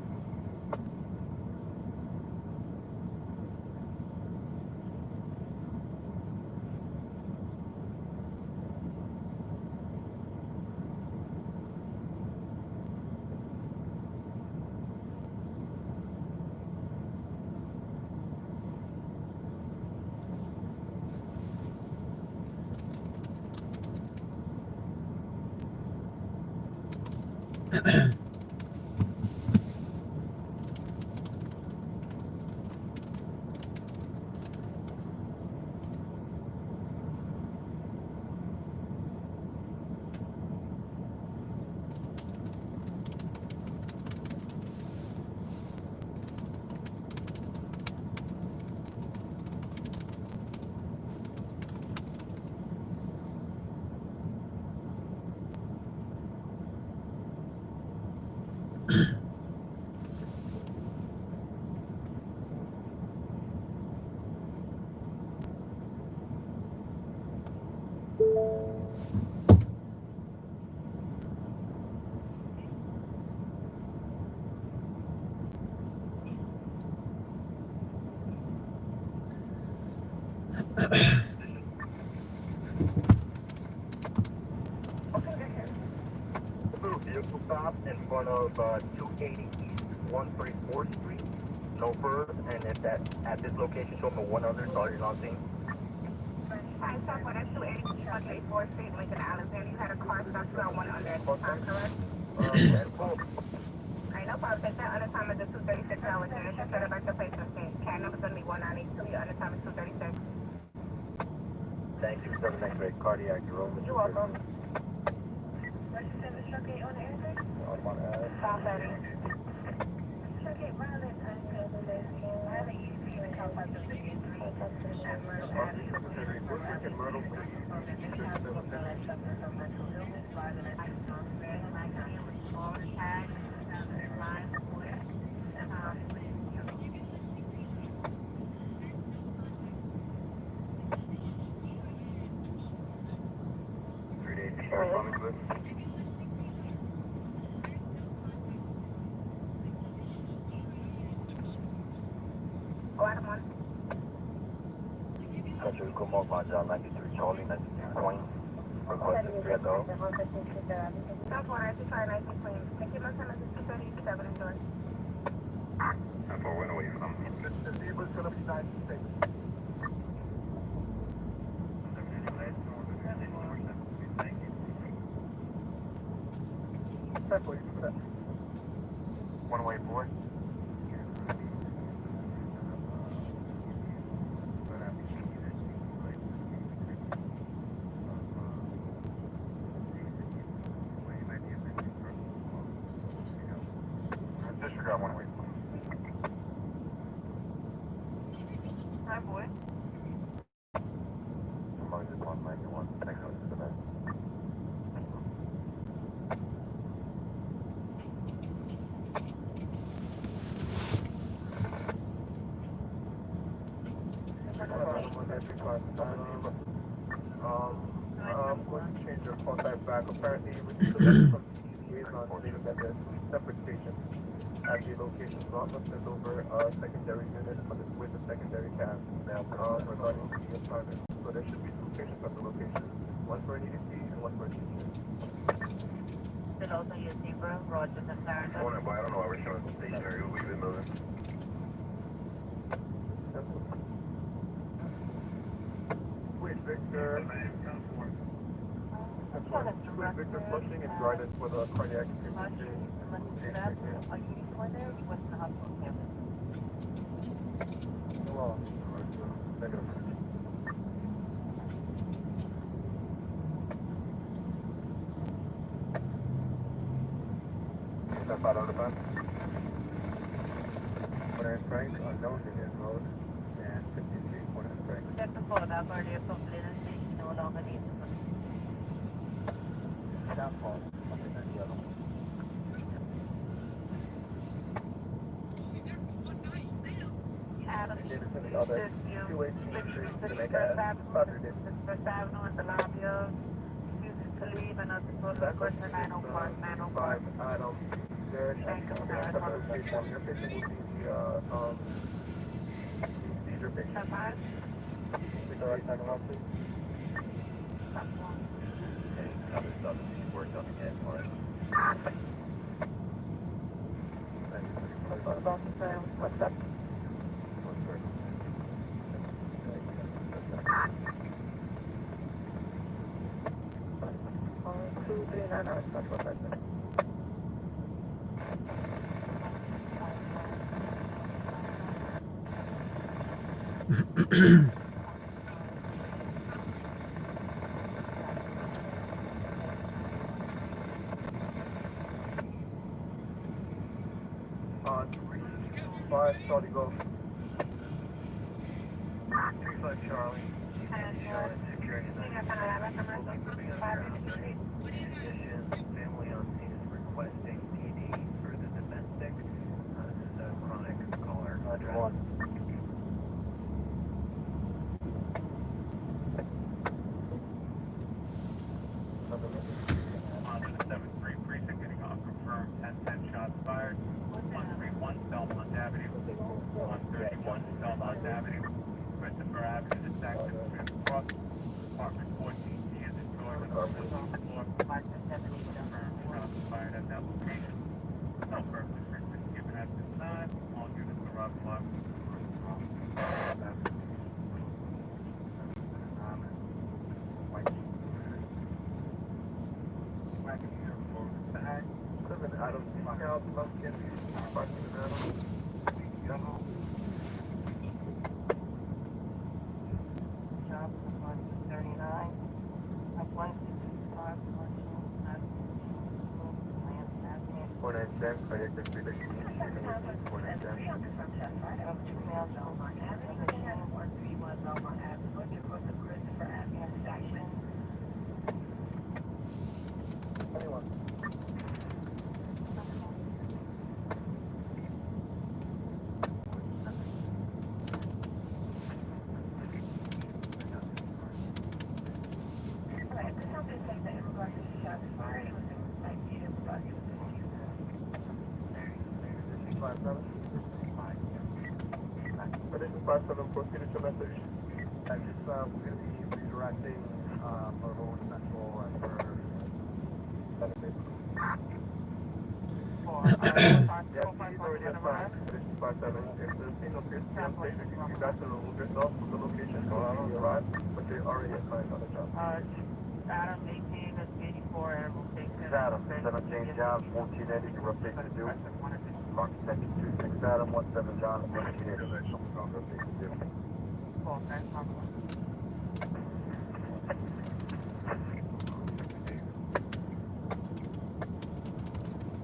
Little vehicle stop in front of 280 East 134th Street. No further, and if that at this location show for one other, sorry, you're not seeing. Hi, so for that 280 134th Street, Lincoln, Alexander, you had a car stuck to one under at the time, correct? I know, but take that under time is the 236 Alexander. Should set it back to place 15. Cat number's gonna be 192. Your under time is 236. Thank you, 7 X-ray cardiac enrollment. You're welcome. What's your service truck gate on the exit? South 30. Truck gate, Violet, Violet, you see the car park of the gate 3. Country, come up on John 93 Charlie, 93 Queen. Requesting to get though. South 195, 19 Queens. Thank you, my time is 237 and doors. That's what went away from. The zebra's gonna be 96. One way boy. Disregard one way. Hi, boy. Somebody just 191. Thanks for that. I'm going to change your contact back. Apparently, we received a letter from the liaison stating that there's two separate stations at the location. So I'm going to send over a secondary unit with a secondary cab now regarding the assignment. So there should be two stations at the location, one for an EDC and one for an EDC. Still also your zebra, Rogers and Clarendon. I don't know why we're showing stationary. We've been moving. Victor. Victor Flushing and Dryden for the cardiac imaging. Well, negative. Step out of the bus. Corner Frank, unknown Union Road, and 53 Corner Frank. Check the phone. I've already completed the station. No longer need to put Down call, something like the other one. Adam. Davidson, the other 218 Street, Jamaica Ave, Saturday. First Avenue at the lobby of Houston to leave and up to go to the first 904. 5 Adam. There, your patient will be the seizure patient. Step five. Take the right side of the house, please. Other stuff is worked up again, all right. What's up? Two, three, nine, that's what I said. On 3-5, Charlie, go. 3-5, Charlie. Charlotte, security, family on scene is requesting PD for the domestic. This is a chronic caller. 101. On to the 7-3 precinct, getting off confirmed, 10-10 shots fired. 131 Belmont Avenue. 131 Belmont Avenue. Christopher Avenue, this accident across apartment 14. He is indoors on the floor. Confirmed shots fired at that location. No further treatment given at this time. All units are up locked. Adam, Scout, Pumpkin, Sparking Adam, Yellow. Job 139. I'm 165. 497, cardiac defibrillation. 497. Of 2 males, Belmont Avenue. 131 Belmont Avenue. What's your course of Christopher Avenue station? 21. Addition 5-7, proceed to your message. And just, we're going to be redirecting our own central and for 7 days. Yeah, he's already assigned. Addition 5-7. If the scene appears to be unsafe, you guys can remove yourself from the location when you arrive, but you're already assigned on the job. Adam 18, that's 84, and we'll take This is Adam, 17 John, 1480, your update to do. Mark 26 Adam, 17 John, 1480. Update to do.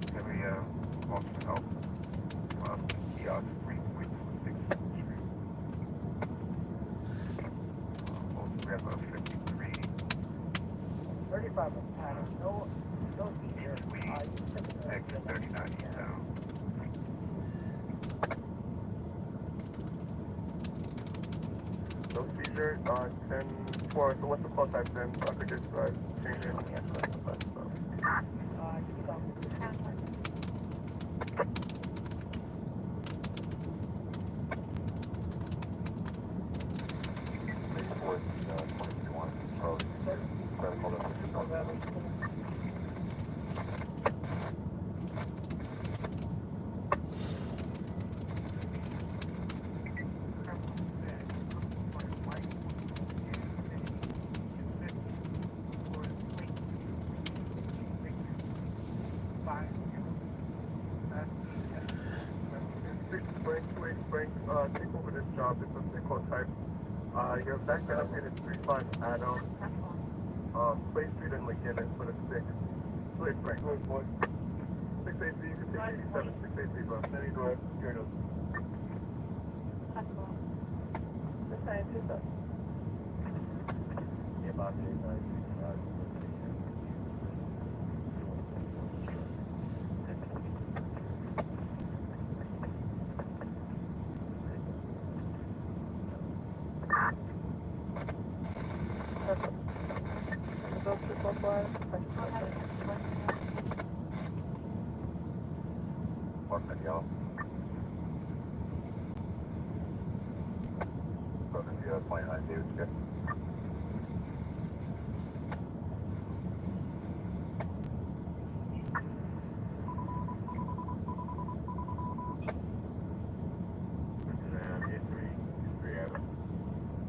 Can we also help kiosk 3.6 Street? We have a 53. 35 no feature. Exit 39 down. No seizure on 10-4. So what's the call time then? So I could just change it. Charlie, Frank, take over this job. It's a single type. Your back benefit is 35 Adam, Play Street and McGinnis for the 6. Play Frank. 683, you can take 87, 683, bro. Then you go ahead, here it is. This side, two sides. Yeah, about the 893. Perfect. Go to 4-4. Perfect, y'all. Perfect, yeah, point I do. Good.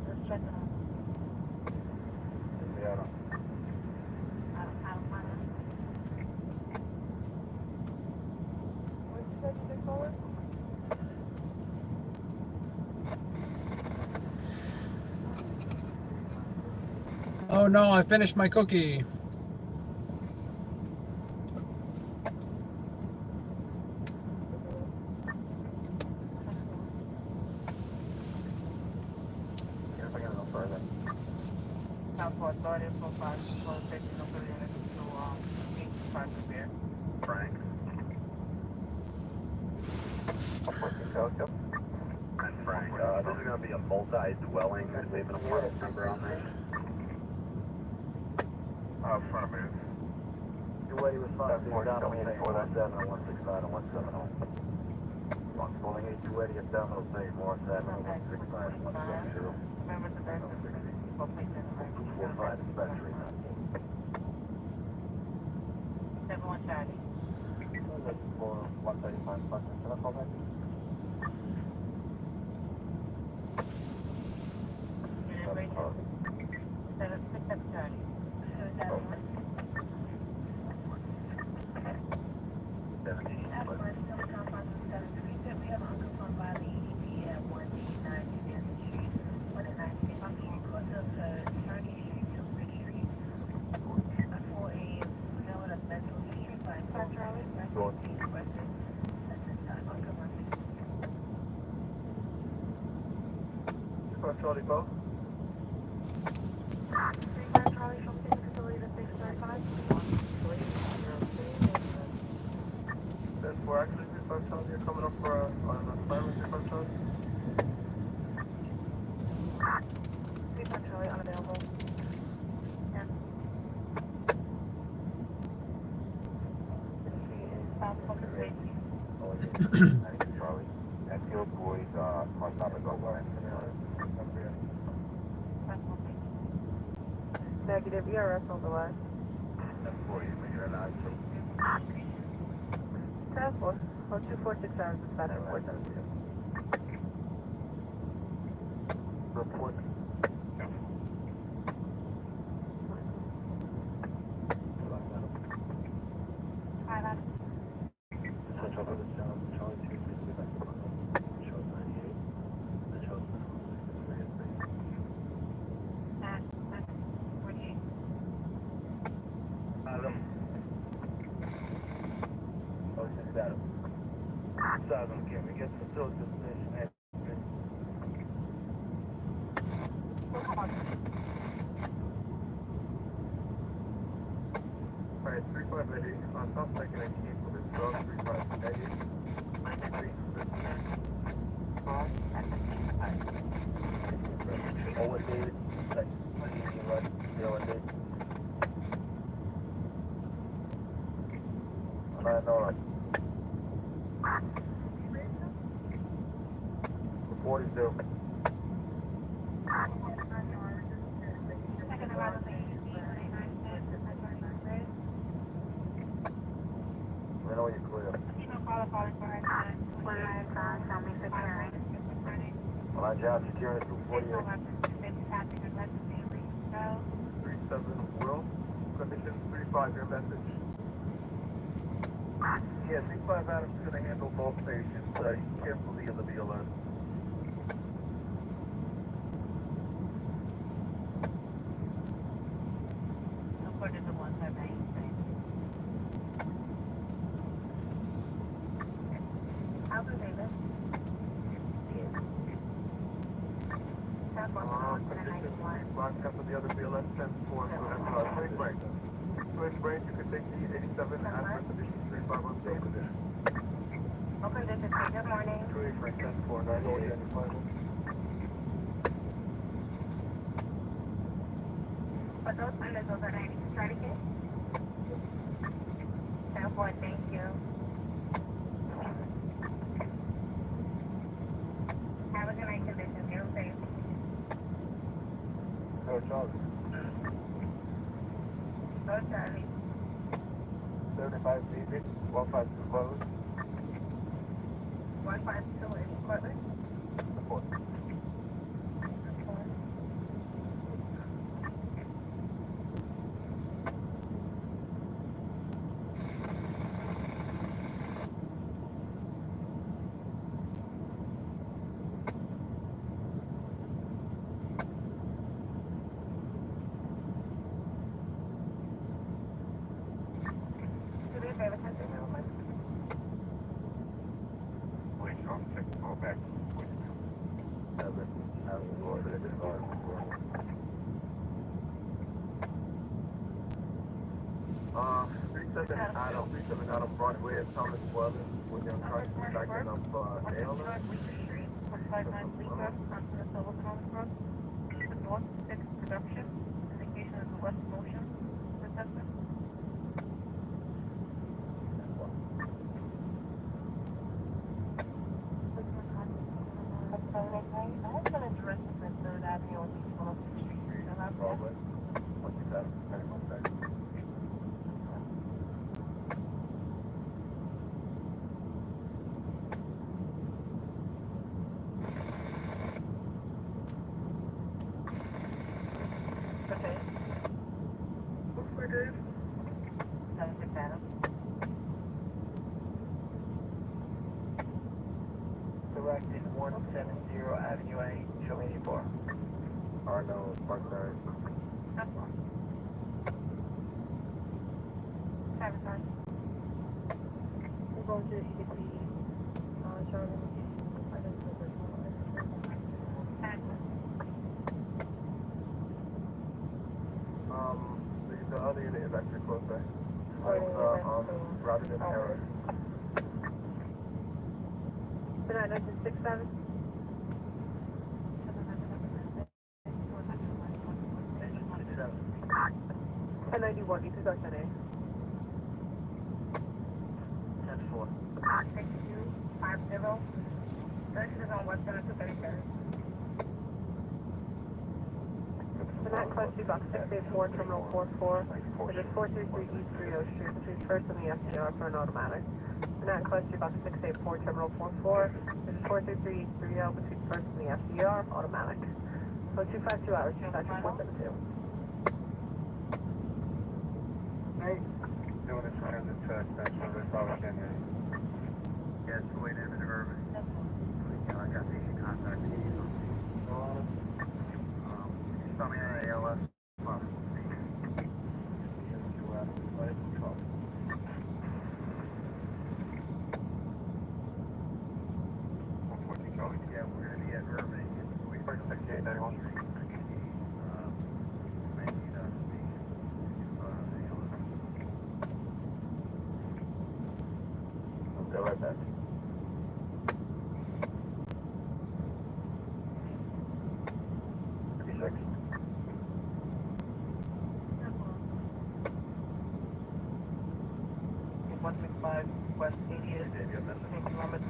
Just checking on. What did you call it? Oh no, I finished my cookie. If I gotta go further. South 430, 45, 450, no good units to 85 repair. Frank. And Frank, this is going to be a multi-dwelling. They have an apartment number on there. Front of me. Your way was 5 down on 167 and 169 and 170. Calling 8280 at Domino's Bay, Morris Avenue, 169 and 170. Remember the best of the 245 dispensary. 71 Charlie. For 135 bucks. Can I call back? Unit Rachel. 767 Charlie. Charlie, Bo. Charlie from the facility to 695. That's for actually 35 Charlie. You're coming up for on a silent 35 Charlie. 35 Charlie unavailable. Yeah. South Focus Safety. Charlie. That field boys, on top of the line. Negative ERS on the way. That's for you, but you're not. Task Force. 02467 is better. 472. Report. Hi, that's Switch over to Charlie 2. Shows 98. That shows 3. At 48. Adam. Oh, it's just Adam. Adam, can we get facility destination at Alright, 3580. South 2nd and Keith for this dog. 3580. Owen David, like, Owen David. I know, like, 42. Second arrival, I know you're clear. Well, I job securing it through 48. 37 Will. Condition 35, your message. Yeah, 65 Adams is going to handle both stations. You carefully on the BLS. According to 179. Alpha Davis. Condition locked up with the other BLS 10-4 to Twitch break. Twitch break, you can take the 87 after condition 351 state position. Okay, this is good morning. 2 break 10-4, 98 and final. But those windows are 90. Try to get. 10-4, thank you. Have a good night, conditions. You're safe. Go Charlie. Go Charlie. 75 feet, 152 closed. 152 in Portland. Support. Do me a favor, send it real quick. Wait, I'll take the call back. Adam, 37 Adam Broadway at Thomas Weldon with the unconscious backing up ALS. 159 Bleecker, Continental Thomas Road. The north 6 production. Indication of the west motion. Assessment. I'm going to direct the 3rd Avenue on East 106th Street. Broadway. 127, 21 seconds. Okay. What's my Dave? 76 Adam. Directed 170 Avenue A, show 84. No, Park 9. That's one. Sabotage. We're going to EDP, Charlie. I don't know which one. The other unit is actually closer. Rather than error. The 967? And 91, you could go 10A. 10-4. 6250. This is on West 233rd. The Nat Clutchy Box 684, Terminal 44. It is 433 East 30 Street between First and the FDR for an automatic. The Nat Clutchy Box 684, Terminal 44. It is 433 East 30 between First and the FDR, automatic. So 252 hours, dispatch 472. Doing a transit check, that's where they probably can hear you. Yeah, it's going in Irving. I got patient contact. Tell me an ALS possible. Yeah, we're going to be at Irving. We first 6891. Go right back. West 80th. Thank you, Robert.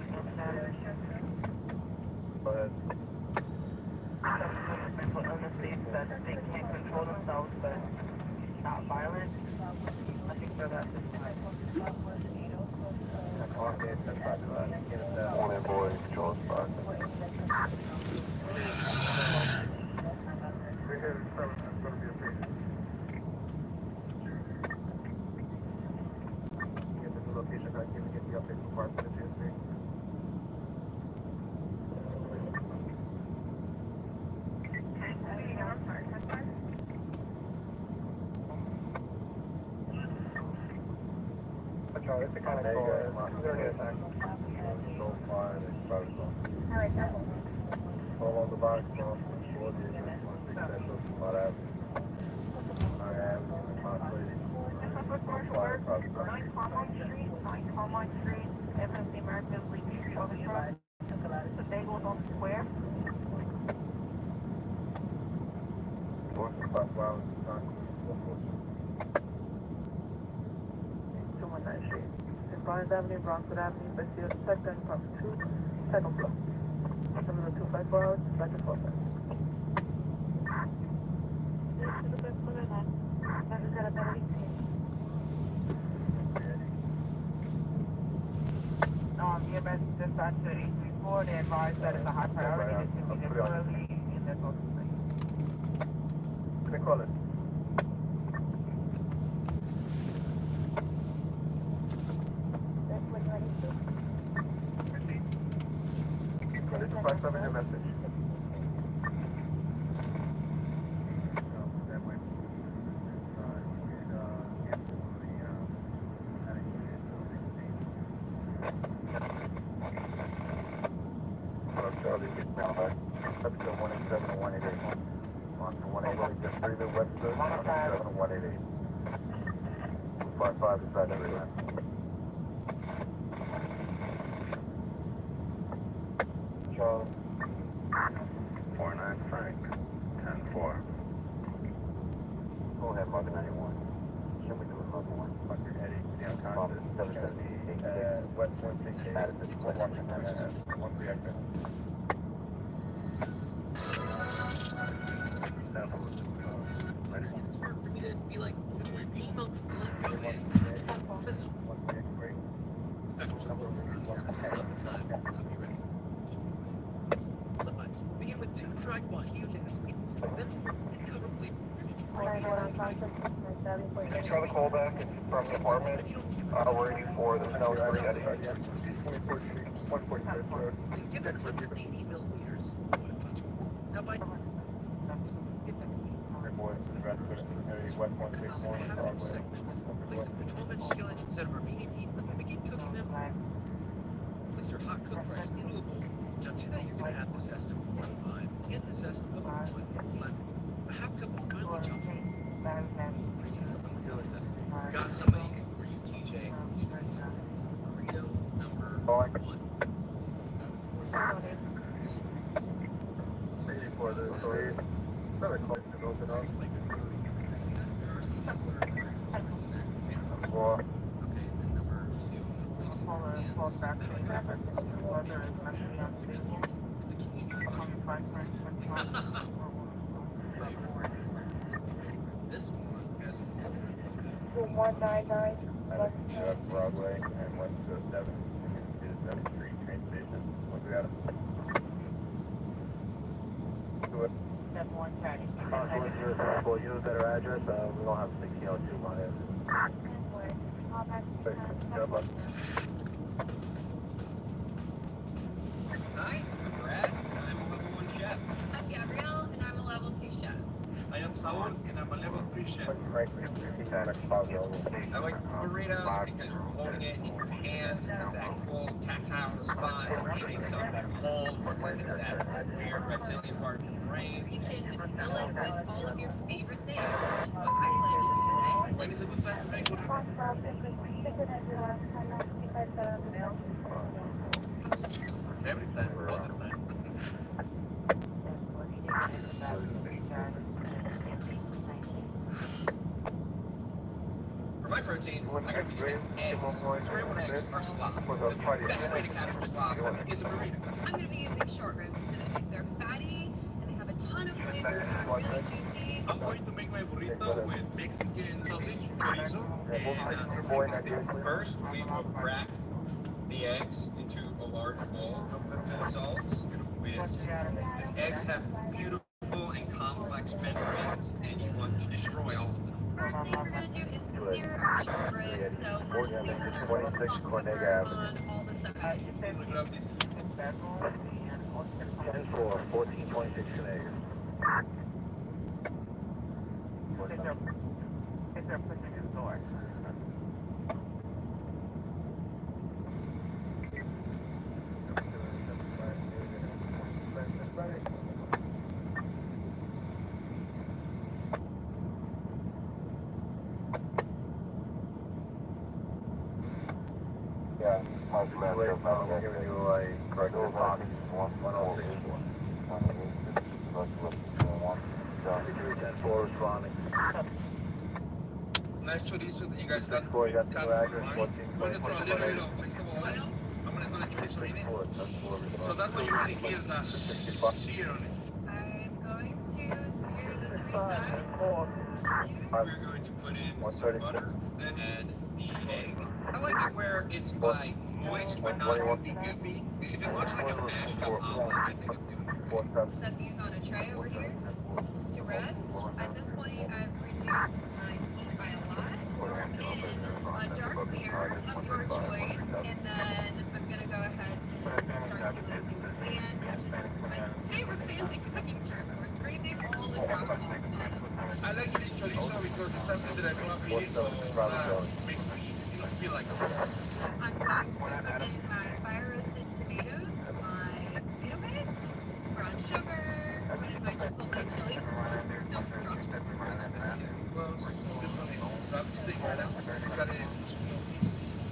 Go ahead. Mental illness states that they can't control themselves, but it's not violent. I think they're that. Okay, 10-5. it's a kind of cool. They're here, thanks. So far, it's probably gone. Alright, that's All on the box, no. 4 digits, 1 6 central, spot out. I have my place. 9 Carmine Street, 9 Carmine Street, FMC American League, Overshot. The bagel on the square. North of Buck Wild, John. 219 Street. In Barnes Avenue, Bronxwood Avenue, Bastille, second from 2, second floor. Number 254 hours, second floor. EMS dispatcher 834, they advised that it's a high priority to be there early in their social space. Can they call it? This is 57 your message. Charlie, episode 187 and 188. On to 188, just 3 New Webster, 187 and 188. 55 is that area. Charles. 49 Frank, 10-4. Go ahead, Mark 91. Should we do another one? Fuck your headache, Sam Constance. 778, West 168, Madison, 1 reactor. Begin with 2 drag-by units, then coverably. Try the call back from the apartment. Where are you for the snow area? 146 Road. Give that some 80 millimeters. Now by Boy, the rest of it, West 161 Broadway. place a 12-inch skillet instead of remaining heat. Begin cooking them. Place your hot cooked rice into a bowl. Now to that you're going to add the zest of 1 lime and the zest of 1 lemon. A half cup of finely chopped fruit. Got somebody for you, TJ. Burrito number 1. For the story, really close to open up. Four. Okay, then number 2. Place it in your hands. It's a candy. It's this one has almost 199. Broadway and went to 7th Street train station. Once we got it. Do it. 7130. We'll use that address. We don't have 1602 on it. Hi, I'm Brad, and I'm a level 1 chef. I'm Gabrielle, and I'm a level 2 chef. I am Saul, and I'm a level 3 chef. I I like burritos because you're holding it in your hand, it's that cool tactile response of eating something whole. It's that weird reptilian part of your brain. You can fill it with all of your favorite things, which is what I plan to do today. When is a good time to make one? Every time, all the time. For my protein, I'm going to be using eggs. Scrambled eggs are slop. The best way to capture slop is a burrito. I'm going to be using short ribs today. They're fatty, and they have a ton of flavor, and really juicy. I'm going to make my burrito with Mexican sausage, chorizo, and some bacon. First, we will crack the eggs into a large bowl of salts. These eggs have beautiful and complex membranes, and you want to destroy all of them. First thing we're going to do is sear our short ribs. So first season them with some salt and pepper on all the sides. Look up this. 10-4, 1426 Canadian. If they're pushing his door. way, I'm giving you a corrective box 1064. 10-4 responding. Nice chorizo that you guys got. Boy, got the Top address, line. 14. We're gonna throw a little bit of extra oil. I'm gonna do the chorizo in it. So that's what you really hear the sear on it. I'm going to sear the 3 sides. We're going to put in some butter, then add the egg. I like it where it's like moist but not goopy. If it looks like a mashed up omelet, I think I'm doing it right. Set these on a tray over here to rest. At this point, I've reduced my heat by a lot. In a dark beer of your choice, and then I'm gonna go ahead and start doing some pan, which is my favorite fancy cooking term for scraping all the ground off the bottom. I like eating chorizo because it's something that I grew up eating, so makes me feel like I'm going to put in my fire roasted tomatoes, my tomato paste, brown sugar, put in my chipotle chilies. No, it's dropped. close. Just want to grab this thing right out. Got it.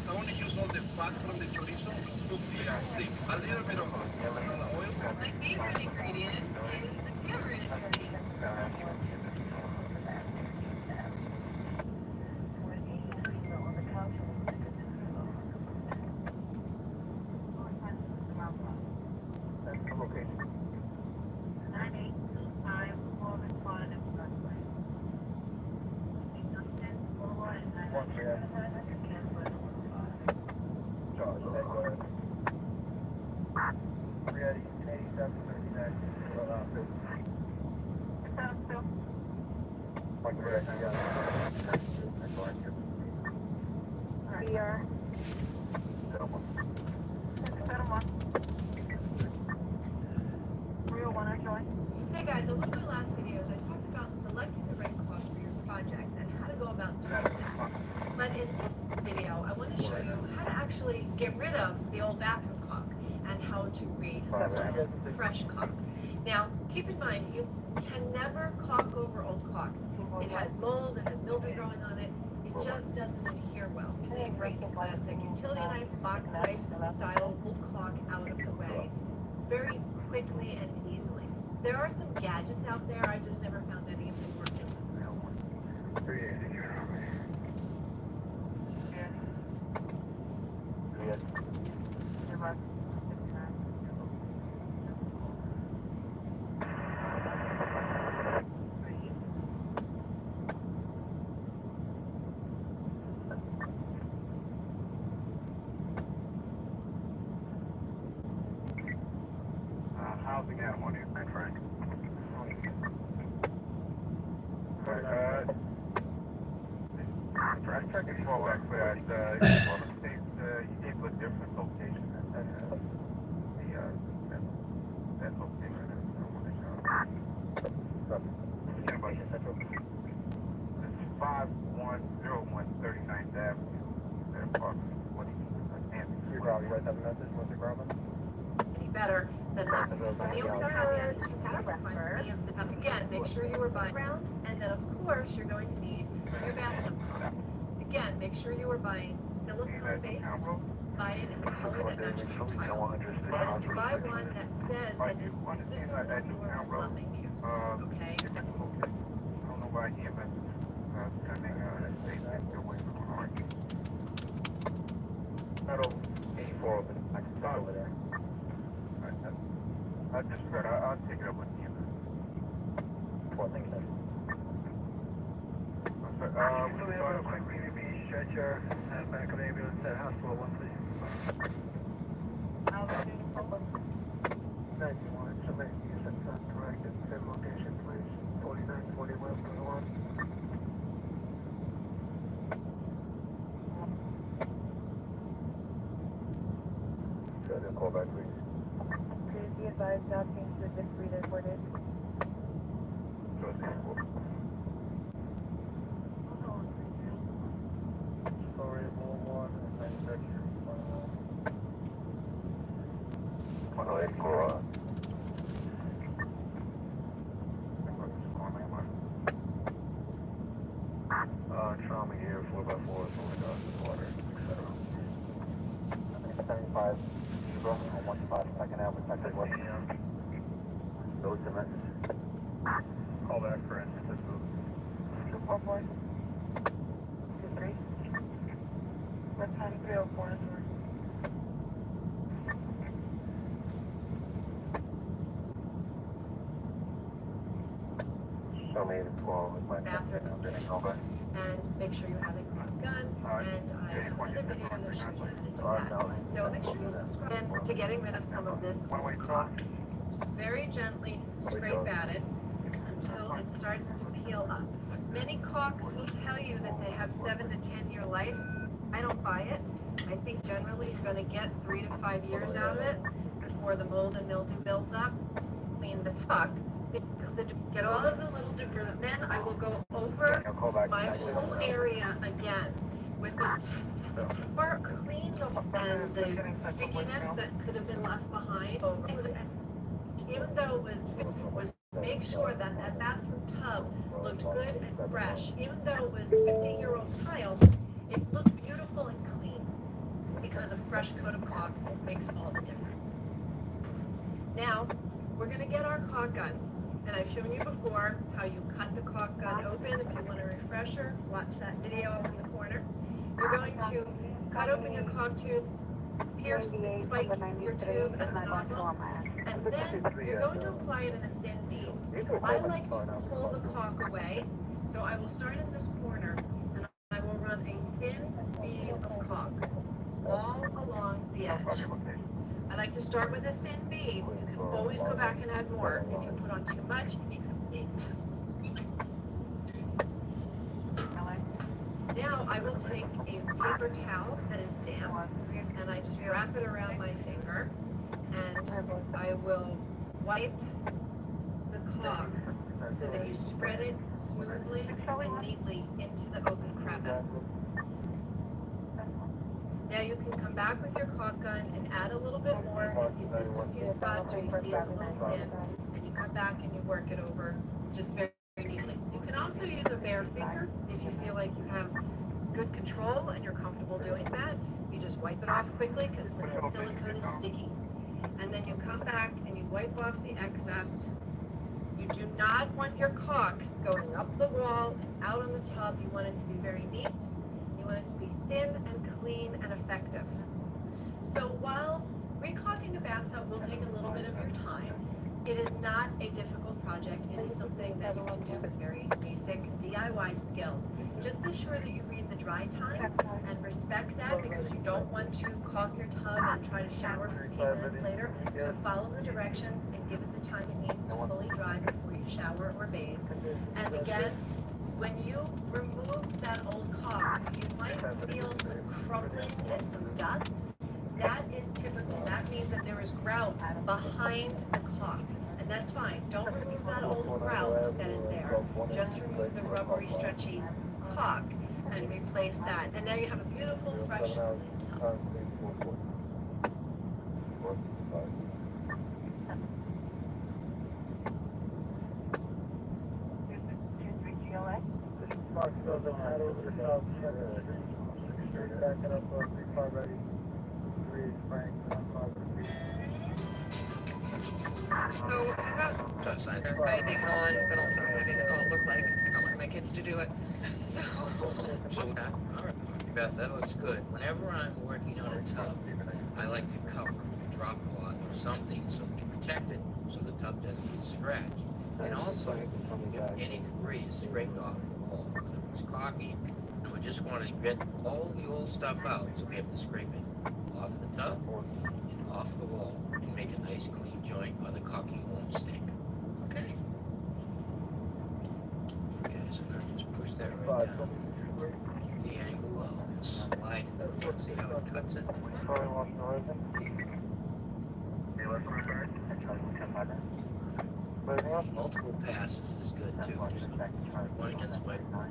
I want to use all the fat from the chorizo to cook the steak. A little bit of oil. My favorite ingredient is the tamarind. That's the location. 9825 Morgan Pond Expressway. One, yeah. Charge, okay, go ahead. 387, 39, One correct, you got it. PR. Settlement. 301 actually. Hey guys, on one of my last videos, I talked about selecting the right caulk for your projects and how to go about doing that. But in this video, I want to show you how to actually get rid of the old bathroom caulk and how to reinstall fresh caulk. Now, keep in mind, you can never caulk over old caulk. It has mold, it has mildew growing on it. It just doesn't adhere well. Using a great classic utility knife, box knife style old caulk out of the way very quickly and easily. There are some gadgets out there, I just never found any of them working. How's it going? What do you think, Frank? Track checking well, actually, you gave a different location that location is It's 5101 39th Avenue. That apartment, what do you You probably guys have a message, what's your problem? Any better than this. The only caveat is you have to find any of the, again, make sure you are buying round, and then of course you're going to need your bathroom caulk. Again, make sure you are buying silicone based, buy it in the color that matches your tile, and buy one that says that is specifically for plumbing use, okay? I don't know why EMS is sending a statement away from Orange. Metal 84 open. I can start over there. I just heard, I'll take it up with EMS. Well, thank you. We have a quick BB stretcher and back of ambulance at hospital 1, please. 91, somebody use that time corrected, same location, please. 4941 21. Should I do a call back, please? Please be advised not to include this reader recorded. Sorry, 101, manufacturer. 184. Trauma here, 4x4, only got water, etc. 75 5, Zebra on 2nd Avenue, Texas West. Those the message. Call back for instance. 244. 23. Red time 304. Show me the 12 with my Bathroom. over. And make sure you have a clock gun. And I have another video that shows you how to do that. So make sure you subscribe. And to getting rid of some of this old caulk, very gently scrape at it until it starts to peel up. Many caulks will tell you that they have 7 to 10 year life. I don't buy it. I think generally you're going to get 3 to 5 years out of it before the mold and mildew builds up. Clean the tuck. Get all of the little debris. Then I will go over my whole area again with this or clean and the stickiness that could have been left behind. Even though it was make sure that that bathroom tub looked good and fresh. Even though it was 50-year-old tile, it looked beautiful and clean because a fresh coat of caulk makes all the difference. Now we're going to get our caulk gun. And I've shown you before how you cut the caulk gun open. If you want a refresher, watch that video up in the corner. You're going to cut open your caulk tube, pierce, spike your tube and the nozzle, and then you're going to apply it in a thin bead. I like to pull the caulk away, so I will start in this corner and I will run a thin bead of caulk all along the edge. I like to start with a thin bead. You can always go back and add more. If you put on too much, it makes a big mess. Now I will take a paper towel that is damp and I just wrap it around my finger and I will wipe the caulk so that you spread it smoothly and neatly into the open crevice. Now you can come back with your caulk gun and add a little bit more if you've missed a few spots or you see it's a little thin, and you come back and you work it over just very, very neatly. You can also use a bare finger if you feel like you have good control and you're comfortable doing that. You just wipe it off quickly because the silicone is sticky. And then you come back and you wipe off the excess. You do not want your caulk going up the wall and out on the tub. You want it to be very neat. You want it to be thin and clean and effective. So while recaulking a bathtub will take a little bit of your time, it is not a difficult project. It is something that you can do with very basic DIY skills. Just be sure that you read the dry time and respect that because you don't want to caulk your tub and try to shower 15 minutes later. So follow the directions and give it the time it needs to fully dry before you shower or bathe. And again, when you remove that old caulk, you might feel some crumbling and some dust. That is typical. That means that there is grout behind the caulk. And that's fine. Don't remove that old grout that is there. Just remove the rubbery, stretchy caulk and replace that. And now you have a beautiful, fresh tub. Mark goes ahead over the top, backing up 3-5 ready, 3 Frank, 5 So about touch sign, everybody being on, but also having it look like I got one of my kids to do it. So All right, Beth, that looks good. Whenever I'm working on a tub, I like to cover it with a drop cloth or something so to protect it so the tub doesn't get scratched. And also, if any debris is scraped off the wall, it's caulky, and we just want to get all the old stuff out, so we have to scrape it off the tub and off the wall and make a nice clean joint, or the caulking won't stick. Okay? Okay, so now just push that right down. Keep the angle low and slide it through. See how it cuts it? Multiple passes is good too. So one against white for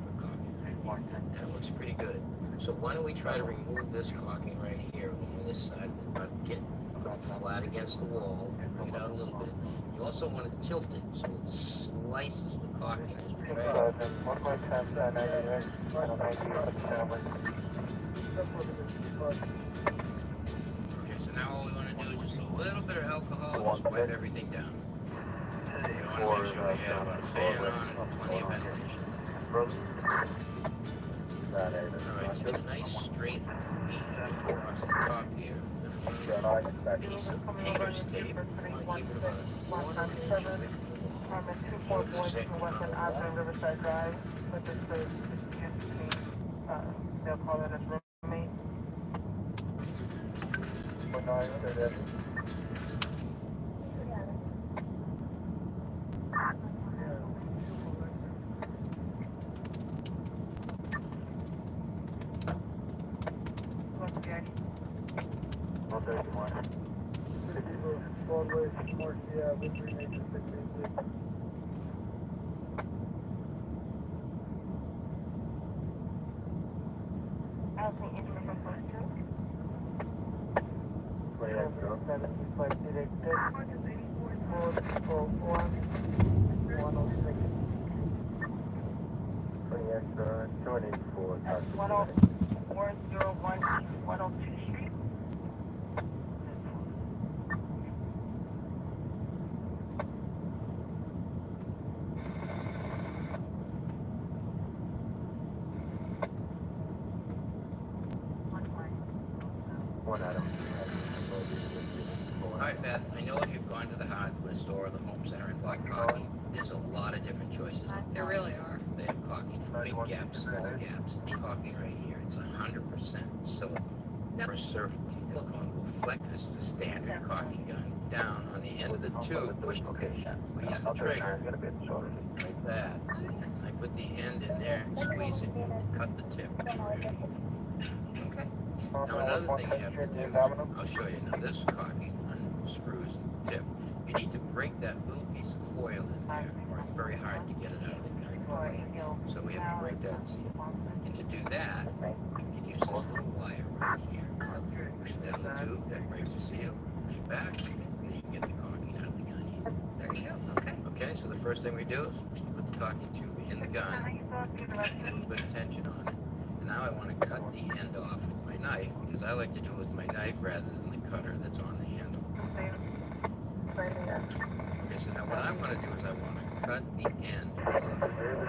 caulking. That looks pretty good. So why don't we try to remove this caulking right here on this side of the bucket, put it flat against the wall, bring it out a little bit. You also want to tilt it so it slices the caulking as we try to. Okay, so now just wipe everything down. You want to make sure you have a fan on and plenty of ventilation. Alright, so get a nice straight weave across the top here. Piece of painter's tape. I want to keep it about a quarter of an inch away from the wall. Riverside Drive, which is the dispute between, they'll call it as roommate. That's 10401 East 102 Street. Alright, Beth, I know if you've gone to the hardware store or the home center in Black Caulking, there's a lot of different choices out There there. really are. They have caulking for big gaps, small gaps. This caulking right here, it's 100% silicone. Never surf silicone will reflect. This is a standard caulking gun. Down on the end of the tube, push the squeeze the trigger. Like that. I put the end in there, squeeze it, cut the tip. Okay. Now another thing you have to do, I'll show you. Now this caulking unscrews the tip. You need to break that little piece of foil in there, or it's very hard to get it out of the gun. So we have to break that seal. And to do that, you can use this little wire right here. Push it down the tube, that breaks the seal. Push it back, and you can get the caulking out of the gun easy. There you go. Okay. Okay, so the first thing we do is put the caulking tube in the gun, put a little bit of tension on it. And now I want to cut the end off with my knife, because I like to do it with my knife rather than the cutter that's on the handle. Okay, so now what I want to do is I want to cut the end off. I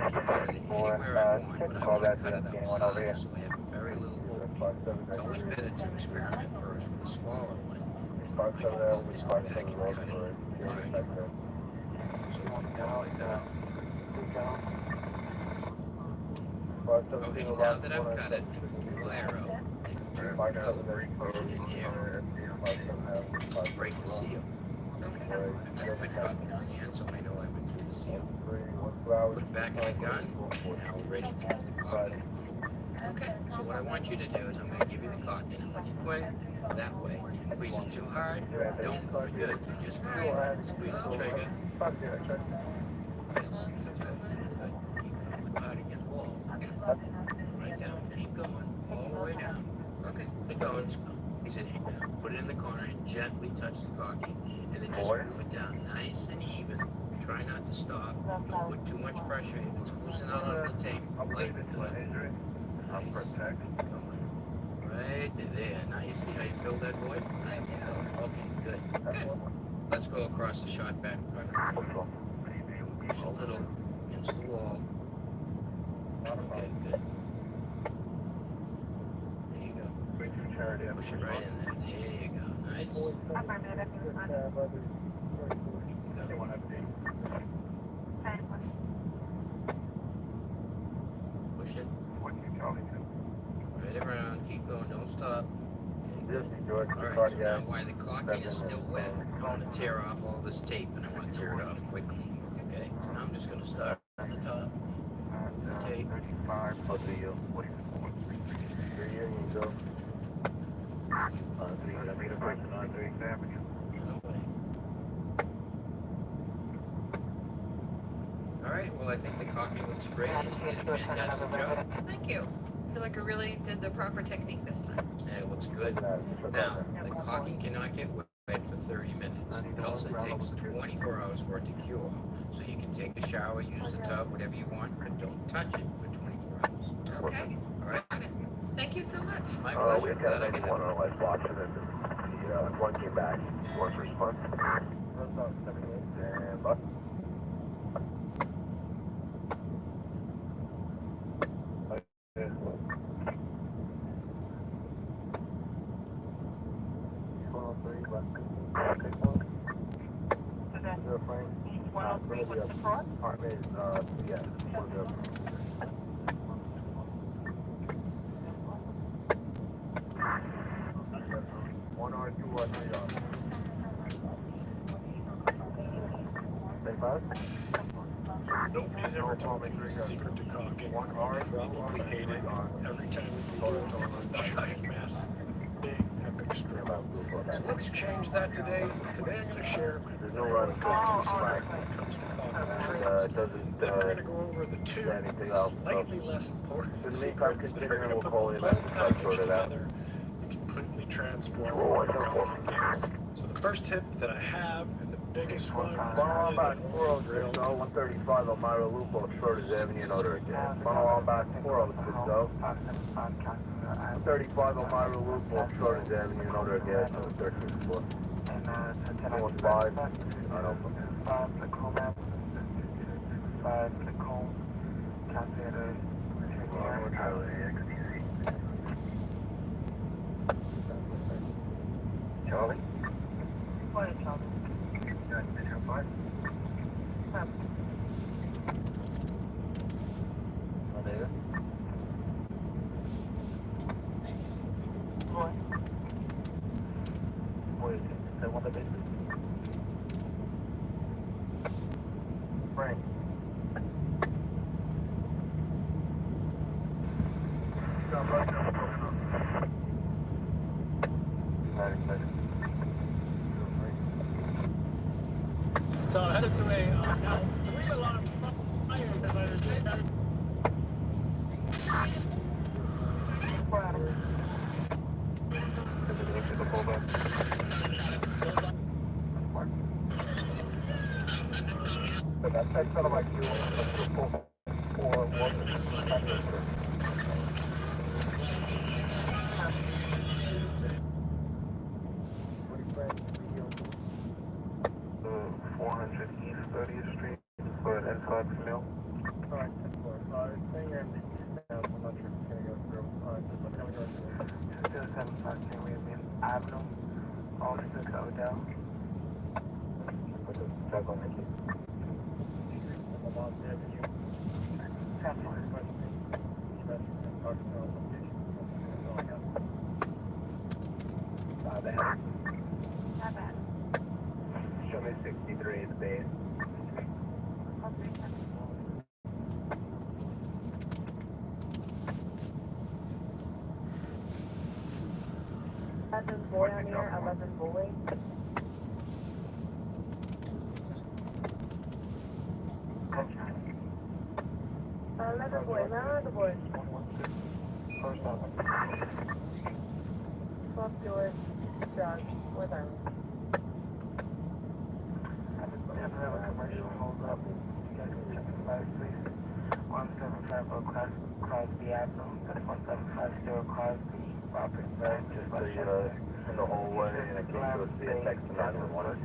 can cut it anywhere I want, but I want to cut it up high, so I have very little opening. It's always better to experiment first with a smaller one. I can always go back and cut it larger. So you can cut it like that. Okay, now that I've cut it, wire out, take the tube out, push it in here, break the seal. Okay, I've got my caulking on the end, so I know I went through the seal. Put it back in the gun, now we're ready to put the caulking. Okay, so what I want you to do is I'm going to give you the caulking. I want you to put it that way. Squeeze it too hard, don't move it good. You just squeeze the trigger. Right down, keep going, all the way down. Okay, keep it going, squeeze it in, put it in the corner and gently touch the caulking. And then just move it down nice and even. Try not to stop. Don't put too much pressure. If it's loosened out on the tape, like that. Nice. Right there. Now you see how you filled that void? I do. Okay, good. Good. Let's go across the shot back cutter. Push a little against the wall. Okay, good. There you go. Push it right in there. There you go. Nice. Push it. Right around. Keep going. Don't stop. Okay, good. Alright, so now while the caulking is still wet, I want to tear off all this tape, and I want to tear it off quickly. Okay, so now I'm just going to start at the top. Okay. Alright, well I think the caulking looks great and you did a fantastic job. Thank you. I feel like I really did the proper technique this time. And it looks good. Now, the caulking cannot get wet for 30 minutes. It also takes 24 hours for it to cure. So you can take a shower, use the tub, whatever you want, but don't touch it for 24 hours. Okay. Alright? Thank you so much. My pleasure. Glad I could help. One came back. What's the response? That's up 78. And bus. East 103, what's the cross? Apartment is, yeah, 10. One or two or three hours. Nobody's ever told me the secret to caulking. Probably hate it. Every time we do it, it's a giant mess. Big, epic strip. So let's change that today. Today I'm going to share There's no run cooking slack. when it comes to caulking trims. Then we're going to go over the two slightly less important secrets that are going to put the whole package together and completely transform your caulking game. So the first tip that I have, and the biggest one, is Funnel on back really the 406 135 Elmira Loop on Shorters Avenue in Odor again. Funnel on back 406 135 Elmira Loop on Shorters Avenue in Odor again on the 13th floor. And 5. I don't know. 5 Tacoma, 5 Tacoma, calculator, Charlie? Go ahead, Charlie. David? Roy. Wait, they want the business? Frank. So I headed to a now 3-alarm fire that I did. But that's kind of like you or what? East 30th Street for an N5 mill. Alright, 10-4. Saying you're in the east now, so I'm not sure if it's going to go through. Alright, so what can we go to? 275 King William Avenue, all 6 Odell. Check on the key. Not bad. Show me 63 in the base. Boy on here, 11 bully. Another boy, another boy. Swap George, Doug, with him. I have a commercial hold up. You guys can check the flags, please. 1750 Crosby Avenue, 1750 Crosby, Robert Burke, Just so you know, in the hallway, and I can't go see a text to 911.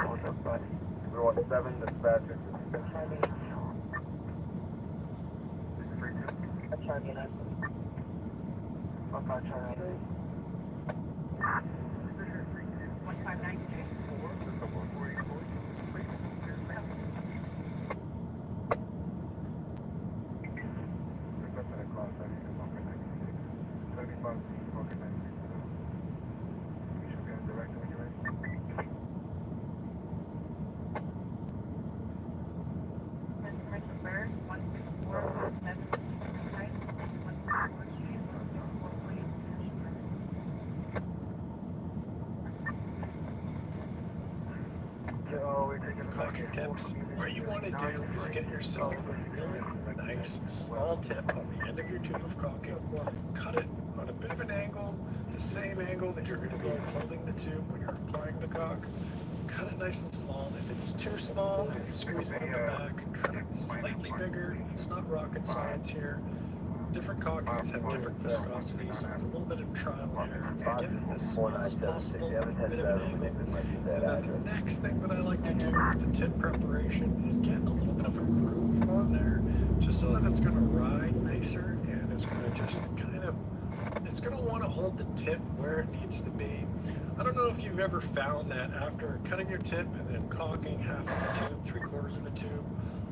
Hold up, buddy. 317, dispatcher. I'm trying to get up. I'm not trying to. 1592. Mr. Bird, 164, 7, right? 164 Street, 144, caulking tips. What you want to do is get yourself a really nice small tip on the end of your tube of caulking. Cut it on a bit of an angle, the same angle that you're going to be holding the tube when you're applying the caulk. Cut it nice and small. If it's too small and it's squeezing at the back, cut it slightly bigger. It's not rocket science here. different caulkings have different viscosities, so it's a little bit of trial and error. Get it as small as possible, a bit of an angle. And then the next thing that I like to do with the tip preparation is get a little bit of a groove on there, just so that it's going to ride nicer and it's going to just kind of, it's going to want to hold the tip where it needs to be. I don't know if you've ever found that after cutting your tip and then caulking half of the tube, 3/4 of the tube,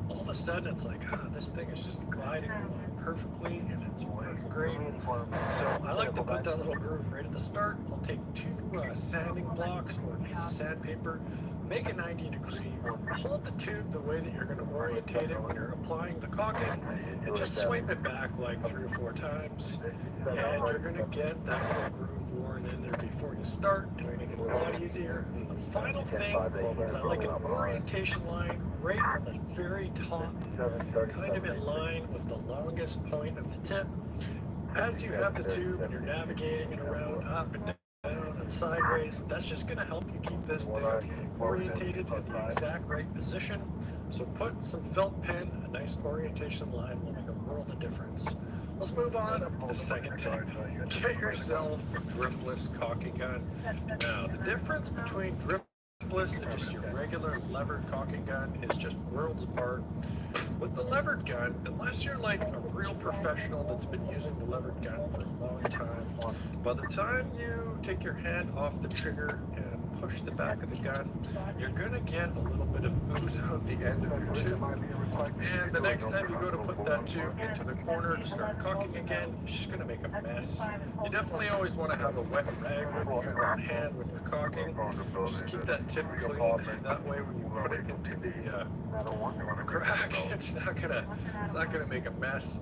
all of a sudden it's like, this thing is just gliding along perfectly and it's working great. So I like to put that little groove right at the start. I'll take 2 sanding blocks or a piece of sandpaper, make a 90-degree, hold the tube the way that you're going to orientate it when you're applying the caulking, and just swipe it back like 3 or 4 times, and you're going to get that little groove worn in there before you start, and make it a lot easier. And the final thing is I like an orientation line right on the very top, kind of in line with the longest point of the tip. As you have the tube and you're navigating it around up and down and sideways, that's just going to help you keep this thing orientated at the exact right position. So put some felt pen, a nice orientation line will make a world of difference. Let's move on to the second tip. Get yourself a dripless caulking gun. Now, the difference between dripless and just your regular levered caulking gun is just worlds apart. With the levered gun, unless you're like a real professional that's been using the levered gun for a long time, by the time you take your hand off the trigger and push the back of the gun, you're going to get a little bit of ooze out the end of your tube. And the next time you go to put that tube into the corner to start caulking again, it's just going to make a mess. You definitely always want to have a wet rag with you on hand when you're caulking. Just keep that tip clean. That way when you put it into the crack, it's not gonna make a mess.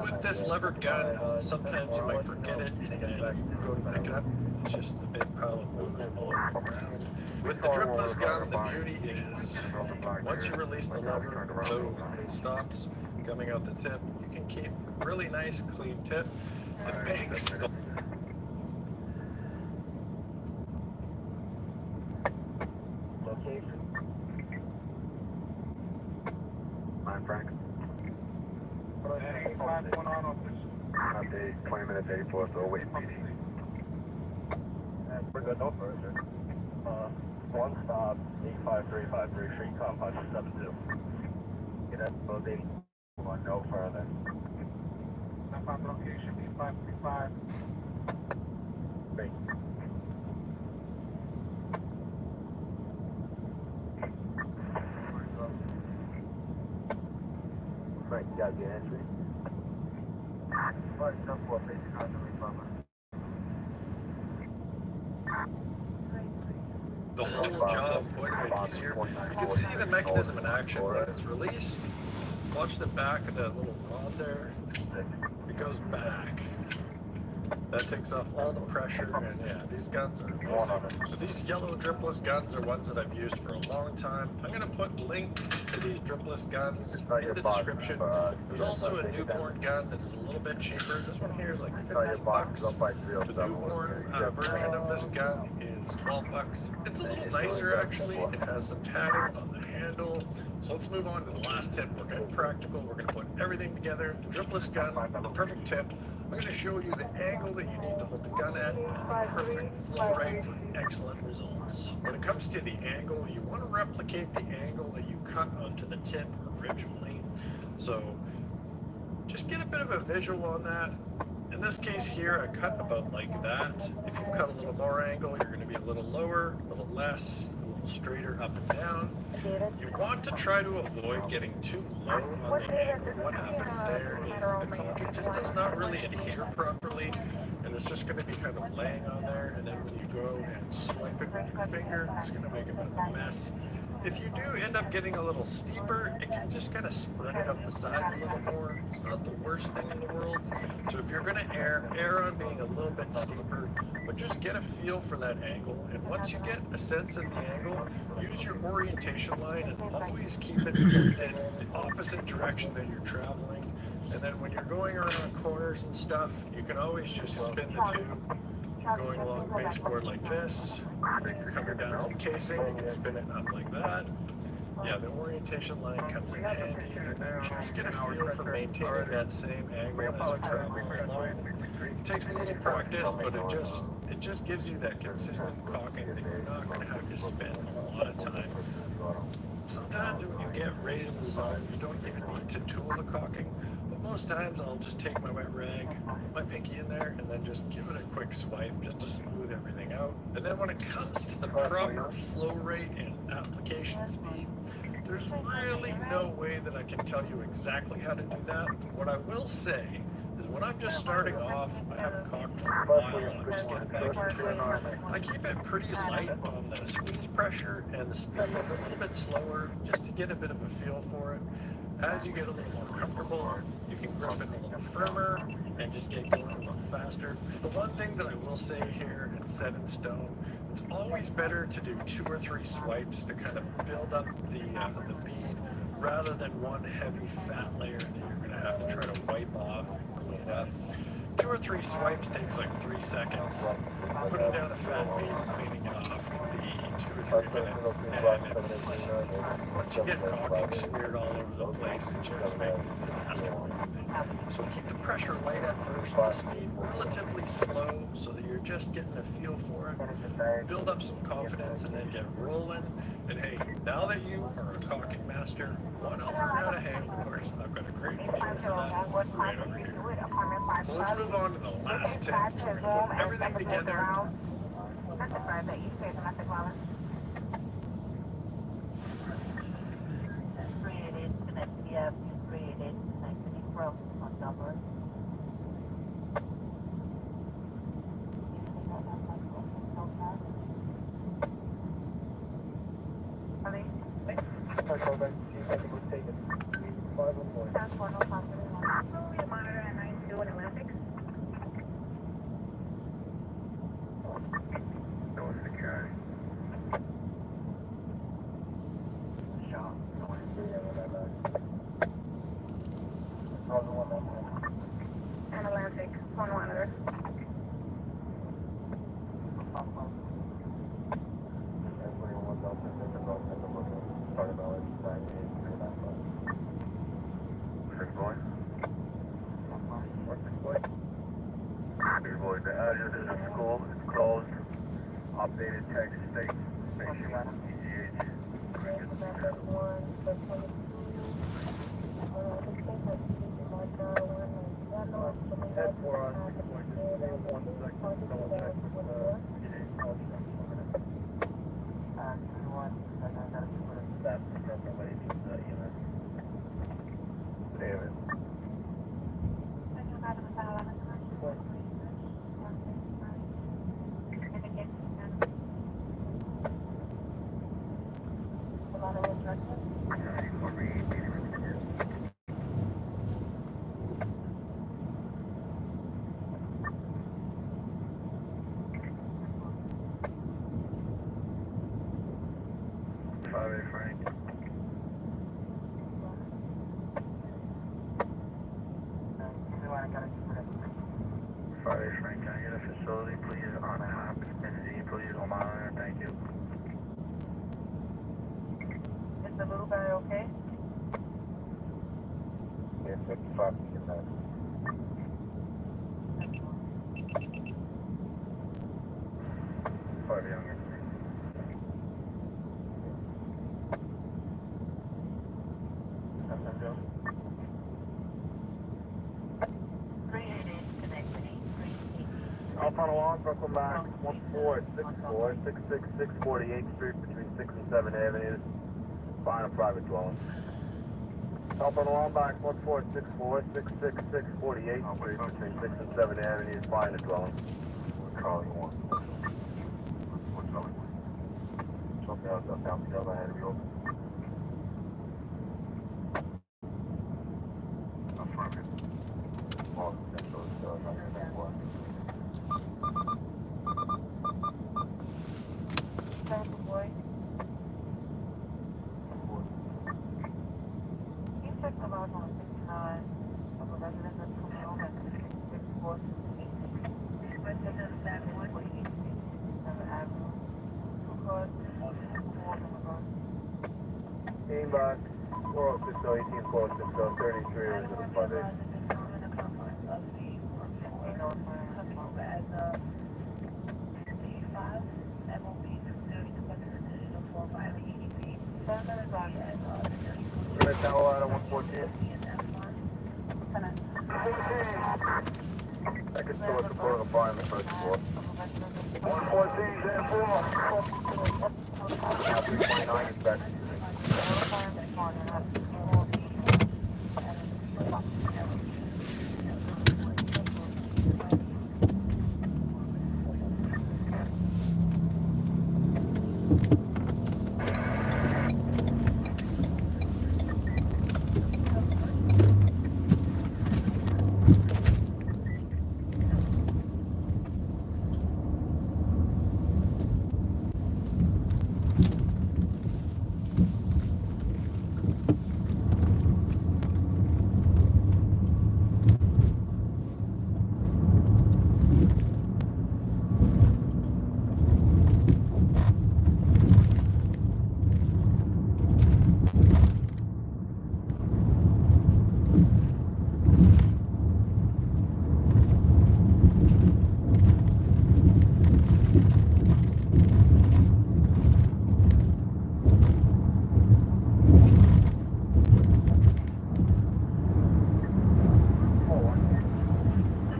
With this levered gun, sometimes you might forget it, and then you go to pick it up, it's just a big pile of ooze all around. With the dripless gun, the beauty is once you release the lever, boom, it stops coming out the tip. You can keep a really nice, clean tip. It makes the location. I'm Frank. Hey, what's going on office? Update 20 minutes 84, so wait meeting. We're good, no further. One stop, 85353, Street Comp 572. Get that building, no further. Stop on location, 8535. Great. Frank, you got your entry? Right, stop for basic the whole job quite a bit easier. You can see the mechanism in action when it's released. Watch the back of that little rod there. It goes back. That takes off all the pressure, and yeah, these guns are amazing. So these yellow dripless guns are ones that I've used for a long time. I'm going to put links to these dripless guns in the description. There's also a Newborn gun that is a little bit cheaper. This one here is like $50. The Newborn version of this gun is $12. It's a little nicer actually. It has some padding on the handle. So let's move on to the last tip. We're getting practical. We're going to put everything together. The dripless gun, the perfect tip. I'm going to show you the angle that you need to hold the gun at, and the perfect flow rate for excellent results. When it comes to the angle, you want to replicate the angle that you cut onto the tip originally. So just get a bit of a visual on that. In this case here, I cut about like that. If you've cut a little more angle, you're going to be a little lower, a little less, a little straighter up and down. You want to try to avoid getting too low on the angle. What happens there is the caulking just does not really adhere properly, and it's just going to be kind of laying on there, and then when you go and swipe it with your finger, it's going to make a bit of a mess. If you do end up getting a little steeper, it can just kind of spread it up the sides a little more. It's not the worst thing in the world. So if you're going to err on being a little bit steeper, but just get a feel for that angle. And once you get a sense of the angle, use your orientation line and always keep it in the opposite direction that you're traveling. And then when you're going around corners and stuff, you can always just spin the tube. Going along the baseboard like this, coming down some casing, you can spin it up like that. yeah, the orientation line comes in handy, and then just get a feel for maintaining that same angle as you travel along. It takes a little practice, but it just gives you that consistent cocking that you're not going to have to spend a lot of time. Sometimes when you get right in the zone, you don't even need to tool the caulking, but most times I'll just take my wet rag, put my pinky in there, and then just give it a quick swipe just to smooth everything out. And then when it comes to the proper flow rate and application speed, there's really no way that I can tell you exactly how to do that. What I will say is when I'm just starting off, I haven't caulked for a while, I'm just getting back into it. I keep it pretty light on the squeeze pressure and the speed, a little bit slower, just to get a bit of a feel for it. As you get a little more comfortable, you can grip it a little firmer and just get going a little faster. The one thing that I will say here and set in stone, it's always better to do 2 or 3 swipes to kind of build up the bead rather than one heavy fat layer that you're going to have to try to wipe off and clean up. 2 or 3 swipes takes like 3 seconds. Putting down a fat bead and cleaning it off can be 2 or 3 minutes. And it's, once you get caulking smeared all over the place, it just makes a disaster of everything. So keep the pressure light at first, the speed relatively slow so that you're just getting a feel for it. Build up some confidence and then get rolling. And hey, now that you are a caulking master, want to learn how to hang doors, I've got a great video for that right over here. So let's move on to the last tip. We're going to put everything together. Atlantic, one monitor. The address is a school, it's closed, updated text state, station, EGH. Head for us, 1 second, double check with that's from the lady, David. Friday, Frank. Friday, Frank, can I get a facility, please, on a occupancy, please, on monitor, thank you. Is the little guy okay? Yeah, 55%. Friday, younger. Alpha Alarm, Brooklyn Max, 1464, 666 48th Street between 6 and 7 Avenues. Find a private dwelling. Alpha Alarm Max, 1464, 666 48th Street between 6 and 7 Avenues. Find a dwelling. Charlie 1. What's Charlie 1? Something else up down the other hand, we open. Affirmative. Oh, that's so it's not your name, what? Boy. He checked the log on 59 of a resident that's coming home at 64. West of the Saturday, 7 Avenue. 2 cars, 4 of them are gone. Inbox 4060, 184060, 33 is the 58. Right now, 114. Second source reporting a fire on the first floor. 114, Zen 4. Now 329 is back.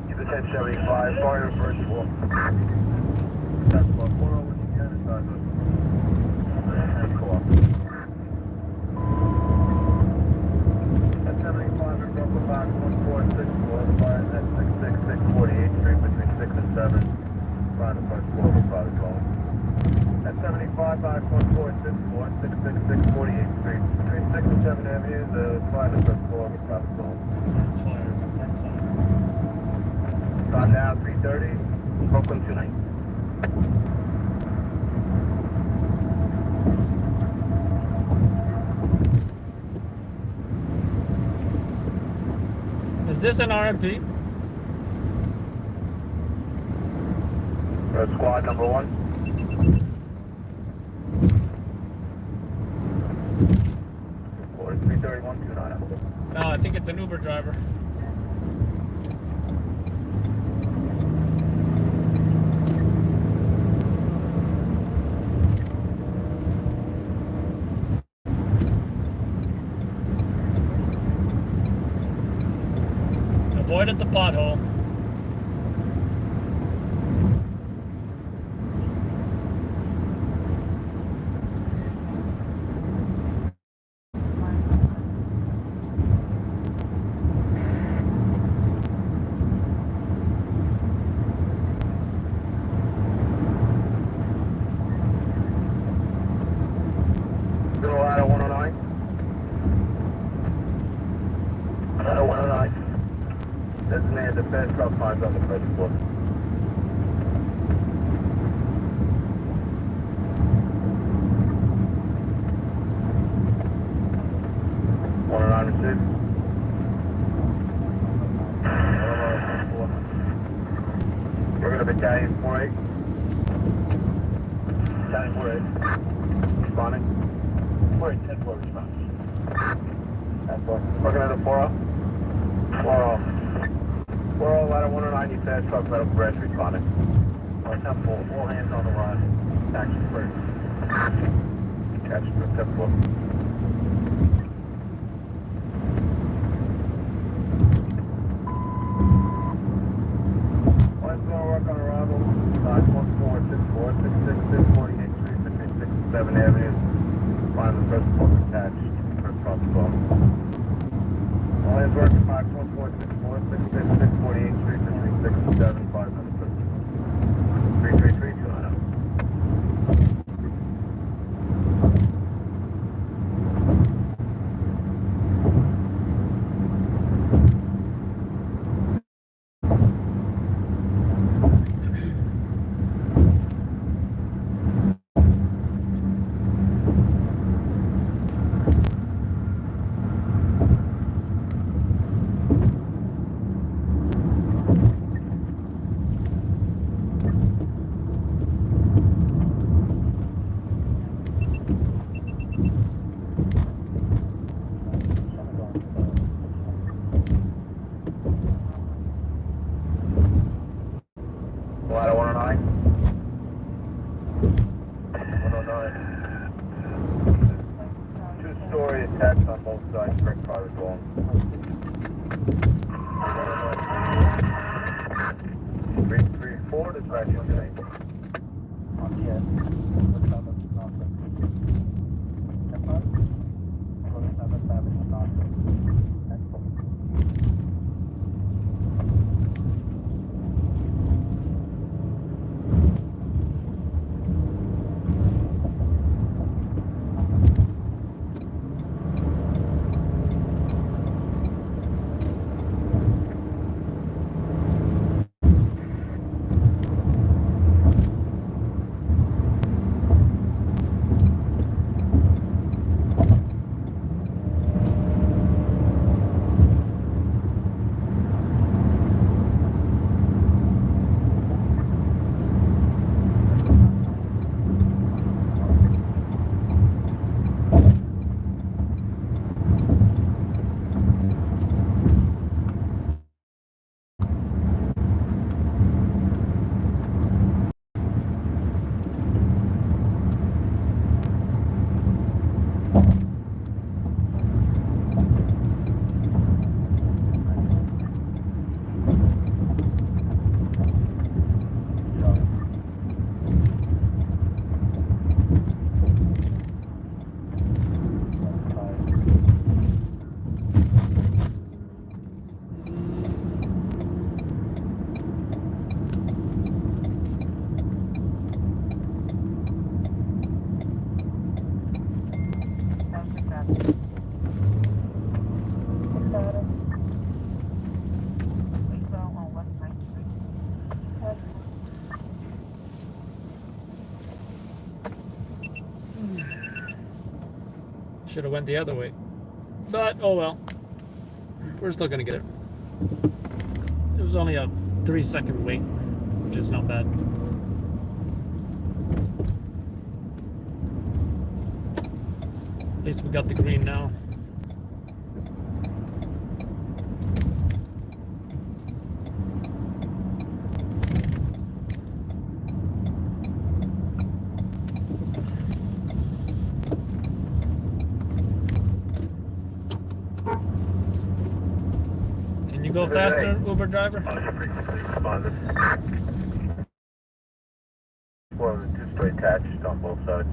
Give the 1075, fire first floor. That's what 4 when you can inside the co-op. 1075 in Brooklyn box 1464, the fire is at 666 48th Street between 6 and 7. Find the first floor of the private call. 1075 box 1464, 666 48th Street between 6 and 7 Avenue, the find the first floor of the private call. Start now 330, Brooklyn 29. Is this an RMP? Squad number 1. Quarter 331, 29. No, I think it's an Uber driver. Avoided the pothole. Colorado 109. Colorado 109. Designated defense truck finds on the first floor. Received. We're going to battalion 48. Battalion 48. Responding. 48, 10-4 response. That's what. Working at the 4-0. 4-0. 4-0, ladder 109, you said, truck metal branch responding. Temple, all hands on the run. Action first. Catch the temple. One's going to work on arrival. 51464, 666, 48th Street, between 6 and 7 Avenue. Find the first book attached. First cross call. All hands working 51464, 666, 48th Street, between 6 and 7. 5 minutes. 333 290. side, correct car is wrong. 334, dispatch today. Yes. Should have went the other way. But, oh well. We're still gonna get it. It was only a 3-second wait, which is not bad. At least we got the green now. Can you go faster, Uber driver? Well, the two-story attached on both sides.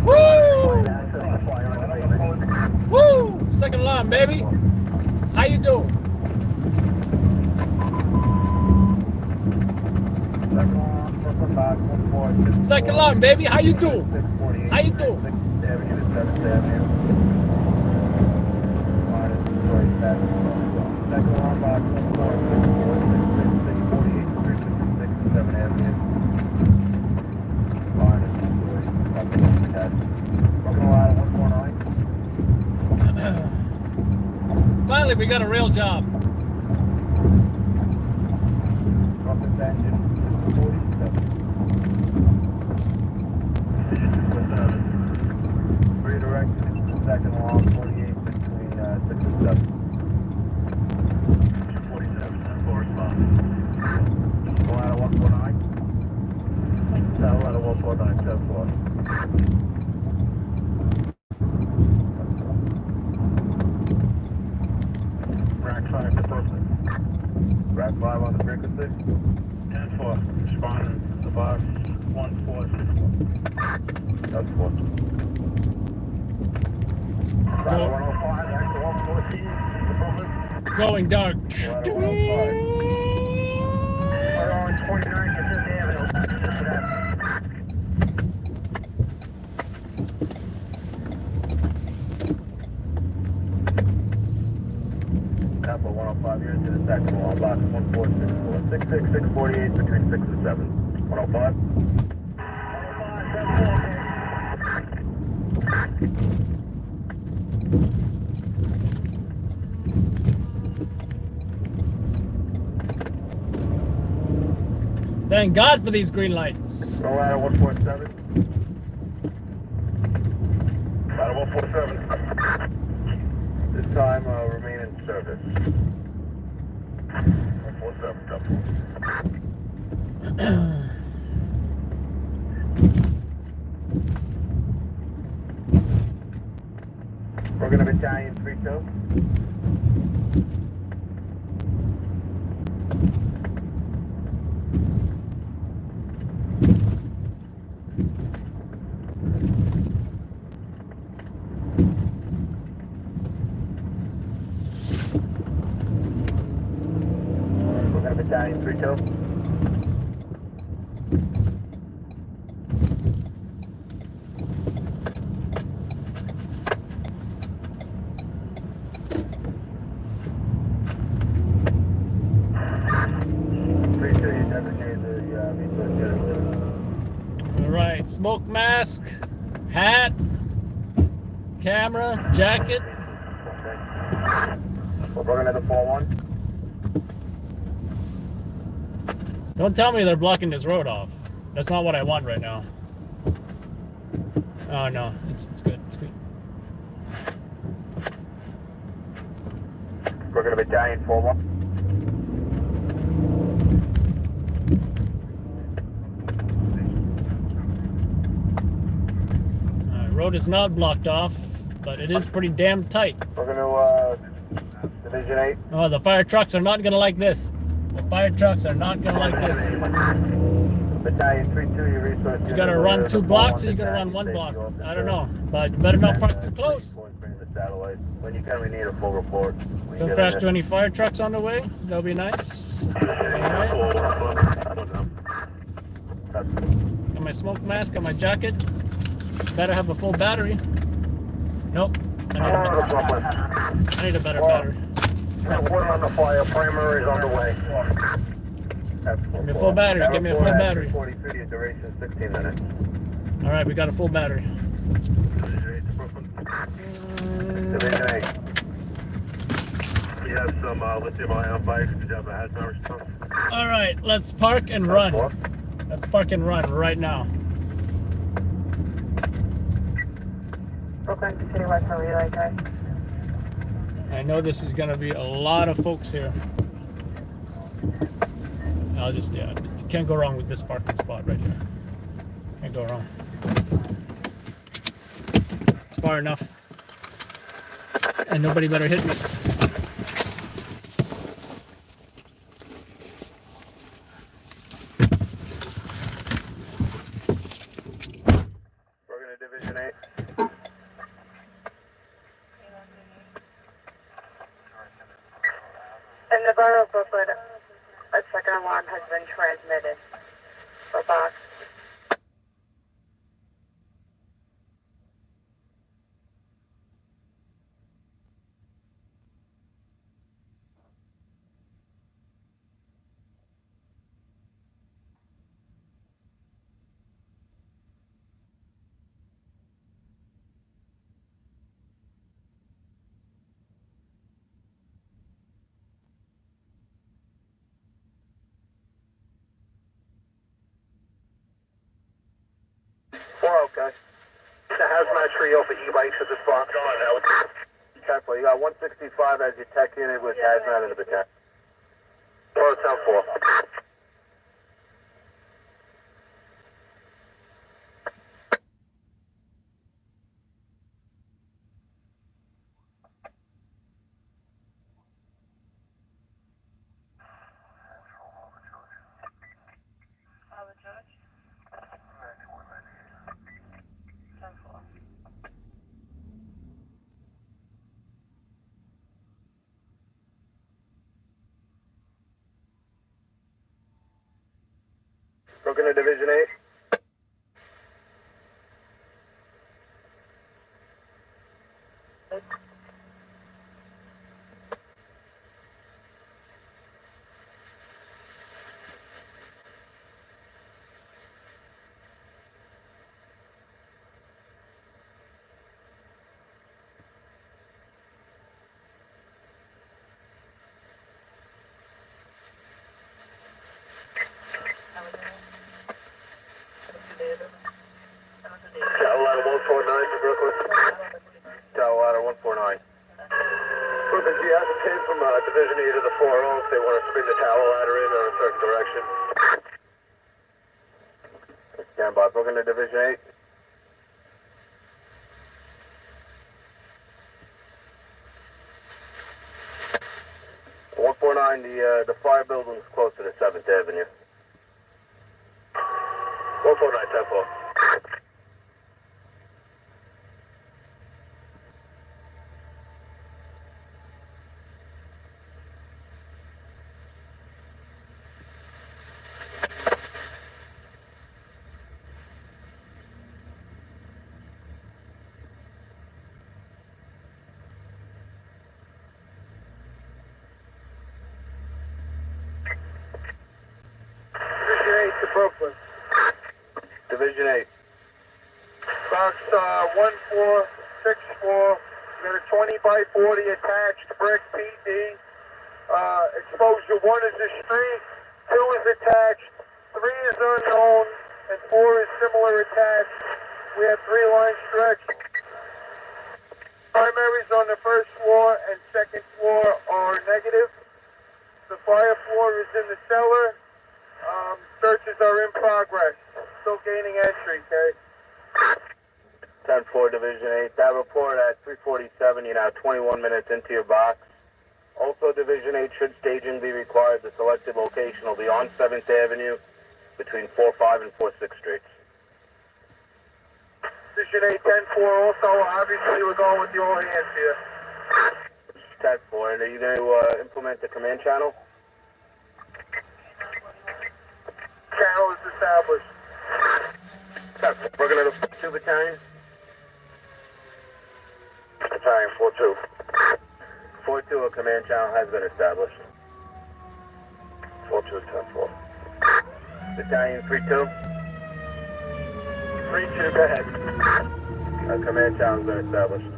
Woo! Woo! Second line, baby. How you doing? Second line, baby. How you doing? How you doing? Finally, we got a real job. Second long, 48 between 6 and 7. 47, 4 response. Go out of 149. Settle out of 149, 10 4. Rack 5 to person. Rack 5 on the frequency. 10 4. Responding to box 1464. That's 4. Going dark. Apple 105, you're into the second wall, box 1464. 66648 between 6 and 7. 105. Thank God for these green lights. Go out of 147. Out of 147. This time, remain in service. 147, double. We're going to battalion 3-2. Battalion 3-2. All right, smoke mask, hat, camera, jacket. We're running at the 4-1. Don't tell me they're blocking this road off. That's not what I want right now. Oh no, it's good, it's good. We're going to battalion 4-1. Road is not blocked off, but it is pretty damn tight. We're going to Division 8. Oh, the fire trucks are not going to like this. The fire trucks are not going to like this. Battalion 3-2, your resource. You got to run 2 blocks or you got to run 1 block? I don't know, but you better not park too close. When you can, we need a full report. Don't crash to any fire trucks on the way. That'll be nice. Alright. Got my smoke mask, got my jacket. Better have a full battery. Nope. I need a better battery. One on the fire, primary is on the way. Give me a full battery, give me a full battery. 43, duration 16 minutes. Alright, we got a full battery. Division 8. We have some lithium ion bikes. Did you have a hazmat response? Alright, let's park and run. Let's park and run right now. Brooklyn City West relay guys. I know this is going to be a lot of folks here. I'll just, yeah, you can't go wrong with this parking spot right here. Can't go wrong. It's far enough. And nobody better hit me. the borough Brooklyn, a second alarm has been transmitted for box. Okay. It's a hazmat trio for e-bikes at this box. Go on, Alex. Careful, you got 165 as your tech unit with hazmat in the battalion. 410-4. Brooklyn to Division 8. Ladder 149 to Brooklyn. Ladder 149. Brooklyn, do you have a pin from Division 8 to the 4-0 if they want to swing the tower ladder in a certain direction? Stand by. Brooklyn to Division 8. The fire building is close to the 7th Avenue. 149, 10-4. Division 8 to Brooklyn. Division 8. Box 1464. You got a 20 by 40 attached brick PD. Exposure 1 is a street, 2 is attached, 3 is unknown, and 4 is similar attached. We have 3 line stretch. Primaries on the first floor and second floor are negative. The fire floor is in the cellar. Searches are in progress. Still gaining entry, okay? 10-4 Division 8. That report at 3:47. You're now 21 minutes into your box. Also, Division 8, should staging be required, the selected location will be on 7th Avenue between 4-5 and 4-6 streets. Division 8, 10-4 also. Obviously, we're going with the all hands here. 10-4. And are you going to implement the command channel? Channel is established. 10-4. We're going to 2 battalions. Battalion 4-2. 4-2, a command channel has been established. 4-2 is 10-4. Battalion 3-2. 3-2, go ahead. A command channel has been established.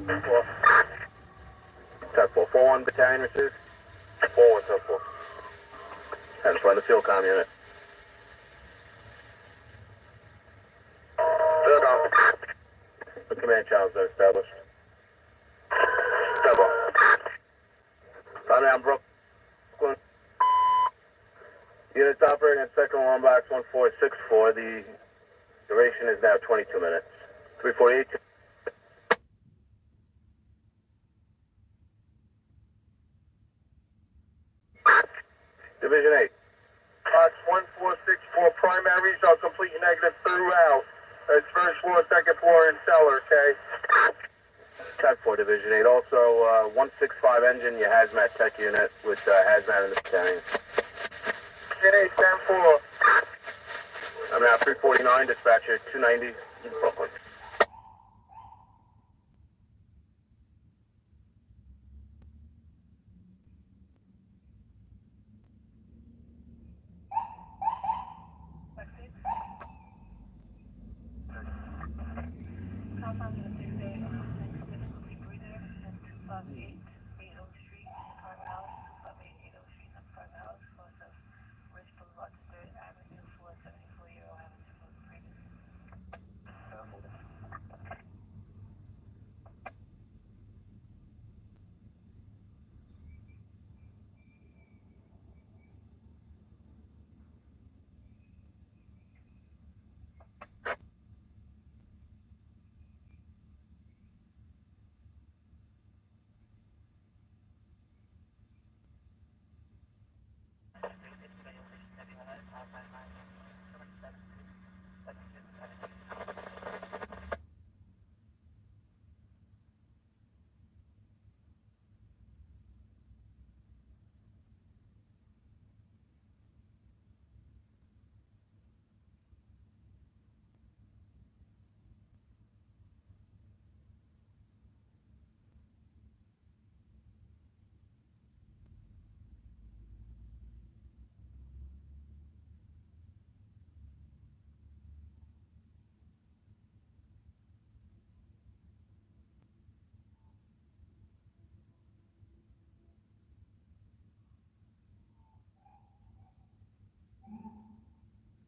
4. 10-4. 4-1 battalion received. 4-1, 10-4. 10-4 in the field comm unit. Third on. The command channel has been established. 10-4. I'm Brooklyn. Units operating at second alarm box 1464. The duration is now 22 minutes. 348. Division 8. Box 1464 primaries are completely negative throughout. It's first floor, second floor, and cellar, okay? 10-4 Division 8. Also, 165 engine, your hazmat tech unit with hazmat in the battalion. Division 8, 10-4. I'm now 349, dispatcher 290 in Brooklyn.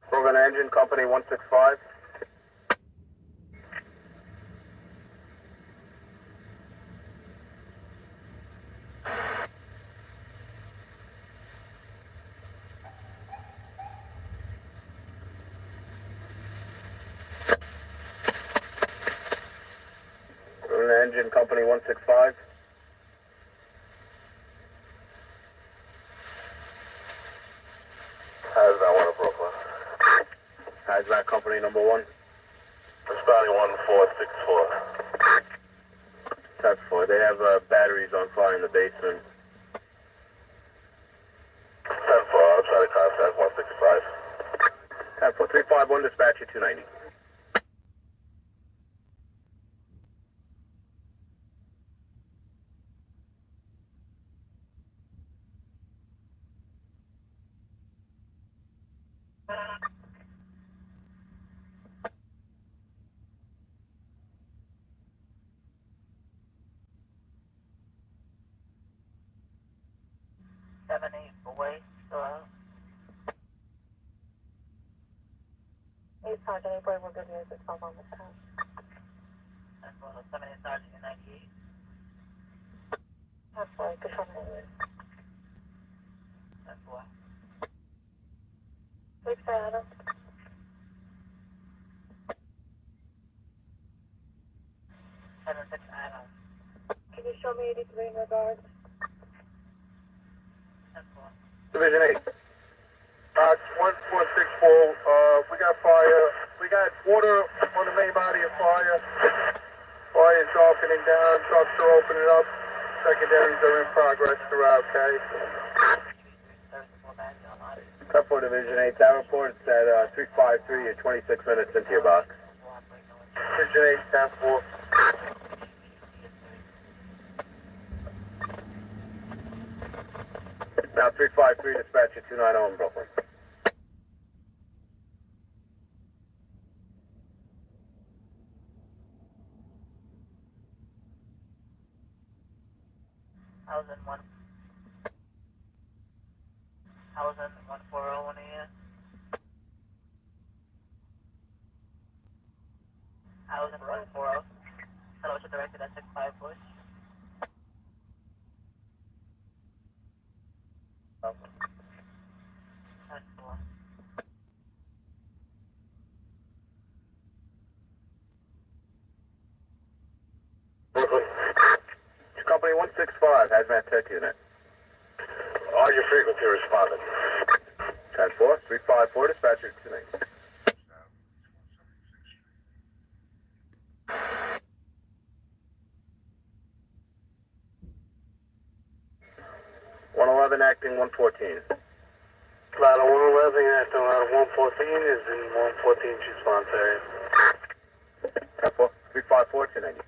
Brooklyn Engine Company 165. Brooklyn Engine Company 165. Hazmat 1 of Brooklyn. Hazmat Company number 1. Responding 1464. That's 4. They have batteries on fire in the basement. 10-4, I'll try to contact 165. 10-4, 351, dispatcher 290. Away, still out. 8 Sergeant, 8 Bravo, good news, it's all on the town. That's 7 Sergeant, 98. That's right, good shot, that's what. 6 Adam. 7-6 Adam. Can you show me 83 in regards? Division 8. 1464, we got fire. We got water on the main body of fire. Fire is darkening down, trucks are opening up. Secondaries are in progress throughout, okay? 10-4 Division 8, that report is at 353, you're 26 minutes into your box. Division 8, 10-4. Now 353, dispatcher 290 in Brooklyn. Housing 140 here. Housing 140. Hello, to directed at 65 Bush. Brooklyn. Company 165, hazmat tech unit. All your frequency responding. 10-4, 354, dispatcher 290. acting 114. Ladder 111, acting ladder 114 is in 114 response area. 354 290.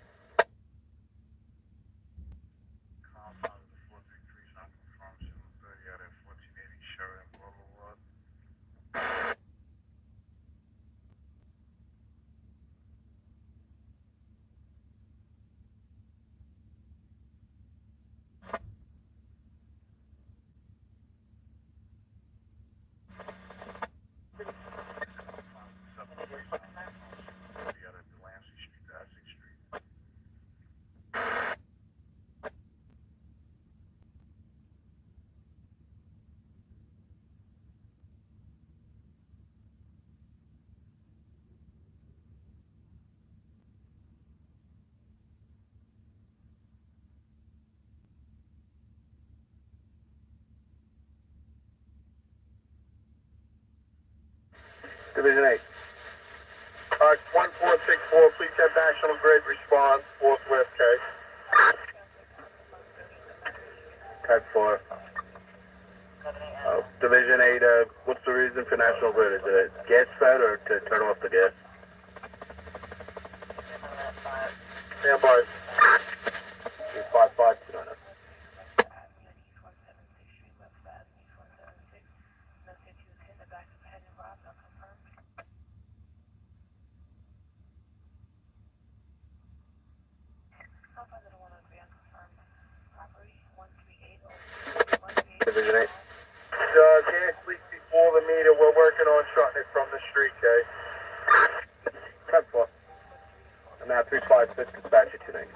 Division 8. 1464, please have National Grid response, forthwith, case. Type 4. Division 8, what's the reason for National Grid? Is it a gas fed or to turn off the gas? Stand by. 355 290. Division 8. Gas leak before the meter, we're working on shutting it from the street, case. Type 4. I'm now 356, dispatcher 290.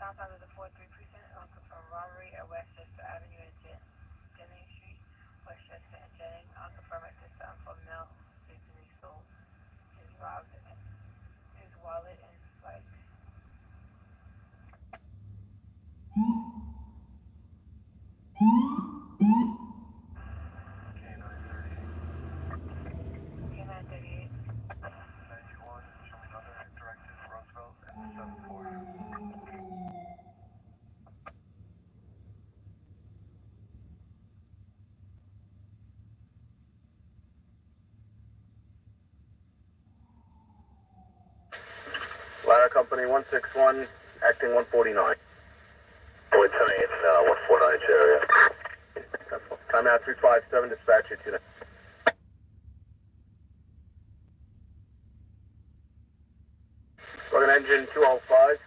Outside of the 4-3 precinct, unconfirmed robbery at Westchester Avenue and Jennings Street, Westchester and Jennings. Unconfirmed at this time for Mel. Victory sold his wallet and bike. K938. 91, show me another directed Roosevelt and 74. Ladder Company 161, acting 149. Boyd 78, 149 area. Time out 357, dispatcher 290. Working engine 205.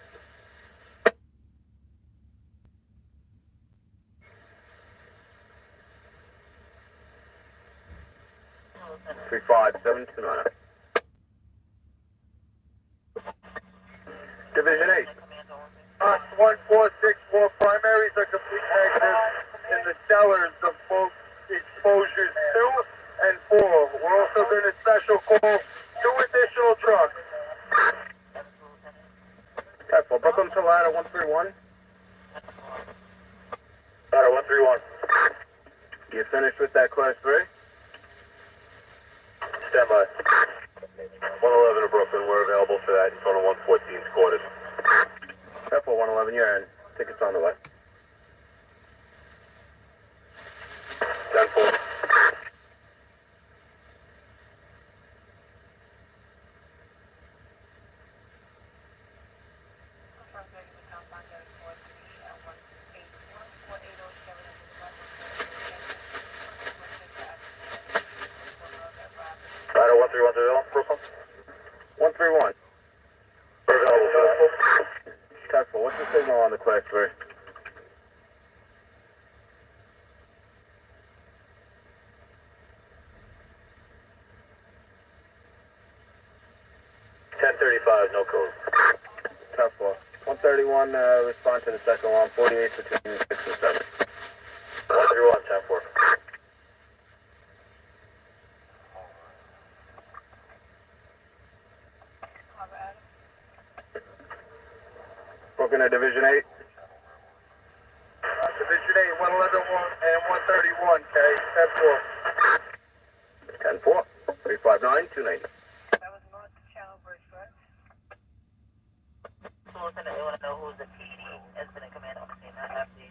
357 290. Division 8. 1464, primaries are complete negative in the cellars of both exposures 2 and 4. We're also going to special call 2 additional trucks. Careful, Brooklyn to ladder 131. Ladder 131. You finished with that class 3? Stand by. 111 to Brooklyn, we're available for that in front of 114's quarters. Careful, 111, you're in. Tickets on the way. 10-4. Ladder 131 Brooklyn. 131. We're available for that. Careful, what's the signal on the class 3? No code. Tough 131, respond to the second one, 48 between 6 and 7. Looking at Division 8. Division 8, 111 and 131, K, 10-4. 10-4. 359, 290. That was North Channel Bridge, correct? So Lieutenant, they want to know who's the PD incident command officer, not FD.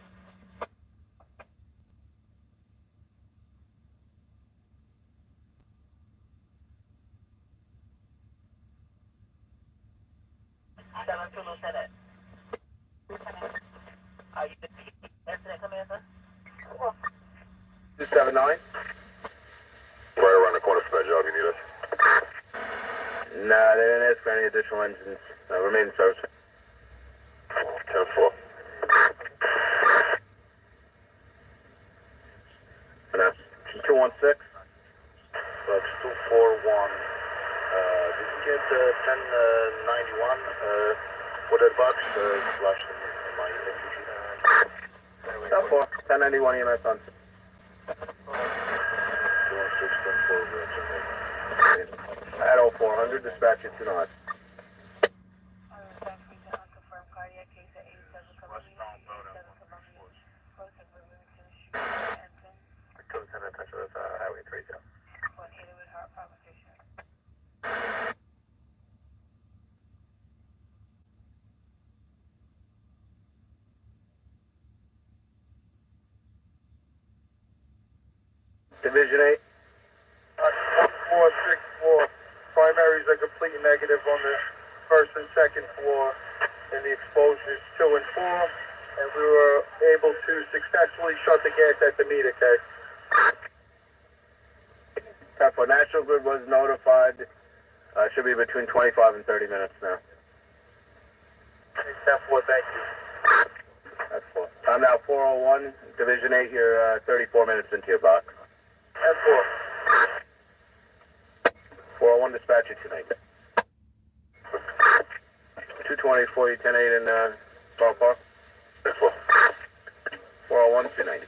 Lieutenant. Are you the PD incident commander? 279. Right around the corner for that job, you need us? Nah, they didn't ask for any additional engines. Remain in service. 10-4. That's 216. That's 241. Did you get 1091 for that box? Flashed in my entry sheet. 10-4. 1091 EMS on. 216, 10-4, At 0400, dispatch it to North. Unconfirmed cardiac case at 87 Columbia. 87 Columbia. Close moving to the shoot engine. Code 10 attention, that's Highway 3, yeah. 180 with heart palpitation. Division 8. 1464. Primaries are completely negative on the first and second floor, and the exposures 2 and 4, and we were able to successfully shut the gas at the meter, okay? 10-4. National Grid was notified. Should be between 25 and 30 minutes now. 10-4, thank you. That's 4. Time now 401. Division 8, you're 34 minutes into your box. 10-4. 401, dispatch it tonight. 224, you 10-8 in Star Park. 401, 290.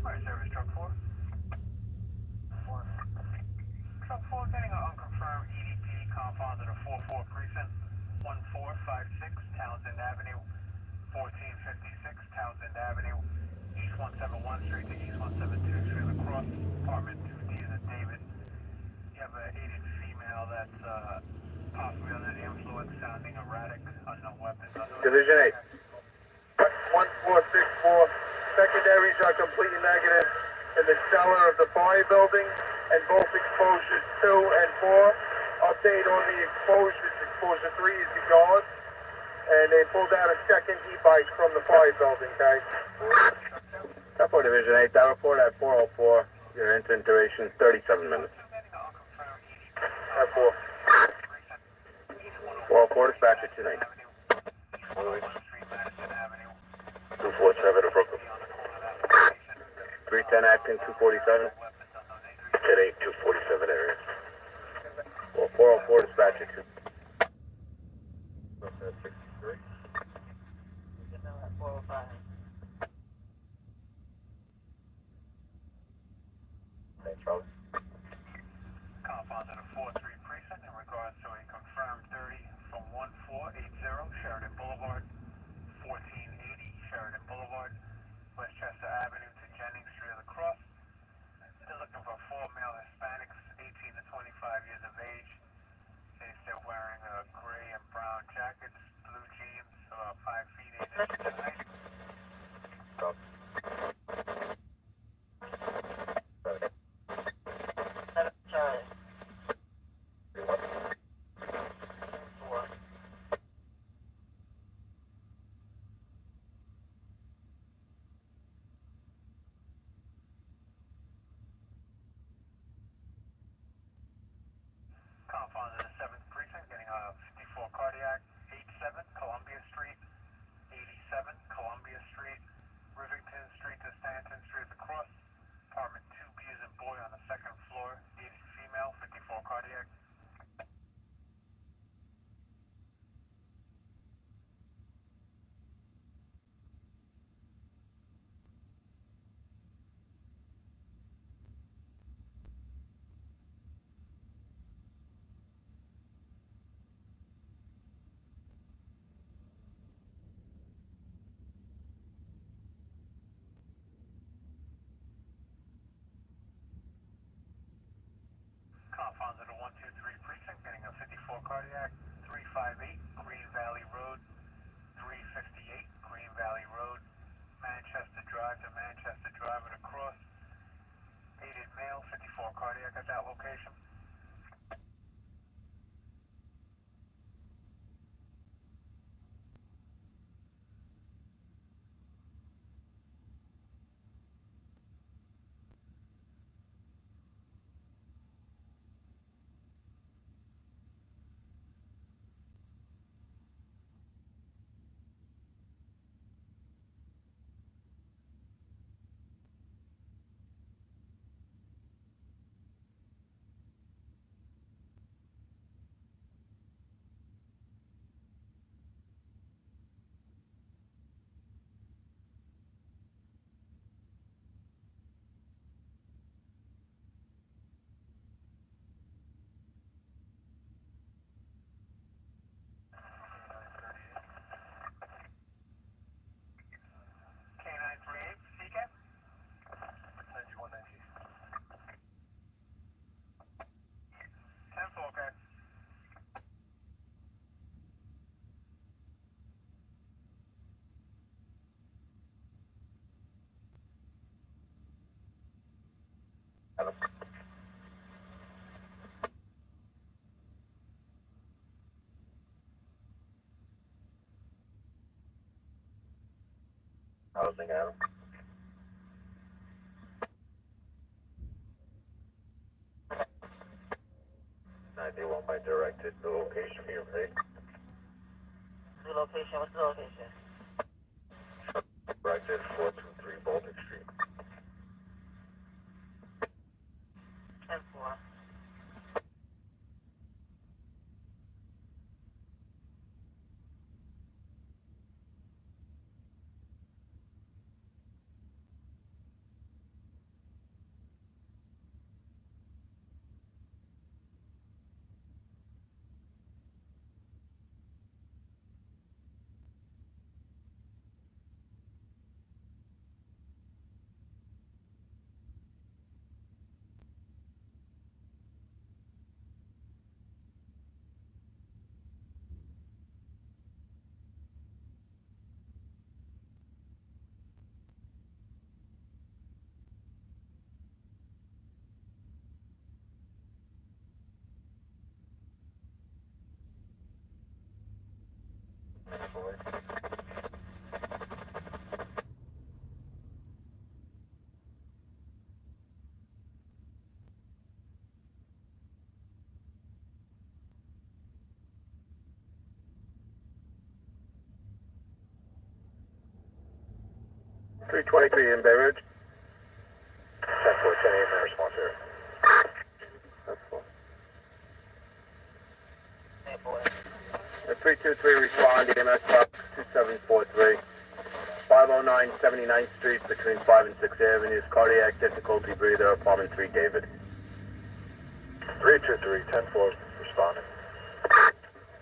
Fire service truck 4. Truck 4 getting an unconfirmed EDP compound at a 4-4 precinct, 1456 Townsend Avenue, 1456 Townsend Avenue, East 171 Street to East 172 Street across, apartment 2D is a David. You have an 8-inch female that's possibly under the influence, sounding erratic, unknown weapons. Division 8. 1464. Secondaries are completely negative in the cellar of the fire building, and both exposures 2 and 4. Update on the exposures. Exposure 3 is the guard. And they pulled out a second e-bike from the fire building, okay? Depot Division 8, that report at 404. Your incident duration 37 minutes. At 4. 404, dispatcher 29. 247 to Brooklyn. 310 acting 247. 10-8, 247 area. 404, dispatcher 2. 63. Thanks, Charlie. Compound at a 4-3 precinct in regards to a confirmed 30 from 1480 Sheridan Boulevard, 1480 Sheridan Boulevard, Westchester Avenue to Jennings Street of the Cross. They're looking for 4 male Hispanics, 18 to 25 years of age. They're wearing gray and brown jackets, blue jeans, about 5 feet 8 inches in height. Compound at the 7th precinct, getting 54 cardiac, 87 Columbia Street, 87 Columbia Street, Rivington Street to Stanton Street at the Cross. Apartment 2B is a boy on the 2nd floor, 80 female, 54 cardiac. Compound at a 123 precinct, getting a 54 cardiac, 358 Green Valley Road, 358 Green Valley Road, Manchester Drive to Manchester Drive at a cross. Aided male, 54 cardiac at that location. K938, CCAT. 9190. 10 okay. Housing Adam. 91 by directed the location here, right? The location, what's the location? Directed 423 Baltic Street. 10-4. 323 in Bay Ridge. 10-4, 10-8 in response here. That's cool. 323 respond, EMS box 2743. 509 79th Street between 5 and 6 Avenues. Cardiac difficulty breather, apartment 3, David. 323, 10-4, responding.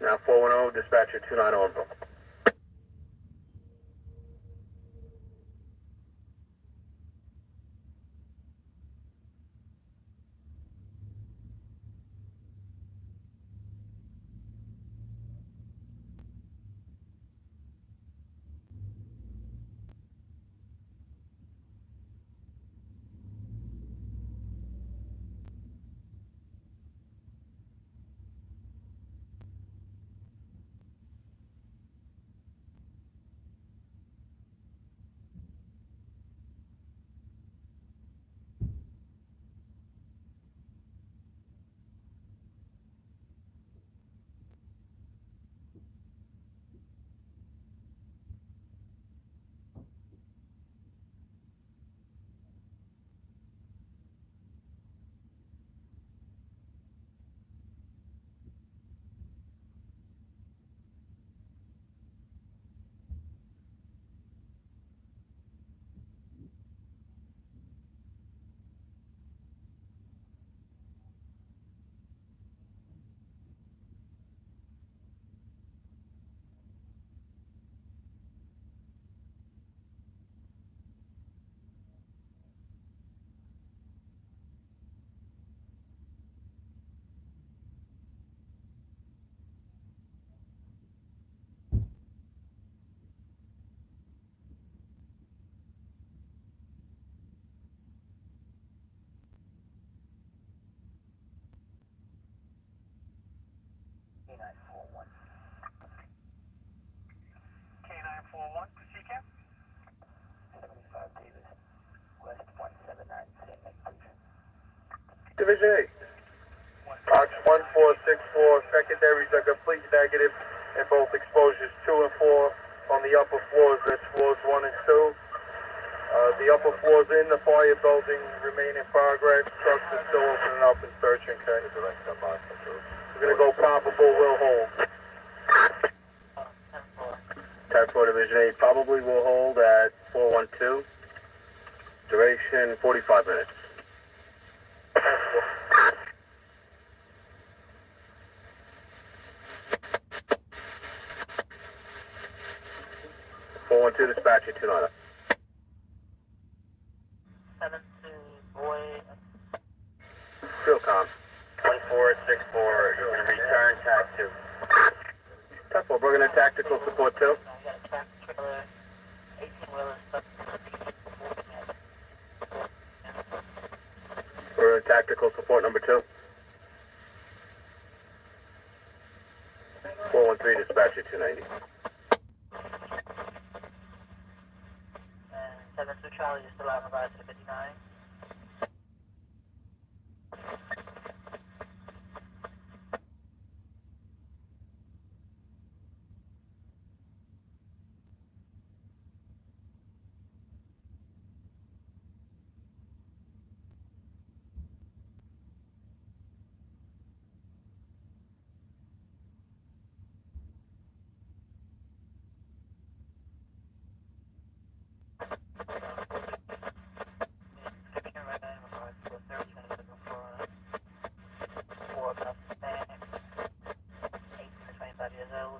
Now 410, dispatcher 290 on Brooklyn. K941, proceed, Cap. 75 Davis, West 179, Division 8. Box 1464, secondaries are completely negative in both exposures 2 and 4 on the upper floors. That's floors 1 and 2. The upper floors in the fire building remain in progress. Trucks are still opening up and searching. Okay. We're going to go probable will hold. 10-4 Division 8 probably will hold at 412. Duration 45 minutes. 412 dispatcher 290. 7-2, boy. Real calm. 1464, you're going to return tack 2. 10-4, bringing in tactical support 2. I got a tractor trailer, 18-wheeler, stuck. We're in tactical support number 2. 413 dispatcher 290. And 7-2 Charlie, you're still out of ride to 59.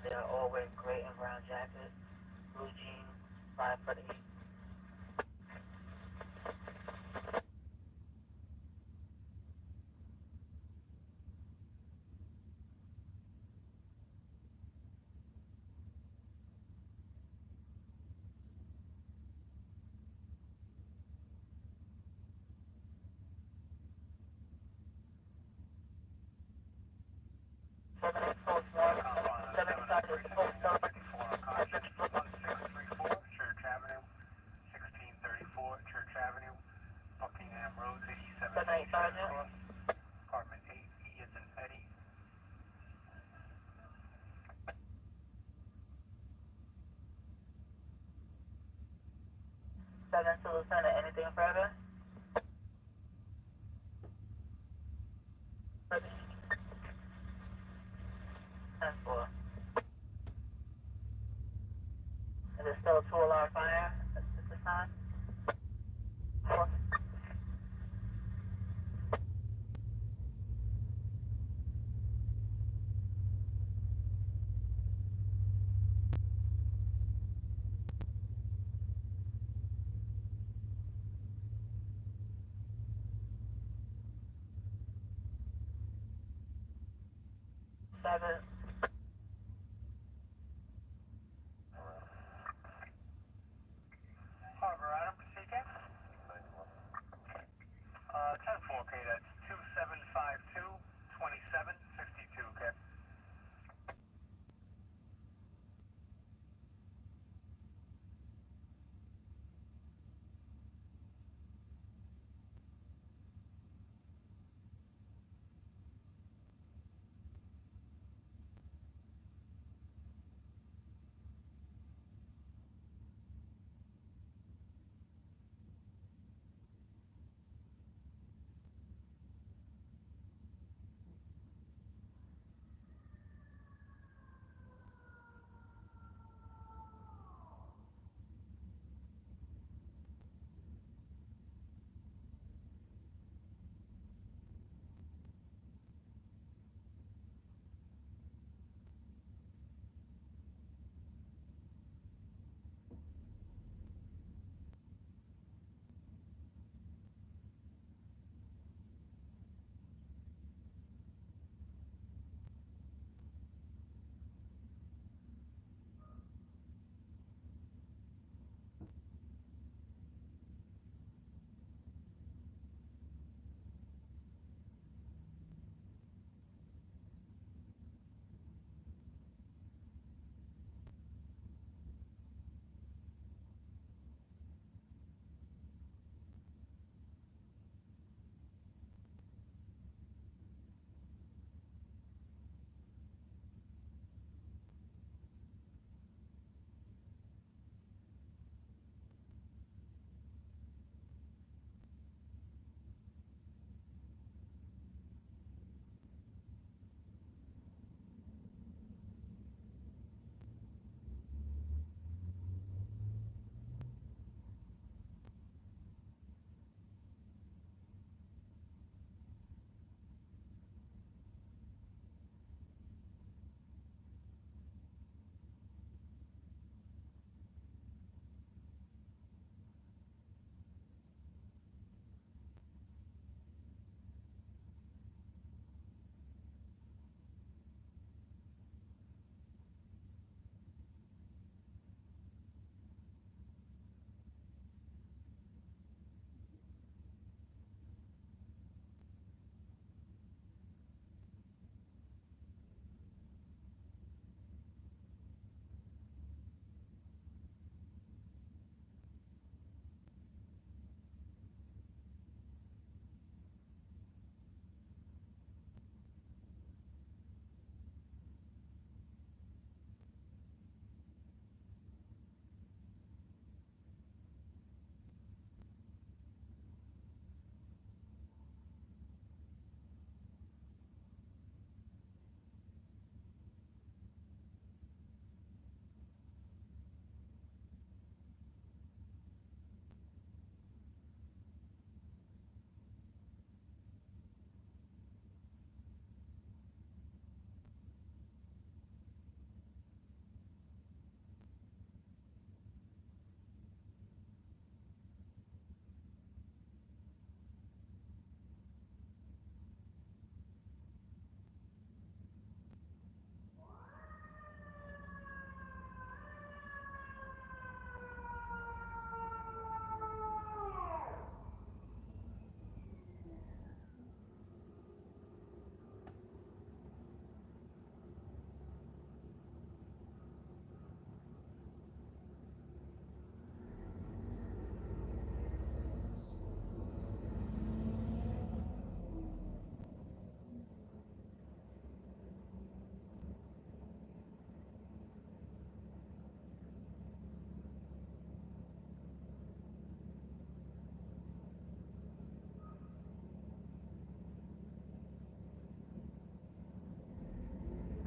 They are all wearing gray and brown jackets, blue jeans, 5'8". Lieutenant, anything further? 10-4. Is it still a 2-alarm fire at this time? 4. Seven. Harbor Adam, speaking. 10-4, okay, that's 2752, 2752, okay.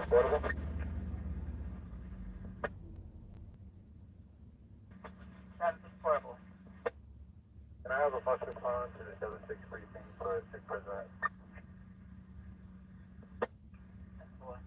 Portable? That's portable. Can I have a bus response to the 76 briefing for 6 President? That's 4.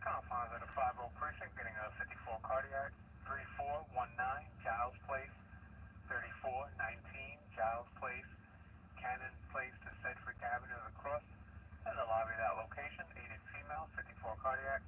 Confines at a 50 precinct, getting a 54 cardiac, 3419 Giles Place, 3419 Giles Place, Cannon Place to Sedgwick Avenue across, in the lobby of that location, aided female, 54 cardiac.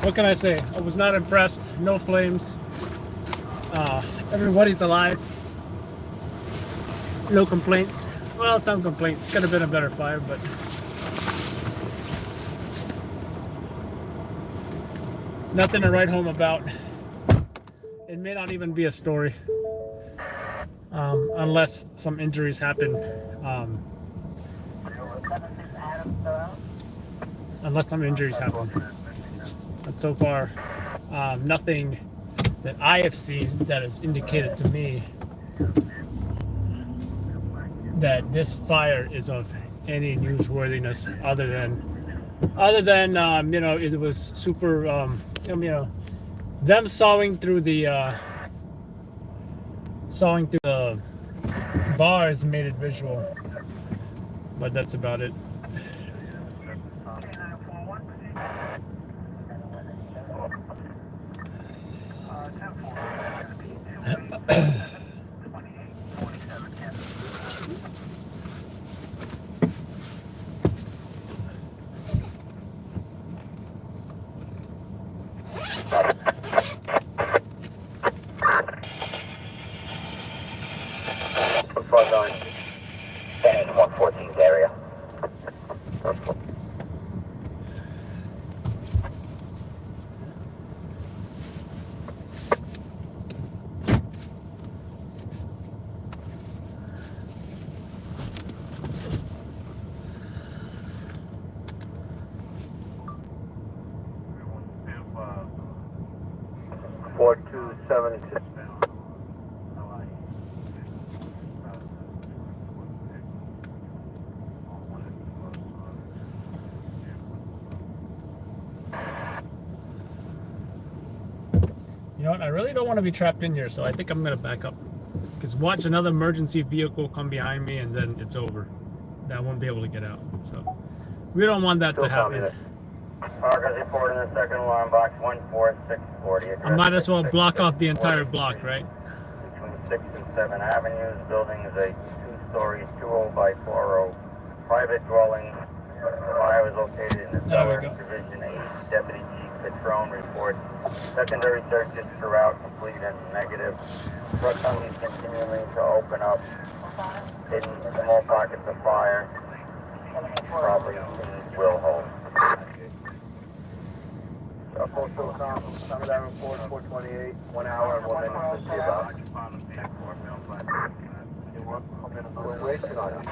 What can I say? I was not impressed. No flames. Everybody's alive. No complaints. Well, some complaints. Could have been a better fire, but nothing to write home about. It may not even be a story, unless some injuries happen. Unless some injuries happen. But so far, nothing that I have seen that has indicated to me that this fire is of any newsworthiness other than you know, it was super you know, them sawing through the bars made it visual, but that's about it. In 114's area. You know what? I really don't want to be trapped in here, so I think I'm gonna back up. Because watch another emergency vehicle come behind me, and then it's over. I won't be able to get out. So we don't want that to happen. Target reporting the second alarm box 14640. I might as well block off the entire block, right? Between 6th and 7th Avenues. Building is a 2-story, 20 by 40 private dwelling. The fire was located in the cellar. Division 8. Deputy Chief Patron reports secondary searches throughout complete and negative. Trucking is continuing to open up. Hidden small pockets of fire. Probably will hold. Postal account, Summit Avenue 428, 1 hour and 1 minute, 50 about. We're waiting on it.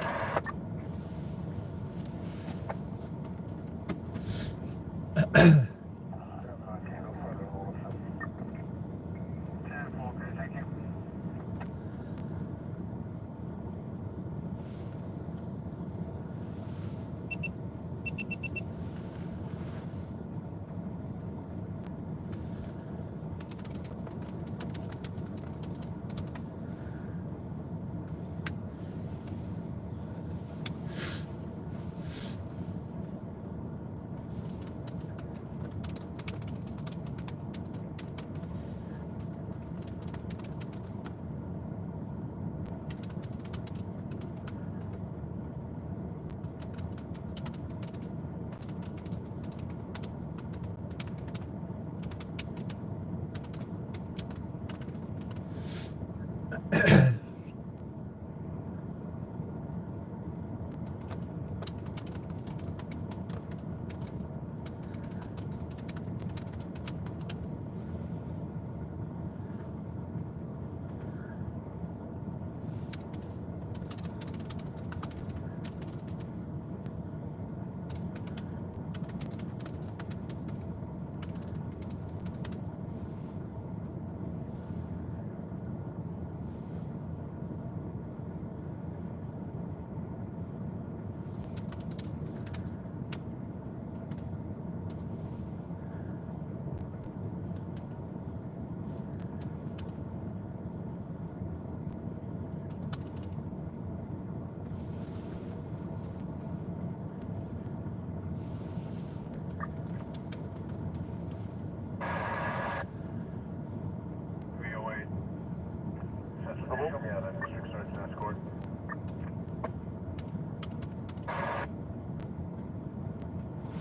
Yeah, that's district search and escort.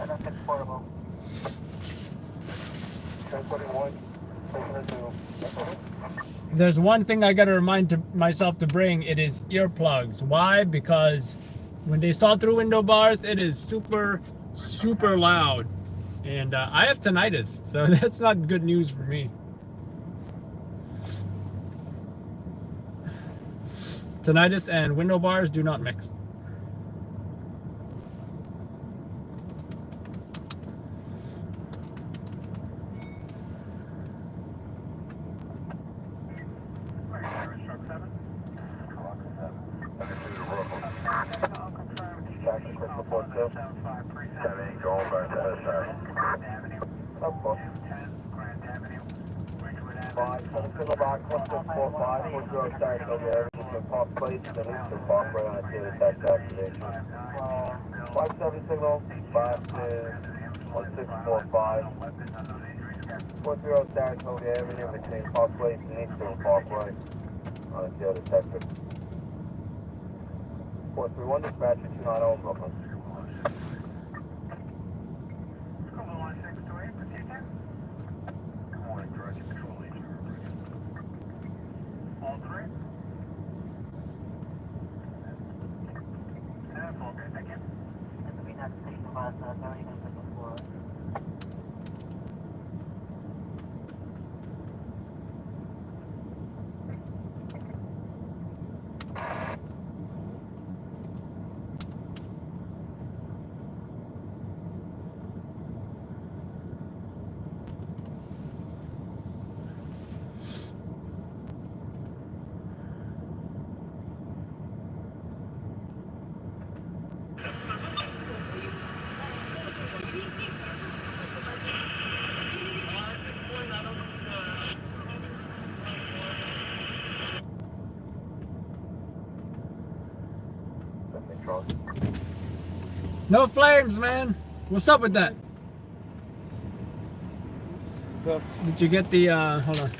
And that's portable. 1021, taking her to. There's one thing I gotta myself to bring. It is earplugs. Why? Because when they saw through window bars, it is super, super loud. And I have tinnitus, so that's not good news for me. Tinnitus and window bars do not mix. Signal 5-1645. 40 Saratoga Avenue between Parkway and Eastern Parkway on a jail detective. 431 dispatcher 290 Brooklyn. Good morning, Director Control Agent. All three? That's all good, thank you. No flames, man. What's up with that? Did you get the, hold on.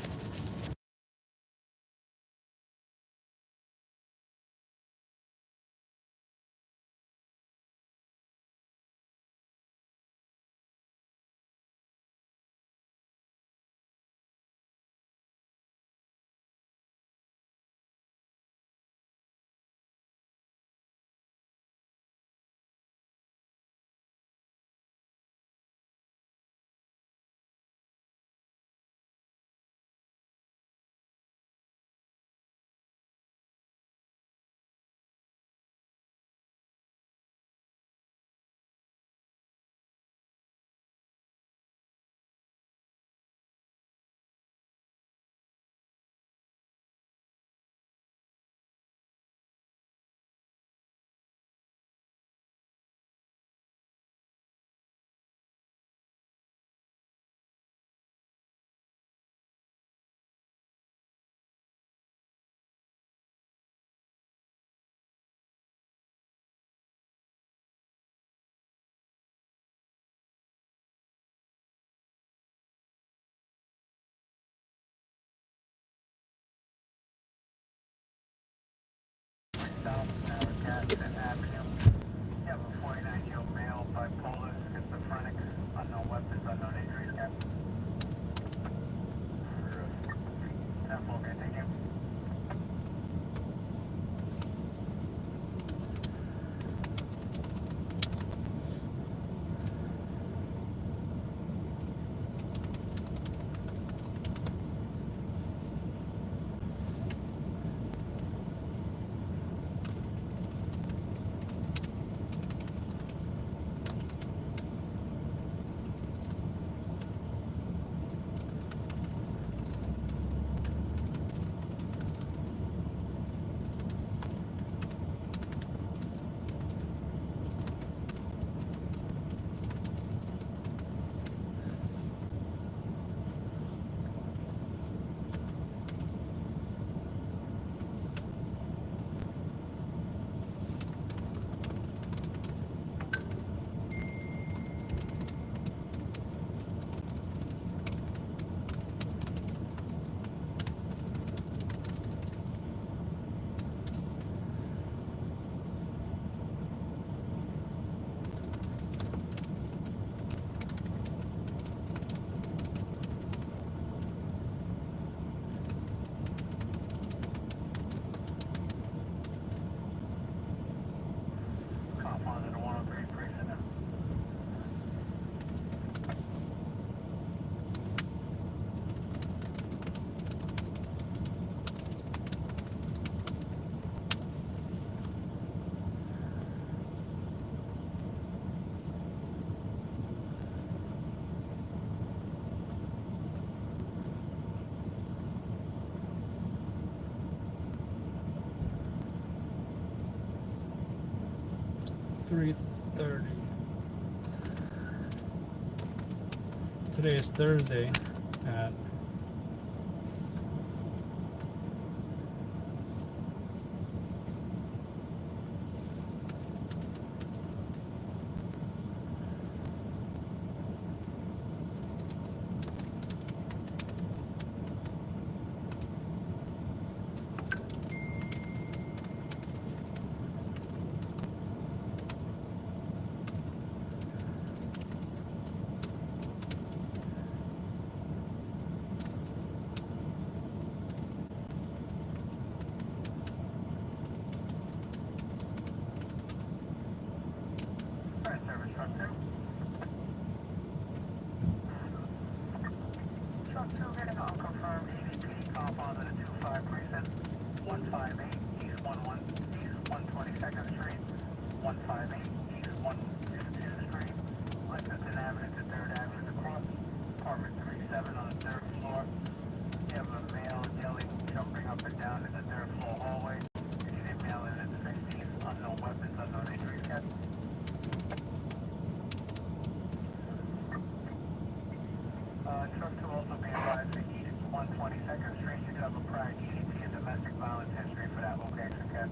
3:30. Today is Thursday at Service truck 2. Truck 2 getting unconfirmed EVP compound at a 25 precinct 158 East 11 East 122nd Street 158 East 122nd Street Lexington Avenue to 3rd Avenue to cross apartment 37 on the 3rd floor. You have a male yelling, jumping up and down in the 3rd floor hallway. Female in its 60s, unknown weapons, unknown injuries yet. Truck 2 also be advised to East 122nd Street. You do have a prior EDP and domestic violence history for that location, Ken.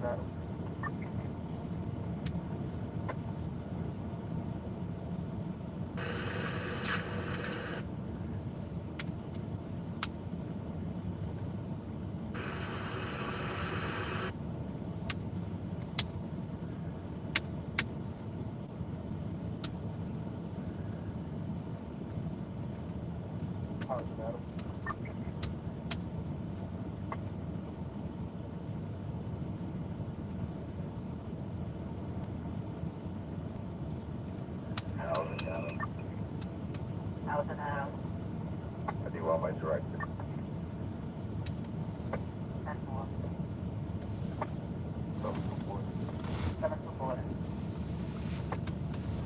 Adam. Allison Adams. I do all my direct. 10-4. 724. 7-4.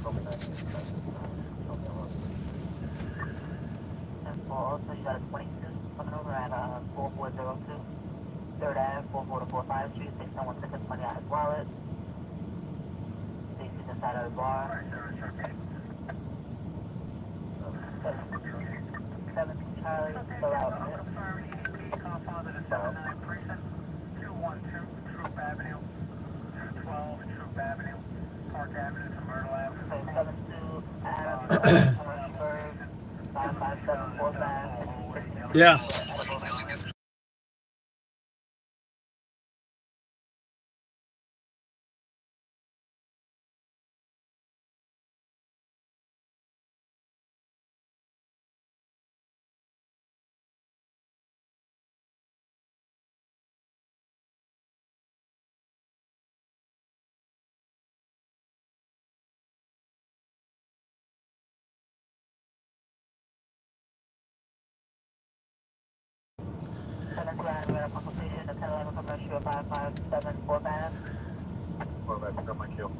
Show me 19. Show me 10-4. So you got a 22 coming over at 4402. 3rd Ave, 4445 Street, 6116 money out his wallet. Stacy's inside of the bar. 17 Charlie, fill out. Compound at a 79 precinct, 212 Troop Avenue, 212 Troop Avenue, Park Avenue to Myrtle Avenue. So 72 Adams, Orangeburg, 557 4th Ave. Yeah. Grand River consultation, the 1011 commercial 557 4th Ave. What about pick up my kill?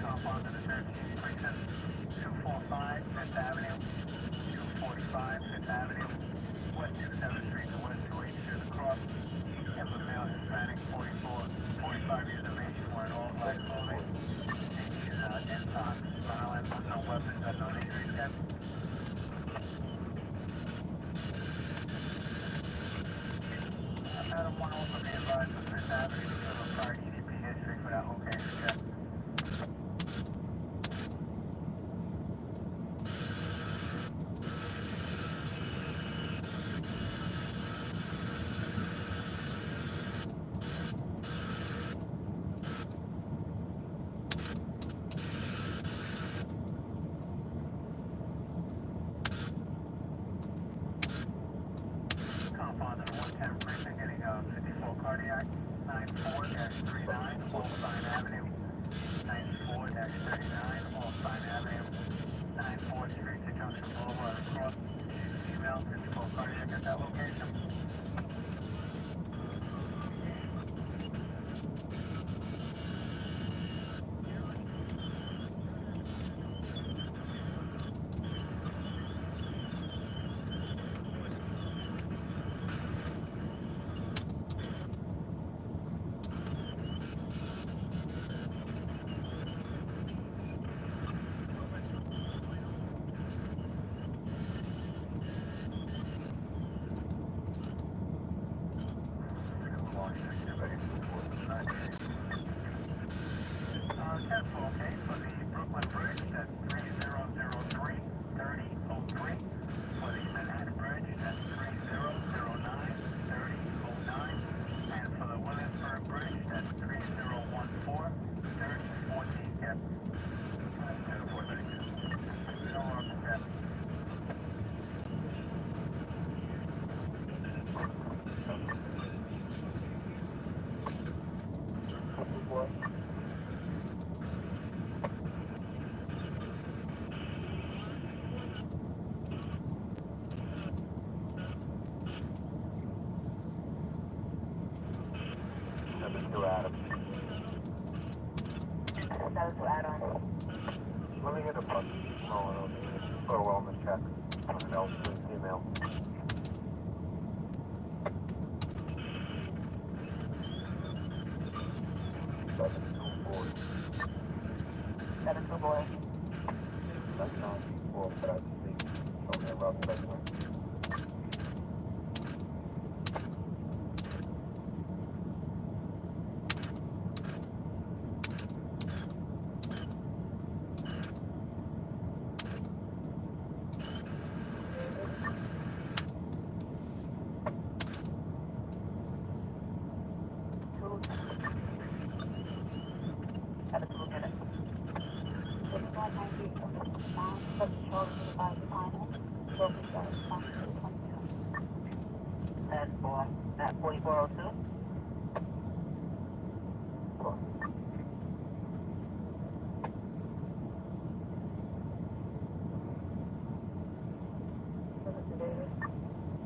Compound at a 13 precinct, 245 Fifth Avenue, 245 Fifth Avenue, West 27th Street to West 282 the cross. Have a male Hispanic, 45 years of age, wearing all black clothing. He's intox, violent, unknown weapons, unknown injuries yet. Adam 1 also be advised of Fifth Avenue because of prior EDP history for that location check. Junction Boulevard across email physical cardiac at that location. Cancel, okay, for the Brooklyn Bridge, that's 3003, 3003. For the Manhattan Bridge, that's 3009, 3009. And for the Williamsburg Bridge, that's 3014, 3014. Cap. No wrong, Cap. Number 2 Adam. That was to add on. Let me hit a button. For a wellness check. An elderly female. 724. That's not well, but I speak. Okay, about that one. That's for at 4402.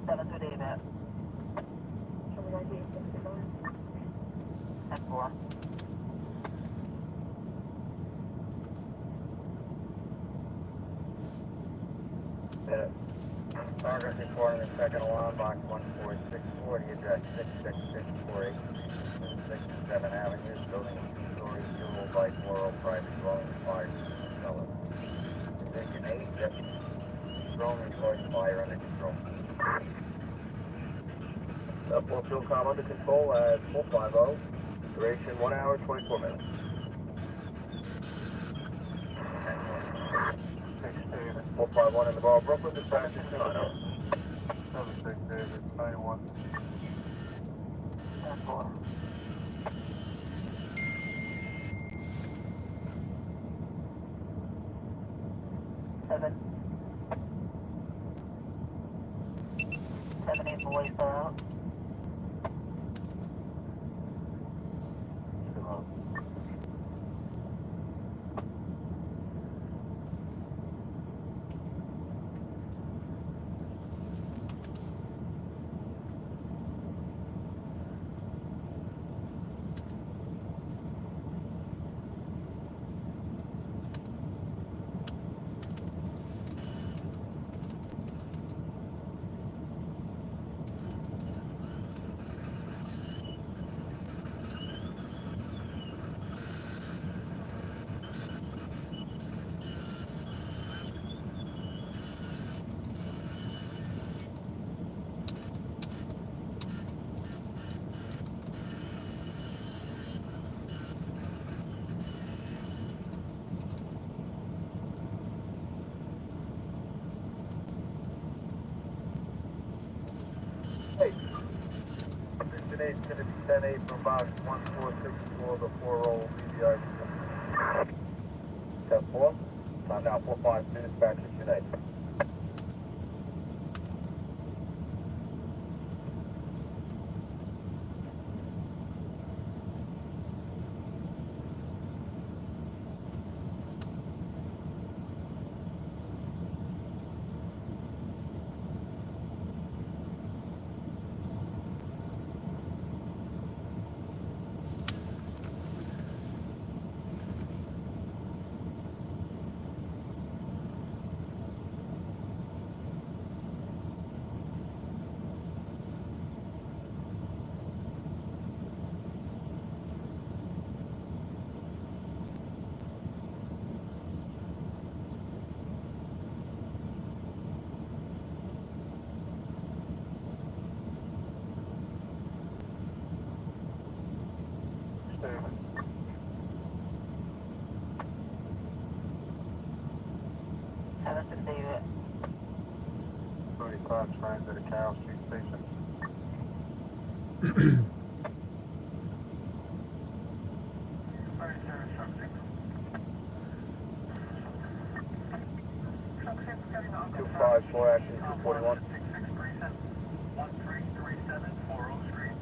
Seven to David. That's for. Target reporting the second alarm box 1464, the address 66648, 67 Avenue, building 2-story, dual by 40 private dwelling, fire cellar. Condition 8, deputy. Strong reports fire under control. Full fuel calm under control at 450, duration 1 hour 24 minutes. 451 in the ball, Brooklyn, dispatch is 76 David, 91. 10-4. Seven. 7-8 boys are out. Destination Kennedy 10-8 from box 1464, the 4-roll BBR. 10-4. Time now 4-5 minutes back to today. Fox, friends at the Carroll Street Station. Truck 6 getting on 254, action 241. 1337 40 Street,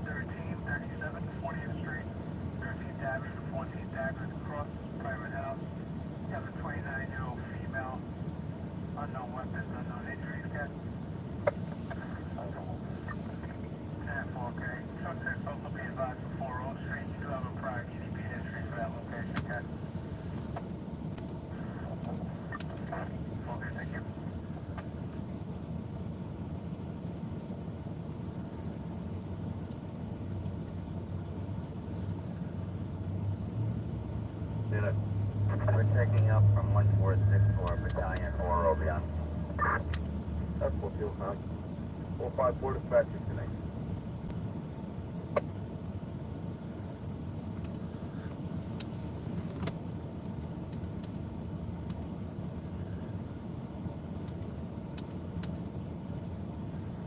1337 40th Street, 13th Avenue to 14th Avenue, across private house. You have a 29-year-old female, unknown weapons, unknown injuries, get. 10-4, okay. Truck 6 also be advised for 40 Street. You do have a prior EDP history for that location, okay? Okay, thank you. Unit, we're checking up from 1464 Battalion 4 over beyond. That's 425. 454 dispatch connect.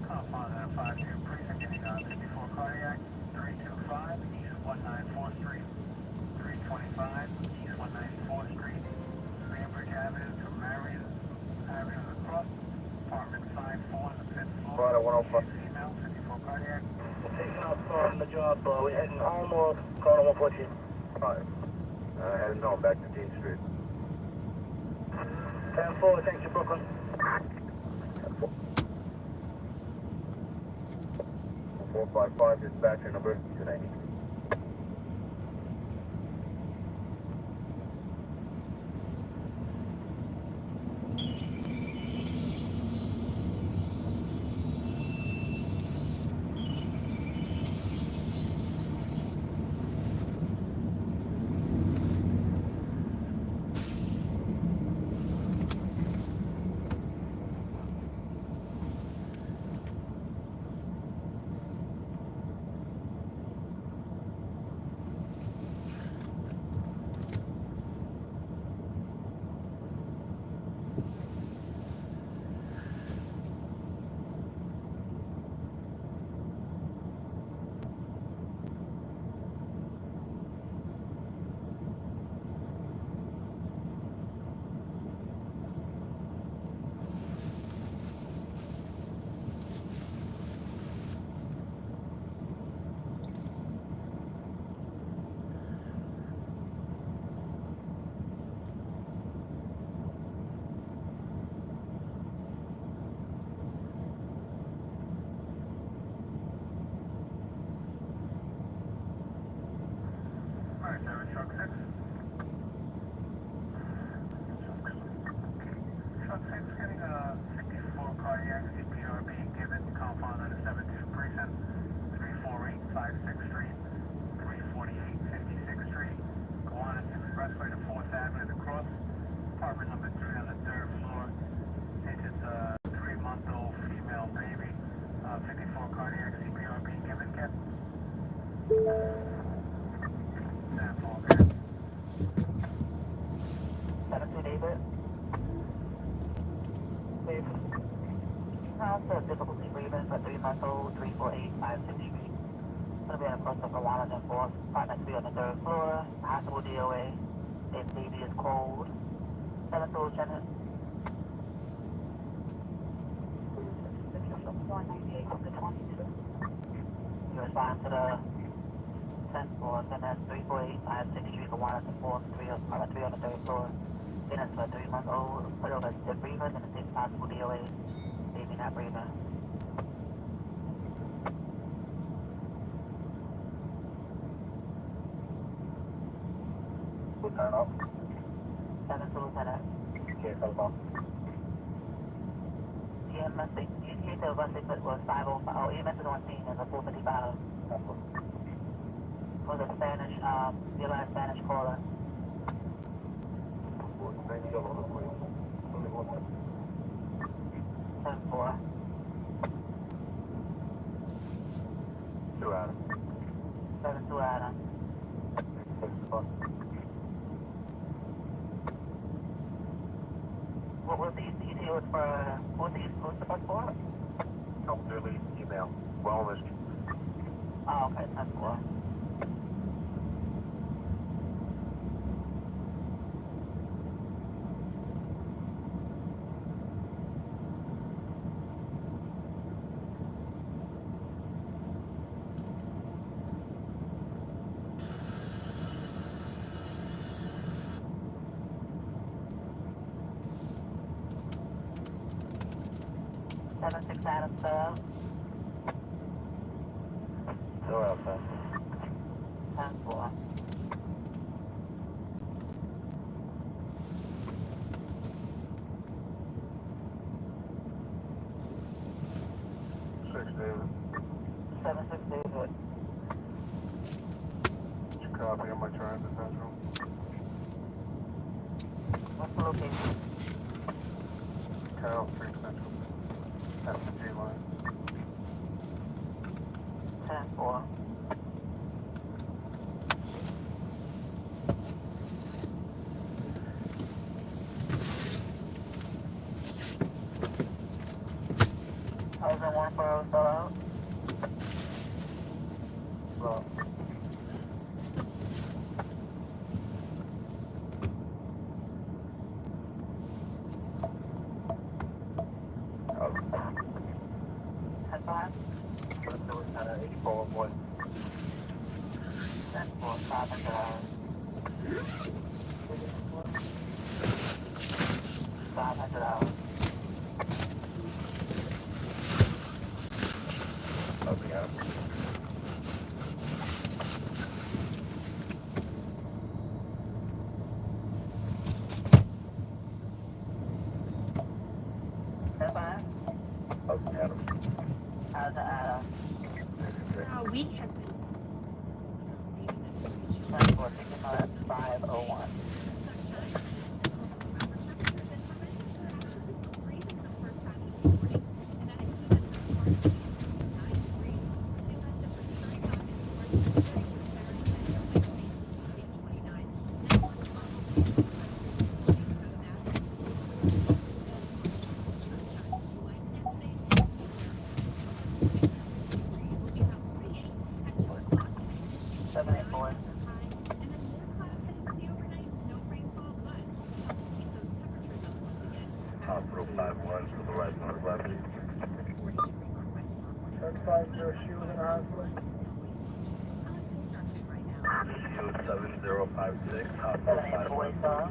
Confine that 5-2 precinct getting 54 cardiac, 325 East 194th Street, 325 East 194th Street, Bainbridge Avenue to Marion Avenue across, apartment 54 on the 5th floor. Florida 105. Female, 54 cardiac. Taking out from the job, we're heading home or calling 114? Alright. Heading home back to Dean Street. 10-4, thanks to Brooklyn. 455, dispatcher number 290. Alright, 7 truck 6. Truck 6 getting a 54 cardiac CPR being given, compound on the 72 precinct, 348 56th Street, 348 56th Street, Kiwanis Expressway to 4th Avenue to cross, apartment number 3 on the 3rd floor. It's a 3-month-old female baby, 54 cardiac CPR being given, get. 17 David. Dave. House difficulty breathing for 3-month-old, 348 56th Street. Gonna be on a cross of Kiwanis and 4th. Apartment 3 on the 3rd floor. Hospital DOA. If baby is cold. 7th Lieutenant. 198 to 22. You respond to the 10-4, and that's 348 56th Street, Kiwanis and 4th, 3 on the 3rd floor. Then it's a 3-month-old, put over the breather, and it's possible DOA, baby not breathing. Turn off. 7 to Lieutenant. Can't tell them off. EMS, you tell us it was 505, oh, EMS is on scene, there's a 455. Was a Spanish, your last Spanish caller. 10-4. 2 Adam. 7-2 Adam. 6-4. What was the ETA you look for, what do you post about for? Elderly female, wellness. Oh, okay, that's cool. Seven six out of the Still outside. 10-4. David. 7-6 David. Copy on my transit central. What's the location? Carroll Street Central. That's the G line. 10-4. How's the 140 still out? Well, Ten five? 84 boy. 10-4, 500 hours. 500 hours. Copy out. Ten five? Copy out. How's the A week has been 10-4, 501. Seven eight boy. Hospital 5-1 to the right northwest. 750 shoes in the hospital. CO 7056, Hospital 7 8 boy 5-1. saw.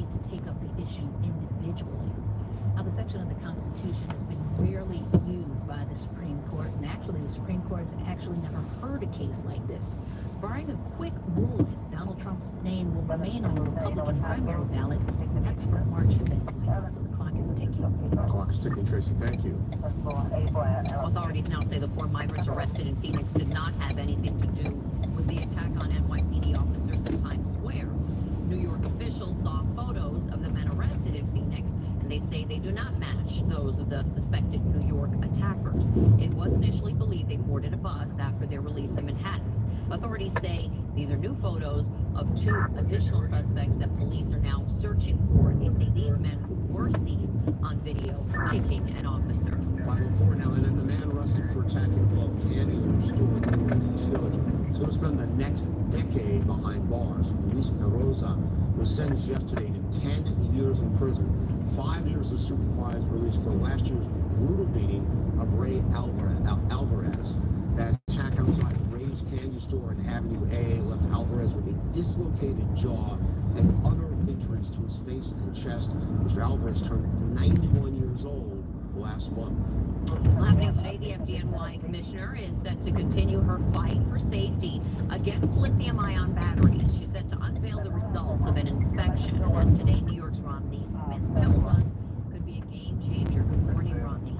need to take up the issue individually. Now, the section of the Constitution has been rarely used by the Supreme Court, and actually the Supreme Court has actually never heard a case like this. Barring a quick ruling, Donald Trump's name will remain on the Republican primary ballot. That's for March 5th. So the clock is ticking. The clock is ticking, Tracy. Thank you. Authorities now say the 4 migrants arrested in Phoenix did not have anything to do with the attack on NYC officers in Times Square. New York officials saw photos of the men arrested in Phoenix, and they say they do not match those of the suspected New York attackers. It was initially believed they boarded a bus after their release in Manhattan. Authorities say these are new photos of 2 additional suspects that police are now searching for. They say these men were seen on video kicking an officer. 504 now, and then the man arrested for attacking Glove Candy in a store in East Village is going to spend the next decade behind bars. Luis Perosa was sentenced yesterday to 10 years in prison, 5 years of supervised release for last year's brutal beating of Ray Alvarez. That attack outside Ray's Candy Store in Avenue A left Alvarez with a dislocated jaw and other injuries to his face and chest. Mr. Alvarez turned 91 years old last month. Happening today, the FDNY commissioner is set to continue her fight for safety against lithium-ion batteries. She's set to unveil the results of an inspection. As today, New York's Romney Smith tells us could be a game changer. Good morning, Romney.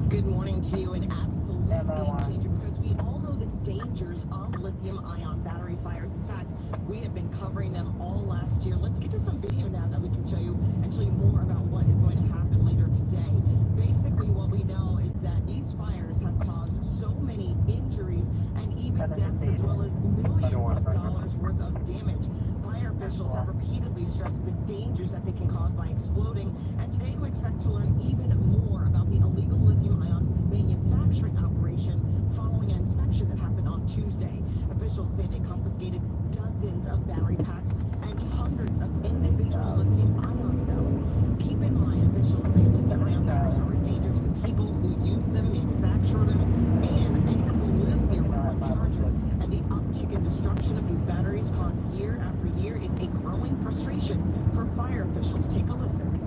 Good morning to you. An absolute game changer, because we all know the dangers of lithium-ion battery fires. In fact, we have been covering them all last year. Let's get to some video now that we can show you and show you more about what is going to happen later today. Basically, what we know is that these fires have caused so many injuries and even deaths, as well as millions of dollars worth of damage. Fire officials have repeatedly stressed the dangers that they can cause by exploding, and today we expect to learn even more about the illegal lithium-ion manufacturing operation following an inspection that happened on Tuesday. Officials say they confiscated dozens of battery packs and hundreds of individual lithium-ion cells. Keep in mind, officials say lithium-ion batteries are a danger to the people who use them, manufacture them, and anyone who lives near one charges. And the uptick in destruction of these batteries caused year after year is a growing frustration for fire officials. Take a listen.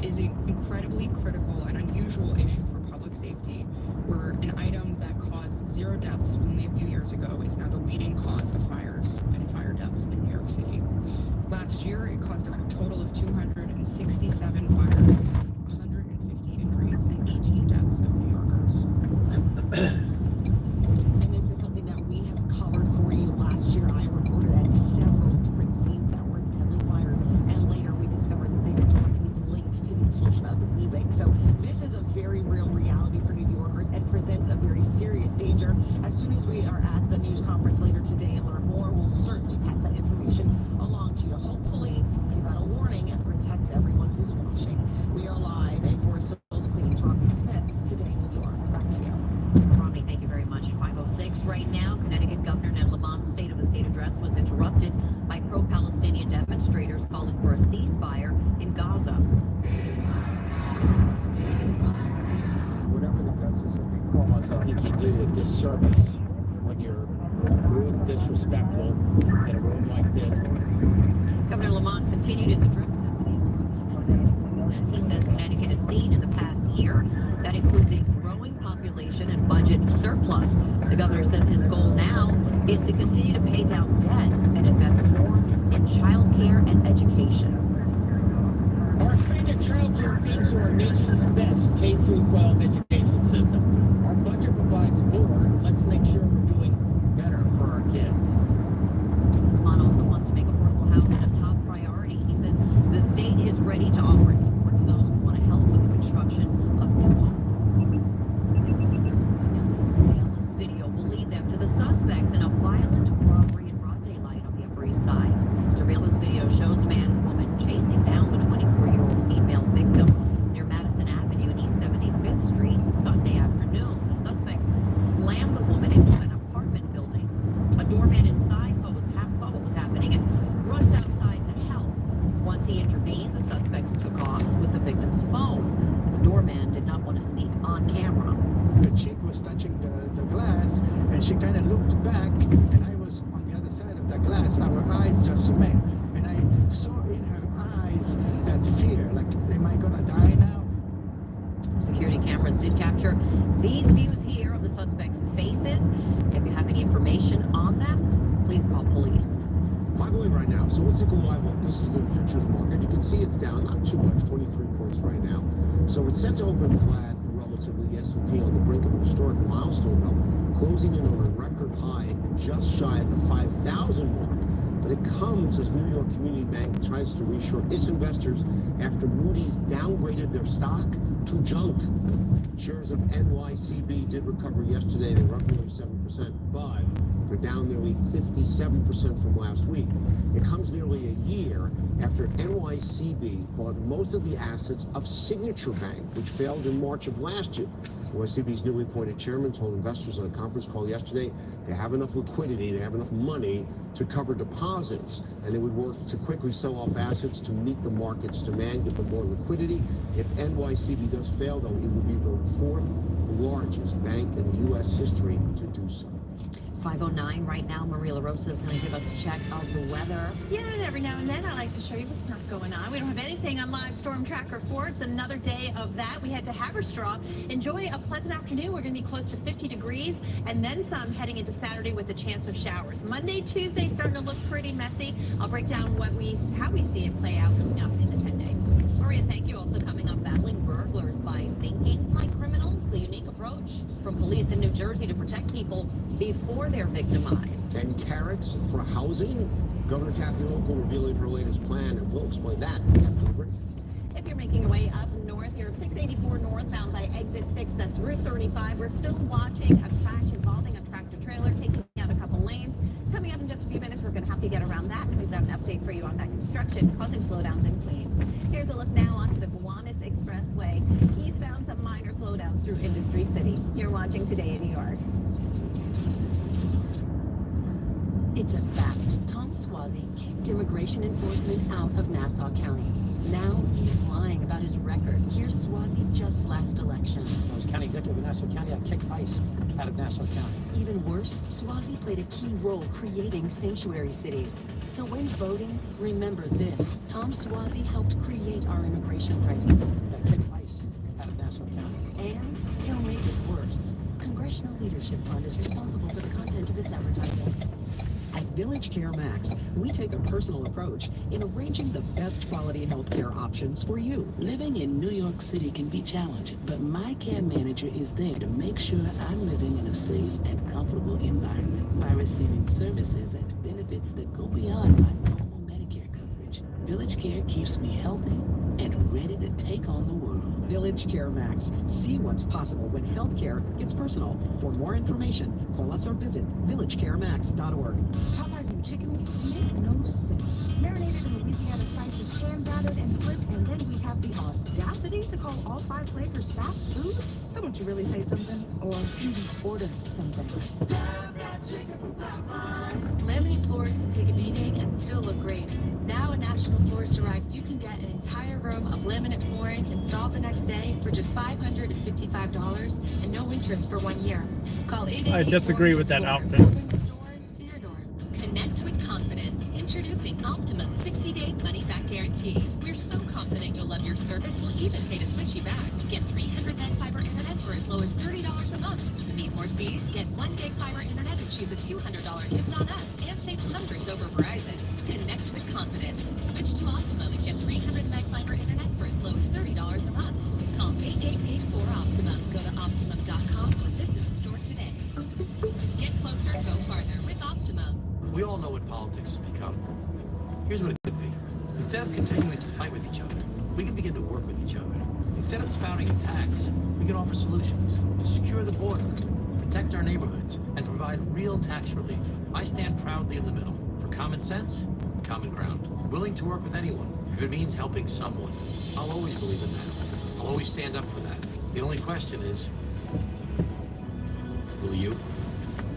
Is an incredibly critical and unusual issue for public safety, where an item that caused 0 deaths only a few years ago is now the leading cause of fires and fire deaths in New York City. Last year, it caused a total of 267 fires, 150 injuries, and 18 deaths of New Yorkers. And this is something that we have covered for you last year. I reported at several different scenes that were deadly fire, and later we discovered that they were directly linked to the explosion of the e-bank. So this is a very real reality for New Yorkers and presents a very serious danger. As soon as we are at the news conference later today and learn more, we'll certainly pass that information along to you. Hopefully give out a warning and protect everyone who's watching. We are live at Forest Hills, Queens. Romney Smith, today in New York. Back to you. Romney, thank you very much. 5:06 right now. Connecticut Governor Ned Lamont's State of the State address was interrupted by pro-Palestinian demonstrators calling for a ceasefire in Gaza. Whatever the guts of the cause, I think you do a disservice when you're rude, disrespectful in a room like this. Governor Lamont continued his address. He says Connecticut has seen in the past year that includes a growing population and budget surplus. The governor says his goal now is to continue to pay down debts and invest more in child care and education. Our expanded child care fees are our nation's best K-12 education system. Our budget provides more. Let's make sure we're doing better for our kids. Lamont also wants to make affordable housing a top priority. He says the state is ready to offer its support to those who want to help with the construction of new homes. Surveillance video will lead them to the suspects in a violent robbery in broad daylight on the Upper East Side. Surveillance video shows a man and woman chasing down the 24-year-old female victim near Madison Avenue and East 75th Street Sunday afternoon. The suspects slammed the woman into an apartment building. A doorman inside saw what was happening and rushed outside to help. Once he intervened, the suspects took off with the victim's phone. The doorman did not want to speak on camera. The chick was touching the glass, and she kind of looked back, and I was on the other side of the the glass, our eyes just met. And I saw in her eyes that fear, like, am I gonna die now? Security cameras did capture these views here of the suspects' faces. If you have any information on them, please call police. 508 right now. So let's take a live look. This is the futures market. You can see it's down, not too much, 23 points right now. So it's set to open flat relatively. The S&P on the brink of an historic milestone, though, closing in on a record high just shy of the 5,000 mark. But it comes as New York Community Bank tries to reassure its investors after Moody's downgraded their stock to junk. Shares of NYCB did recover yesterday. They were up nearly 7%, but they're down nearly 57% from last week. It comes nearly a year after NYCB bought most of the assets of Signature Bank, which failed in March of last year. NYCB's newly appointed chairman told investors on a conference call yesterday they have enough liquidity, they have enough money to cover deposits, and they would work to quickly sell off assets to meet the market's demand, give them more liquidity. If NYCB does fail, though, it will be the fourth largest bank in U.S. history to do so. 5:09 right now. Maria LaRosa is going to give us a check of the weather. Yeah, and every now and then I like to show you what's not going on. We don't have anything on Live Storm Tracker 4. It's another day of that. We head to Haverstraw. Enjoy a pleasant afternoon. We're going to be close to 50 degrees and then some heading into Saturday with a chance of showers. Monday, Tuesday starting to look pretty messy. I'll break down how we see it play out coming up in the 10-day. Maria, thank you. Also coming up, battling burglars by thinking like criminals. The unique approach from police in New Jersey to protect people before they're victimized. 10 carrots for housing. Governor Kathy Hochul revealing her latest plan, and we'll explain that after the break. If you're making your way up north, you're 684 northbound by exit 6. That's Route 35. We're still watching a crash involving a tractor trailer taking out a couple lanes. Coming up in just a few minutes, we're going to have to get around that. We've got an update for you on that construction causing slowdowns in Queens. Here's a look now onto the Gowanus Expressway. Eastbound, some minor slowdowns through Industry City. You're watching Today in New York. It's a fact. Tom Swazi kicked immigration enforcement out of Nassau County. Now he's lying about his record. Here's Swazi just last election. When I was county executive of Nassau County, I kicked ICE out of Nassau County. Even worse, Swazi played a key role creating sanctuary cities. So when voting, remember this. Tom Swazi helped create our immigration crisis. I kicked ICE out of Nassau County. And he'll make it worse. Congressional Leadership Fund is responsible for the content of this advertising. At Village Care Max, we take a personal approach in arranging the best quality healthcare options for you. Living in New York City can be challenging, but my care manager is there to make sure I'm living in a safe and comfortable environment by receiving services and benefits that go beyond my normal Medicare coverage. Village Care keeps me healthy and ready to take on the world. Village Care Max. See what's possible when healthcare gets personal. For more information, call us or visit villagecaremax.org. Popeye's new chicken wings make no sense. Marinated in Louisiana spices, hand battered and gripped, and then we have the audacity to call all 5 flavors fast food? Someone should really say something, or order something. Laminate floors can take a beating and still look great. Now at National Floors Direct, you can get an entire room of laminate flooring installed the next day for just $555 and no interest for 1 year. Call 888. I disagree with that outfit. Connect with confidence. Introducing Optimum 60-day money-back guarantee. We're so confident you'll love your service, we'll even pay to switch you back. Get 300 meg fiber internet for as low as $30 a month. Need more speed? Get 1 gig fiber internet and choose a $200 gift on us and save hundreds over Verizon. Connect with confidence. Switch to Optimum and get 300 meg fiber internet for as low as $30 a month. Call 888-4-OPTIMUM. Go to Optimum.com or visit a store today. Get closer, go farther with Optimum. We all know what politics has become. Here's what it could be. Instead of continuing to fight with each other, we can begin to work with each other. Instead of spouting attacks, we can offer solutions to secure the border, protect our neighborhoods, and provide real tax relief. I stand proudly in the middle for common sense and common ground. Willing to work with anyone if it means helping someone. I'll always believe in that. I'll always stand up for that. The only question is, will you?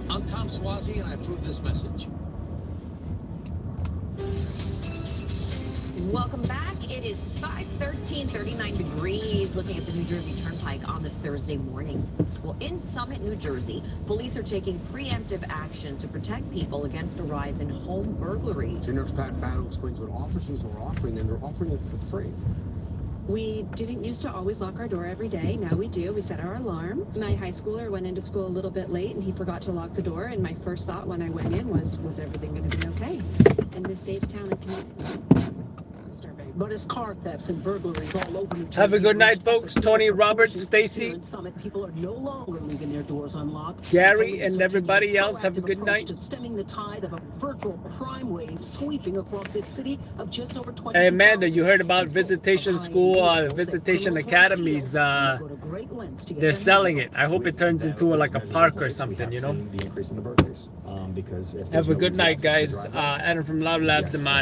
I'm Tom Swazi, and I approve this message. Welcome back. It is 5:13, 39 degrees. Looking at the New Jersey Turnpike on this Thursday morning. Well, in Summit, New Jersey, police are taking preemptive action to protect people against a rise in home burglaries. Junior's Pat Battle explains what officers are offering, and they're offering it for free. We didn't used to always lock our door every day. Now we do. We set our alarm. My high schooler went into school a little bit late and he forgot to lock the door. And my first thought when I went in was everything going to be okay? In this safe town and community. But it's car thefts and burglaries all over New Jersey. Have a good night, folks. Tony, Robert, Stacy, People are no longer leaving their doors unlocked. Gary, and everybody else. Have a good night. To stemming the tide of a virtual crime wave sweeping across this city of just over 20. Hey, Amanda, you heard about Visitation School, Visitation Academies. They're selling it. I hope it turns into like a park or something, you know? The increase in the burglaries. Because if have a good night, guys. Adam from Love Labs in mind.